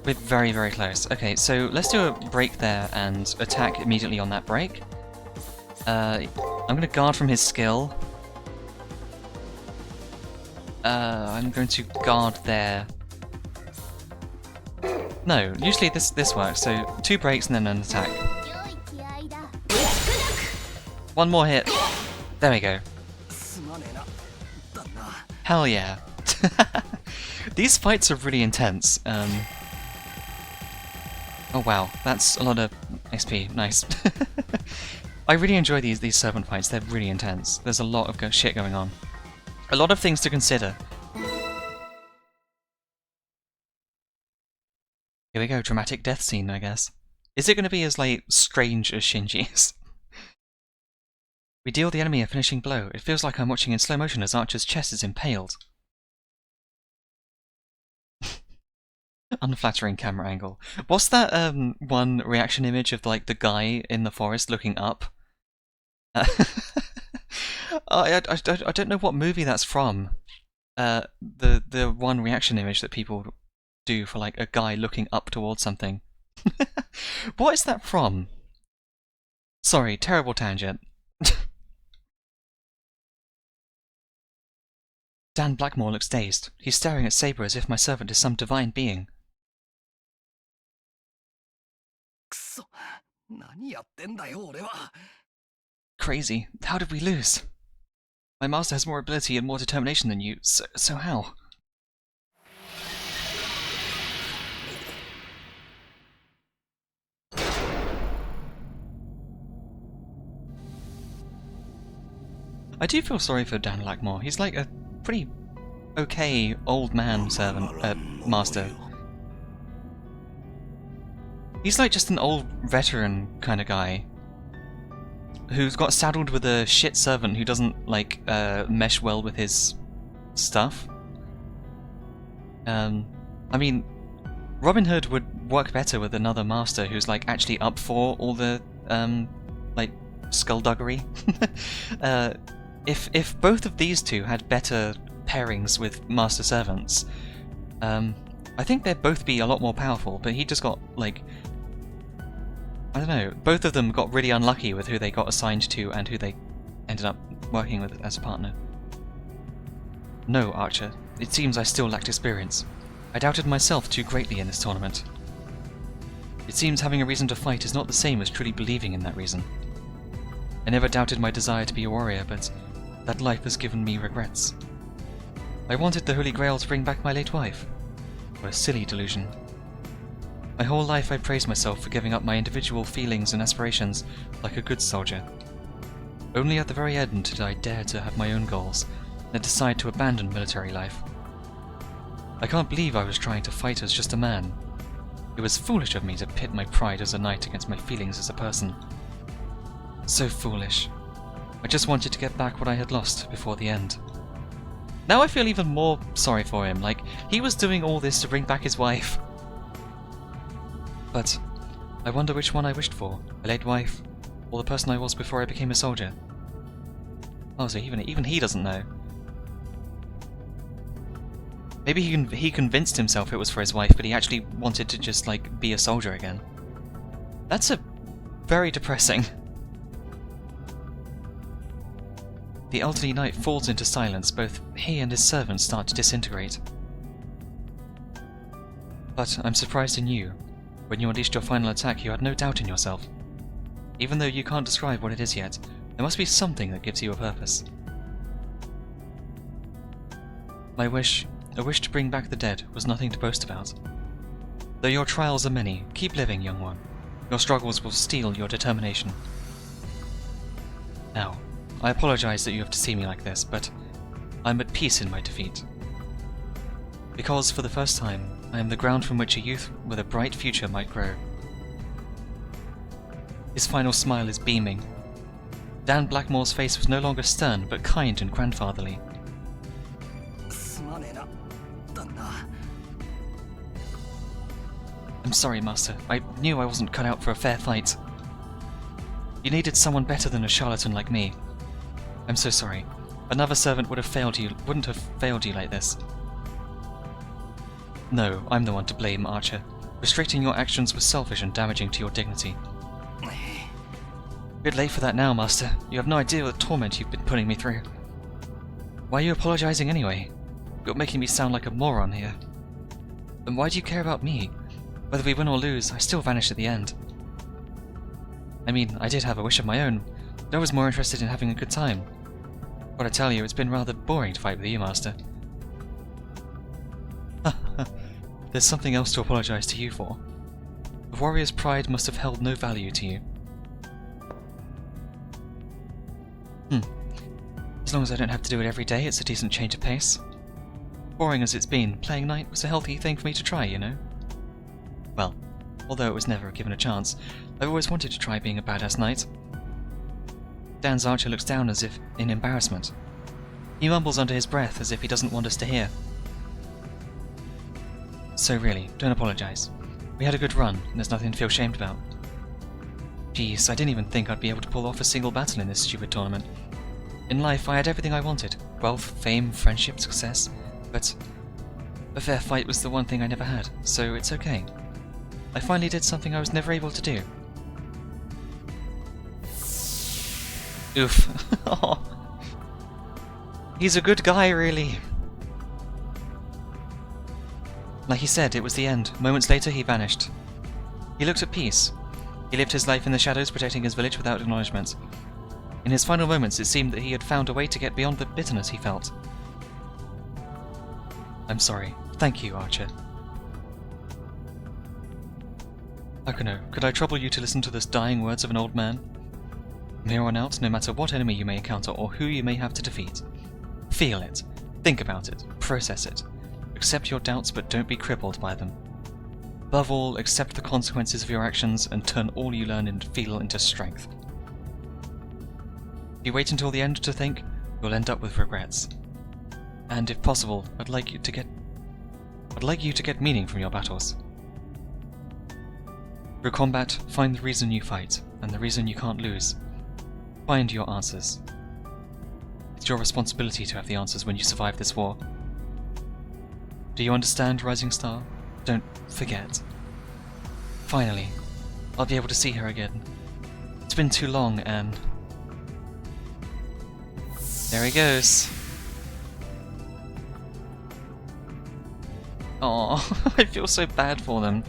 we're very, very close. Okay, so let's do a break there and attack immediately on that break. I'm gonna guard from his skill. I'm going to guard there. No, usually this works, so 2 breaks and then an attack. 1 more hit. There we go. Hell yeah. These fights are really intense. Oh wow, that's a lot of XP. Nice. I really enjoy these servant fights. They're really intense. There's a lot of shit going on. A lot of things to consider. Here we go, dramatic death scene, I guess. Is it going to be as, like, strange as Shinji's? We deal the enemy a finishing blow. It feels like I'm watching in slow motion as Archer's chest is impaled. Unflattering camera angle. What's that one reaction image of like the guy in the forest looking up? I don't know what movie that's from. The one reaction image that people do for like a guy looking up towards something. What is that from? Sorry, terrible tangent. Dan Blackmore looks dazed. He's staring at Saber as if my servant is some divine being. Crazy. How did we lose? My master has more ability and more determination than you, so how? I do feel sorry for Dan Blackmore. He's like a pretty okay old man servant, master. He's like just an old veteran kind of guy who's got saddled with a shit servant who doesn't like mesh well with his stuff. I mean, Robin Hood would work better with another master who's like actually up for all the like skullduggery. If both of these two had better pairings with master servants, I think they'd both be a lot more powerful. But he just got like, I don't know, both of them got really unlucky with who they got assigned to and who they ended up working with as a partner. No, Archer. It seems I still lacked experience. I doubted myself too greatly in this tournament. It seems having a reason to fight is not the same as truly believing in that reason. I never doubted my desire to be a warrior, but that life has given me regrets. I wanted the Holy Grail to bring back my late wife. What a silly delusion. My whole life I praised myself for giving up my individual feelings and aspirations like a good soldier. Only at the very end did I dare to have my own goals and decide to abandon military life. I can't believe I was trying to fight as just a man. It was foolish of me to pit my pride as a knight against my feelings as a person. So foolish. I just wanted to get back what I had lost before the end. Now I feel even more sorry for him, like, he was doing all this to bring back his wife. But I wonder which one I wished for, a late wife, or the person I was before I became a soldier. Oh, so even he doesn't know. Maybe he convinced himself it was for his wife, but he actually wanted to just, like, be a soldier again. That's a very depressing. The elderly knight falls into silence. Both he and his servant start to disintegrate. But I'm surprised in you. When you unleashed your final attack, you had no doubt in yourself. Even though you can't describe what it is yet, there must be something that gives you a purpose. My wish, a wish to bring back the dead, was nothing to boast about. Though your trials are many, keep living, young one. Your struggles will steel your determination. Now, I apologize that you have to see me like this, but I'm at peace in my defeat. Because, for the first time, I am the ground from which a youth with a bright future might grow. His final smile is beaming. Dan Blackmore's face was no longer stern, but kind and grandfatherly. I'm sorry, Master. I knew I wasn't cut out for a fair fight. You needed someone better than a charlatan like me. I'm so sorry. Another servant wouldn't have failed you like this. No, I'm the one to blame, Archer. Restricting your actions was selfish and damaging to your dignity. Bit late for that now, Master. You have no idea what torment you've been putting me through. Why are you apologizing anyway? You're making me sound like a moron here. And why do you care about me? Whether we win or lose, I still vanish at the end. I mean, I did have a wish of my own, but I was more interested in having a good time. But I tell you, it's been rather boring to fight with you, Master. There's something else to apologize to you for. The warrior's pride must have held no value to you. As long as I don't have to do it every day, it's a decent change of pace. Boring as it's been, playing knight was a healthy thing for me to try, you know? Well, although it was never given a chance, I've always wanted to try being a badass knight. Dan's Archer looks down as if in embarrassment. He mumbles under his breath as if he doesn't want us to hear. So really, don't apologize. We had a good run, and there's nothing to feel shamed about. Jeez, I didn't even think I'd be able to pull off a single battle in this stupid tournament. In life, I had everything I wanted. Wealth, fame, friendship, success. But A fair fight was the one thing I never had, so it's okay. I finally did something I was never able to do. Oof. He's a good guy, really. Like he said, it was the end. Moments later, he vanished. He looked at peace. He lived his life in the shadows, protecting his village without acknowledgement. In his final moments, it seemed that he had found a way to get beyond the bitterness he felt. I'm sorry. Thank you, Archer. Akuno, could I trouble you to listen to the dying words of an old man? From here on out, no matter what enemy you may encounter or who you may have to defeat, feel it, think about it, process it. Accept your doubts, but don't be crippled by them. Above all, accept the consequences of your actions and turn all you learn and feel into strength. If you wait until the end to think, you'll end up with regrets. And if possible, I'd like you to get meaning from your battles. Through combat, find the reason you fight, and the reason you can't lose. Find your answers. It's your responsibility to have the answers when you survive this war. Do you understand, Rising Star? Don't forget. Finally, I'll be able to see her again. It's been too long, and... there he goes. Aww, I feel so bad for them.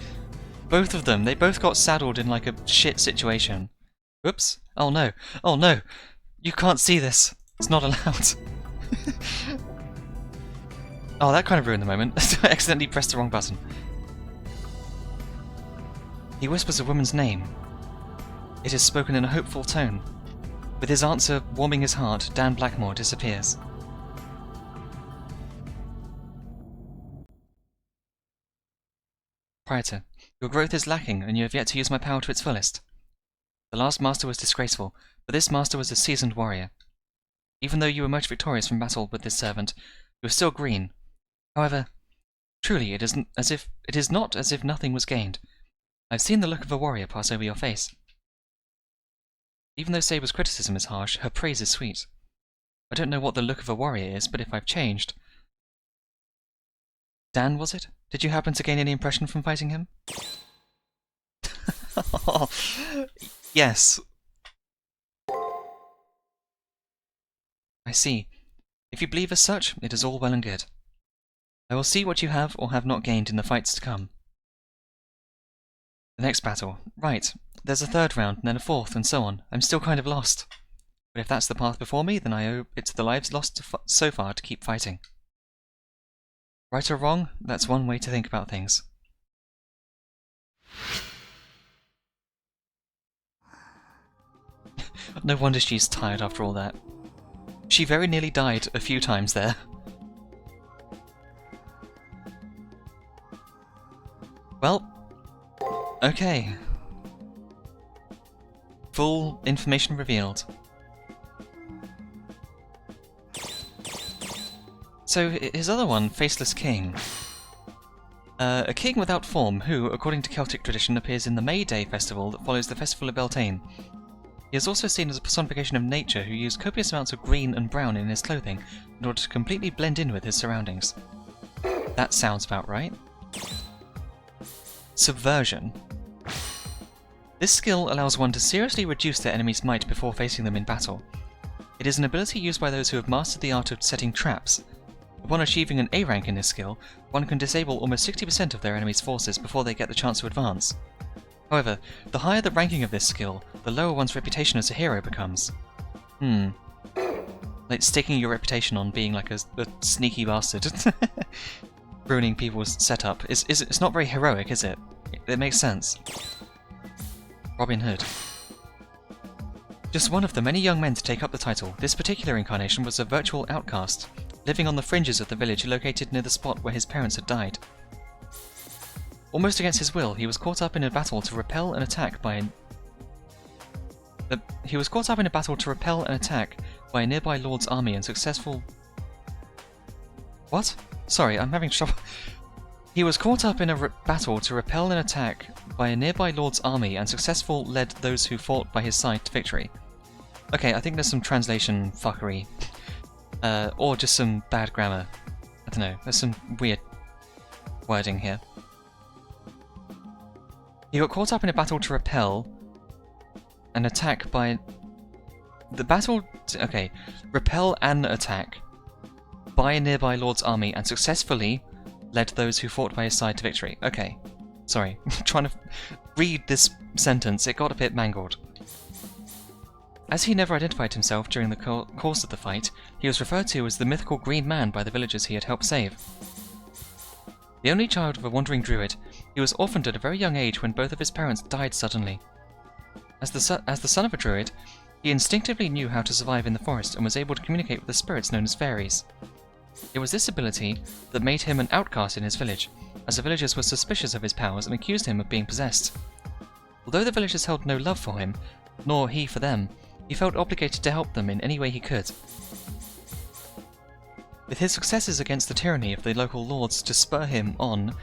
Both of them, they both got saddled in like a shit situation. Oops. Oh no. Oh no. You can't see this. It's not allowed. Oh, that kind of ruined the moment. I accidentally pressed the wrong button. He whispers a woman's name. It is spoken in a hopeful tone. With his answer warming his heart, Dan Blackmore disappears. Praetor, your growth is lacking, and you have yet to use my power to its fullest. The last master was disgraceful, but this master was a seasoned warrior. Even though you emerged victorious from battle with this servant, you are still green. However, truly it is not as if nothing was gained. I've seen the look of a warrior pass over your face. Even though Saber's criticism is harsh, her praise is sweet. I don't know what the look of a warrior is, but if I've changed... Dan, was it? Did you happen to gain any impression from fighting him? Yes. I see. If you believe as such, it is all well and good. I will see what you have or have not gained in the fights to come. The next battle. Right. There's a third round, and then a fourth, and so on. I'm still kind of lost. But if that's the path before me, then I owe it to the lives lost so far to keep fighting. Right or wrong, that's one way to think about things. No wonder she's tired after all that. She very nearly died a few times there. Well, okay. Full information revealed. So, his other one, Faceless King. A king without form who, according to Celtic tradition, appears in the May Day festival that follows the Festival of Beltane. He is also seen as a personification of nature who used copious amounts of green and brown in his clothing in order to completely blend in with his surroundings. That sounds about right. Subversion. This skill allows one to seriously reduce their enemy's might before facing them in battle. It is an ability used by those who have mastered the art of setting traps. Upon achieving an A rank in this skill, one can disable almost 60% of their enemy's forces before they get the chance to advance. However, the higher the ranking of this skill, the lower one's reputation as a hero becomes. Like staking your reputation on being like a sneaky bastard. Ruining people's setup. It's not very heroic, is it? It makes sense. Robin Hood. Just one of the many young men to take up the title, this particular incarnation was a virtual outcast, living on the fringes of the village located near the spot where his parents had died. Almost against his will, he was caught up in a battle to repel an attack by a nearby lord's army and successful... What? Sorry, I'm having trouble... He was caught up in a battle to repel an attack by a nearby lord's army and successful led those who fought by his side to victory. Okay, I think there's some translation fuckery. Or just some bad grammar. I don't know, there's some weird wording here. He got caught up in a battle to repel an attack by... repel an attack by a nearby lord's army and successfully led those who fought by his side to victory. Okay, sorry, trying to read this sentence, it got a bit mangled. As he never identified himself during the course of the fight, he was referred to as the mythical Green Man by the villagers he had helped save. The only child of a wandering druid, he was orphaned at a very young age when both of his parents died suddenly. As the son of a druid, he instinctively knew how to survive in the forest and was able to communicate with the spirits known as fairies. It was this ability that made him an outcast in his village, as the villagers were suspicious of his powers and accused him of being possessed. Although the villagers held no love for him, nor he for them, he felt obligated to help them in any way he could. With his successes against the tyranny of the local lords to spur him on,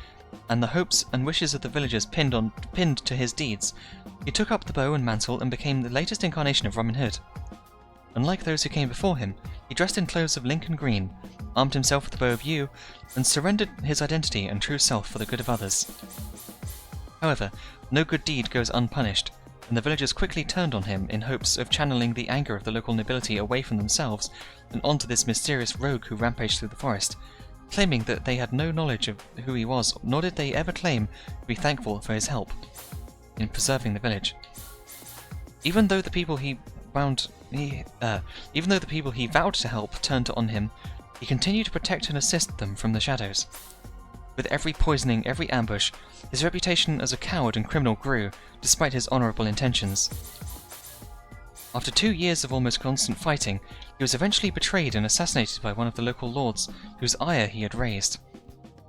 and the hopes and wishes of the villagers pinned to his deeds, he took up the bow and mantle and became the latest incarnation of Robin Hood. Unlike those who came before him, he dressed in clothes of Lincoln green, armed himself with the bow of yew, and surrendered his identity and true self for the good of others. However, no good deed goes unpunished, and the villagers quickly turned on him in hopes of channeling the anger of the local nobility away from themselves and onto this mysterious rogue who rampaged through the forest, claiming that they had no knowledge of who he was, nor did they ever claim to be thankful for his help in preserving the village. Even though the people he vowed to help turned on him, he continued to protect and assist them from the shadows. With every poisoning, every ambush, his reputation as a coward and criminal grew, despite his honourable intentions. After 2 years of almost constant fighting, he was eventually betrayed and assassinated by one of the local lords, whose ire he had raised.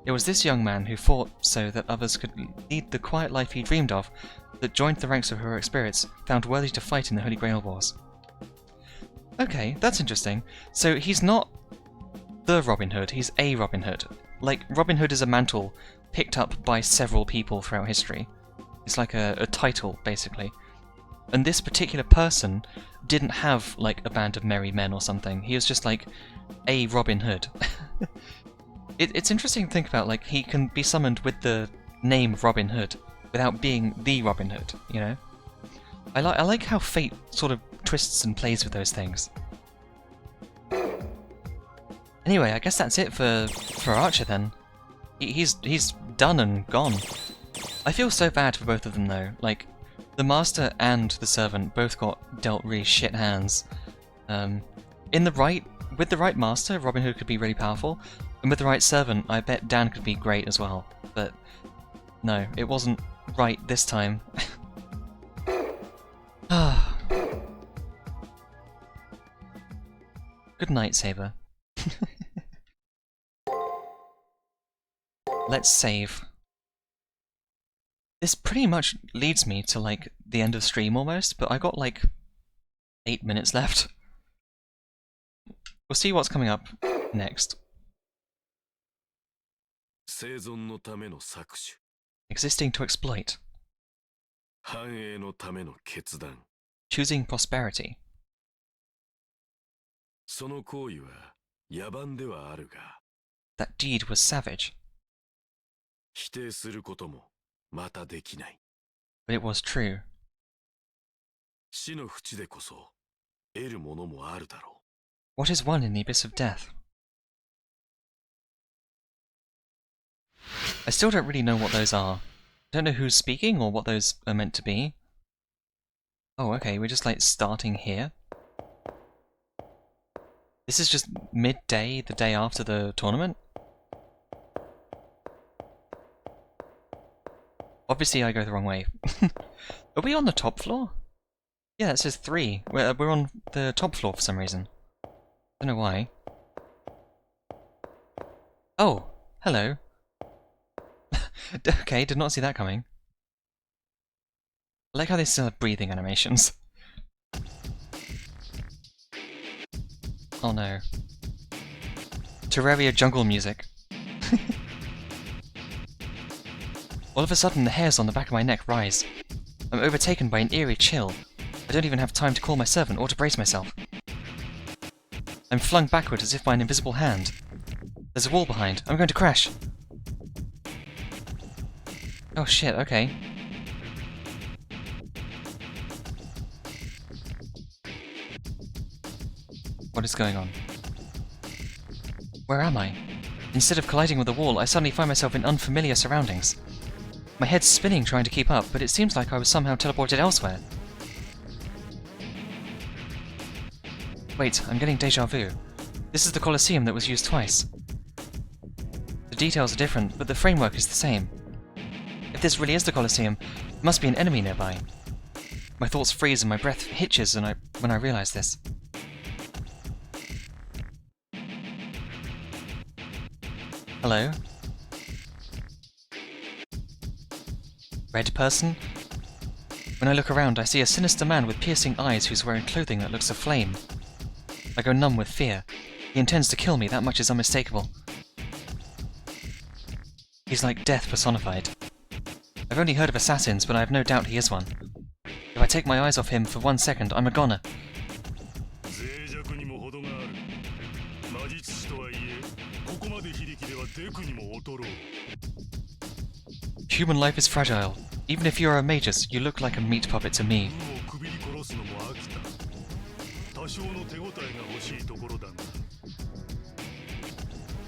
It was this young man who fought so that others could lead the quiet life he dreamed of, that joined the ranks of heroic spirits, found worthy to fight in the Holy Grail Wars. Okay, that's interesting. So he's not the Robin Hood, he's a Robin Hood. Like, Robin Hood is a mantle picked up by several people throughout history. It's like a title, basically. And this particular person didn't have, like, a band of merry men or something. He was just, like, a Robin Hood. It's interesting to think about, like, he can be summoned with the name Robin Hood without being the Robin Hood, you know? I like how fate sort of twists and plays with those things. Anyway, I guess that's it for Archer then. He's done and gone. I feel so bad for both of them though. Like, the master and the servant both got dealt really shit hands. With the right master, Robin Hood could be really powerful, and with the right servant, I bet Dan could be great as well. But no, it wasn't right this time. Good night, Saber. Let's save. This pretty much leads me to, like, the end of stream almost, but I got, like, 8 minutes left. We'll see what's coming up next. Existing to exploit. Choosing prosperity. That deed was savage. But it was true. What is won in the abyss of death? I still don't really know what those are. I don't know who's speaking or what those are meant to be. Oh, okay, we're just like starting here. This is just midday, the day after the tournament? Obviously I go the wrong way. Are we on the top floor? Yeah, it says 3. We're on the top floor for some reason. Don't know why. Oh, hello. Okay, did not see that coming. I like how they still have breathing animations. Oh no. Terraria jungle music. All of a sudden, the hairs on the back of my neck rise. I'm overtaken by an eerie chill. I don't even have time to call my servant or to brace myself. I'm flung backward as if by an invisible hand. There's a wall behind. I'm going to crash. Oh shit, okay. What is going on? Where am I? Instead of colliding with the wall, I suddenly find myself in unfamiliar surroundings. My head's spinning trying to keep up, but it seems like I was somehow teleported elsewhere. Wait, I'm getting déjà vu. This is the Colosseum that was used twice. The details are different, but the framework is the same. If this really is the Colosseum, there must be an enemy nearby. My thoughts freeze and my breath hitches when I realize this. Hello? Red person? When I look around, I see a sinister man with piercing eyes who's wearing clothing that looks aflame. I go numb with fear. He intends to kill me, that much is unmistakable. He's like death personified. I've only heard of assassins, but I have no doubt he is one. If I take my eyes off him for 1 second, I'm a goner. Human life is fragile. Even if you're a magus, you look like a meat puppet to me.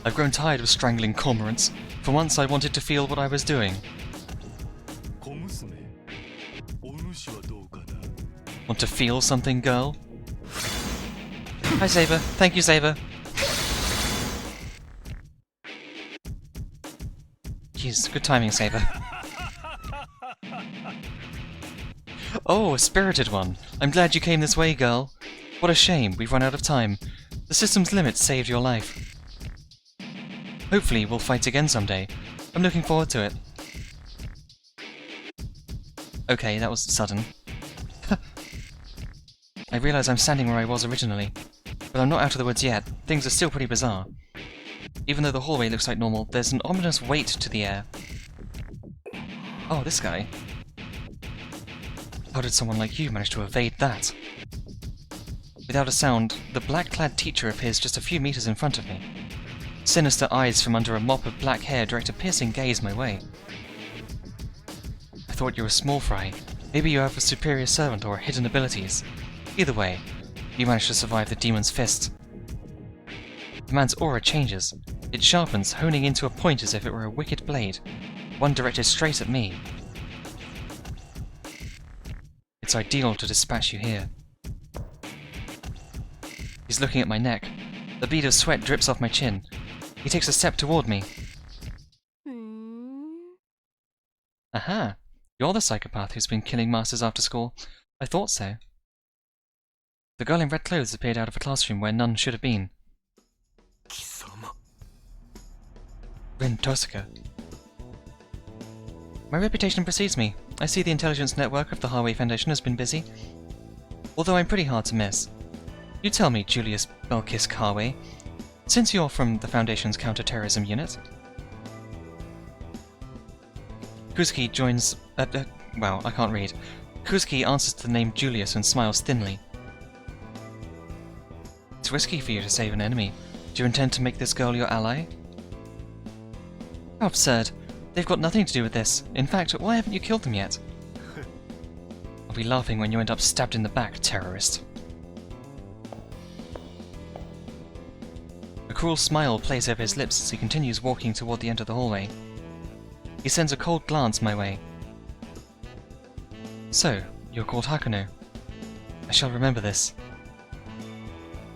I've grown tired of strangling cormorants. For once I wanted to feel what I was doing. Want to feel something, girl? Hi, Saber. Thank you, Saber. Jeez, good timing, Saber. Oh, a spirited one. I'm glad you came this way, girl. What a shame, we've run out of time. The system's limits saved your life. Hopefully, we'll fight again someday. I'm looking forward to it. Okay, that was sudden. I realize I'm standing where I was originally. But I'm not out of the woods yet. Things are still pretty bizarre. Even though the hallway looks like normal, there's an ominous weight to the air. Oh, this guy. How did someone like you manage to evade that? Without a sound, the black-clad teacher appears just a few meters in front of me. Sinister eyes from under a mop of black hair direct a piercing gaze my way. I thought you were small fry. Maybe you have a superior servant or hidden abilities. Either way, you managed to survive the demon's fist. The man's aura changes. It sharpens, honing into a point as if it were a wicked blade, one directed straight at me. It's ideal to dispatch you here. He's looking at my neck. The bead of sweat drips off my chin. He takes a step toward me. Aha! You're the psychopath who's been killing masters after school. I thought so. The girl in red clothes appeared out of a classroom where none should have been. Rin Tosaka. My reputation precedes me. I see the intelligence network of the Harway Foundation has been busy. Although I'm pretty hard to miss. You tell me, Julius Belkis Harway, since you're from the Foundation's counter-terrorism unit. Kuzuki joins... wow, I can't read. Kuzuki answers to the name Julius and smiles thinly. It's risky for you to save an enemy. Do you intend to make this girl your ally? How absurd. They've got nothing to do with this. In fact, why haven't you killed them yet? I'll be laughing when you end up stabbed in the back, terrorist. A cruel smile plays over his lips as he continues walking toward the end of the hallway. He sends a cold glance my way. So, you're called Hakuno. I shall remember this.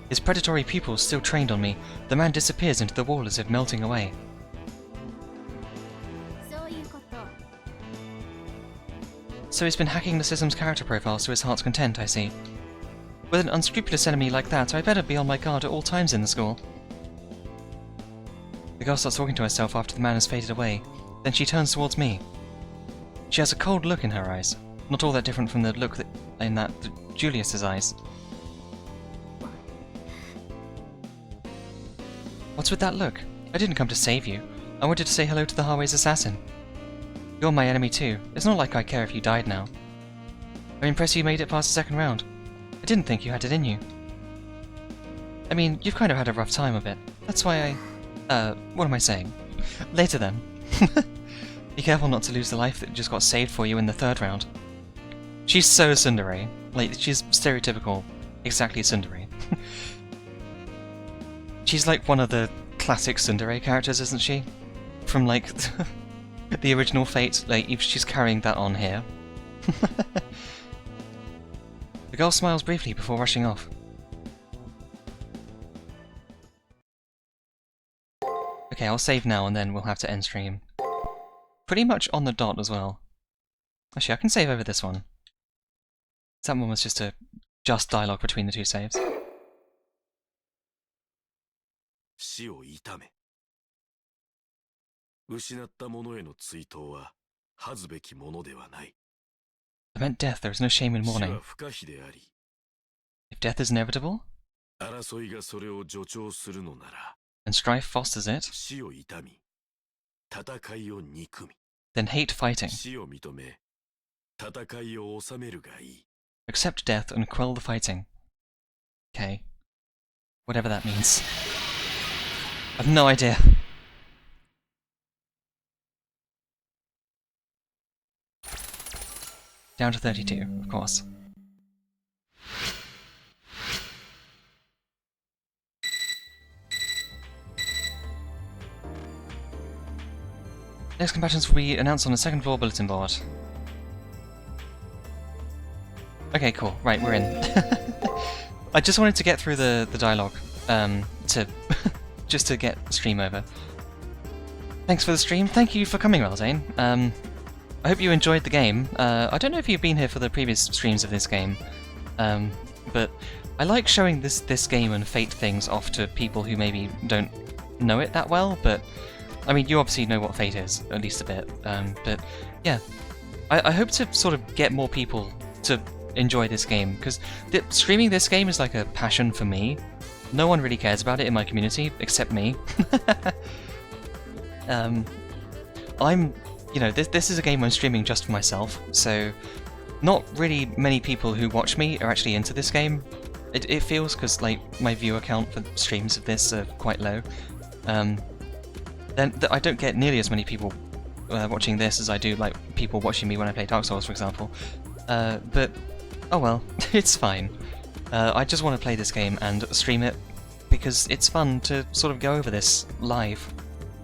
His predatory pupils still trained on me. The man disappears into the wall as if melting away. So he's been hacking the system's character profiles to his heart's content, I see. With an unscrupulous enemy like that, I'd better be on my guard at all times in the school. The girl starts talking to herself after the man has faded away. Then she turns towards me. She has a cold look in her eyes, not all that different from the look in Julius's eyes. What's with that look? I didn't come to save you. I wanted to say hello to the Harway's assassin. You're my enemy too. It's not like I care if you died now. I'm impressed you made it past the second round. I didn't think you had it in you. I mean, you've kind of had a rough time of it. That's why what am I saying? Later then. Be careful not to lose the life that just got saved for you in the 3rd round. She's so tsundere. Like, she's stereotypical, exactly tsundere. She's like one of the classic tsundere characters, isn't she? From, like, the original Fate. Like, she's carrying that on here. The girl smiles briefly before rushing off. Okay, I'll save now and then we'll have to end stream. Pretty much on the dot as well. Actually, I can save over this one. That one was just dialogue between the 2 saves. 死を悼め。失った者への追悼は恥ずべきものではない。 Lament death, there is no shame in 死 mourning. は不可避であり、 If death is inevitable, 争いがそれを助長するのなら、 and strife fosters it, 死を悼み、戦いを憎み、 then hate fighting. 死を認め、戦いを収めるがいい。 Accept death and quell the fighting. Okay. Whatever that means. I've no idea. Down to 32, of course. Next combatants will be announced on the 2nd floor bulletin board. Okay, cool. Right, we're in. I just wanted to get through the dialogue, just to get the stream over. Thanks for the stream. Thank you for coming, Raldane. I hope you enjoyed the game. I don't know if you've been here for the previous streams of this game, but I like showing this game and Fate things off to people who maybe don't know it that well, but I mean, you obviously know what Fate is, at least a bit, but yeah. I hope to sort of get more people to enjoy this game, because streaming this game is like a passion for me. No one really cares about it in my community, except me. You know, this is a game I'm streaming just for myself, so not really many people who watch me are actually into this game. It feels, because like my viewer count for streams of this are quite low. Then I don't get nearly as many people watching this as I do like people watching me when I play Dark Souls, for example. But oh well, it's fine. I just want to play this game and stream it because it's fun to sort of go over this live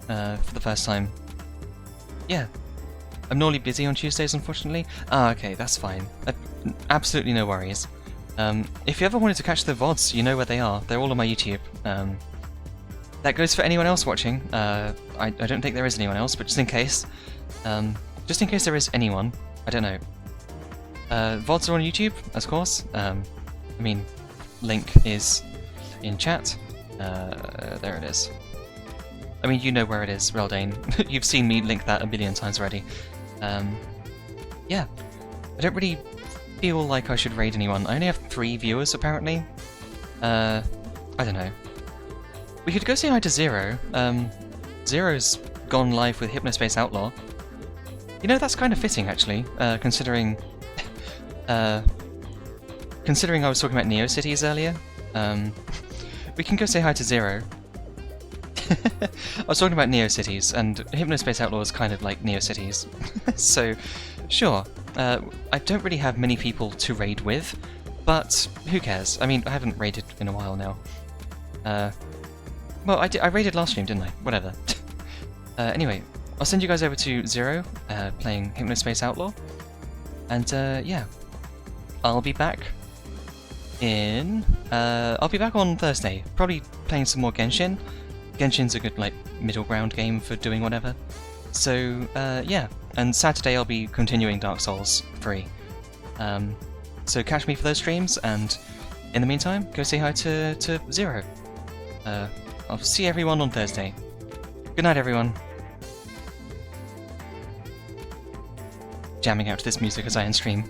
for the first time. Yeah. I'm normally busy on Tuesdays, unfortunately. Ah, okay, that's fine. Absolutely no worries. If you ever wanted to catch the VODs, you know where they are. They're all on my YouTube. That goes for anyone else watching. I don't think there is anyone else, but just in case. Just in case there is anyone. I don't know. VODs are on YouTube, of course. I mean, link is in chat. There it is. I mean, you know where it is, Reldane. You've seen me link that a million times already. Yeah. I don't really feel like I should raid anyone. I only have 3 viewers, apparently. I don't know. We could go say hi to Zero. Zero's gone live with Hypnospace Outlaw. You know, that's kind of fitting, actually, considering... considering I was talking about Neocities earlier. We can go say hi to Zero. I was talking about Neocities, and Hypnospace Outlaw is kind of like Neocities. So, sure. I don't really have many people to raid with, but who cares? I mean, I haven't raided in a while now. Well, I raided last stream, didn't I? Whatever. Anyway, I'll send you guys over to Zero, playing Hypnospace Outlaw. And, yeah. I'll be back on Thursday, probably playing some more Genshin. Genshin's a good, like, middle ground game for doing whatever. So, yeah. And Saturday I'll be continuing Dark Souls 3. So catch me for those streams, and in the meantime, go say hi to Zero. I'll see everyone on Thursday. Good night, everyone. Jamming out to this music as I end stream.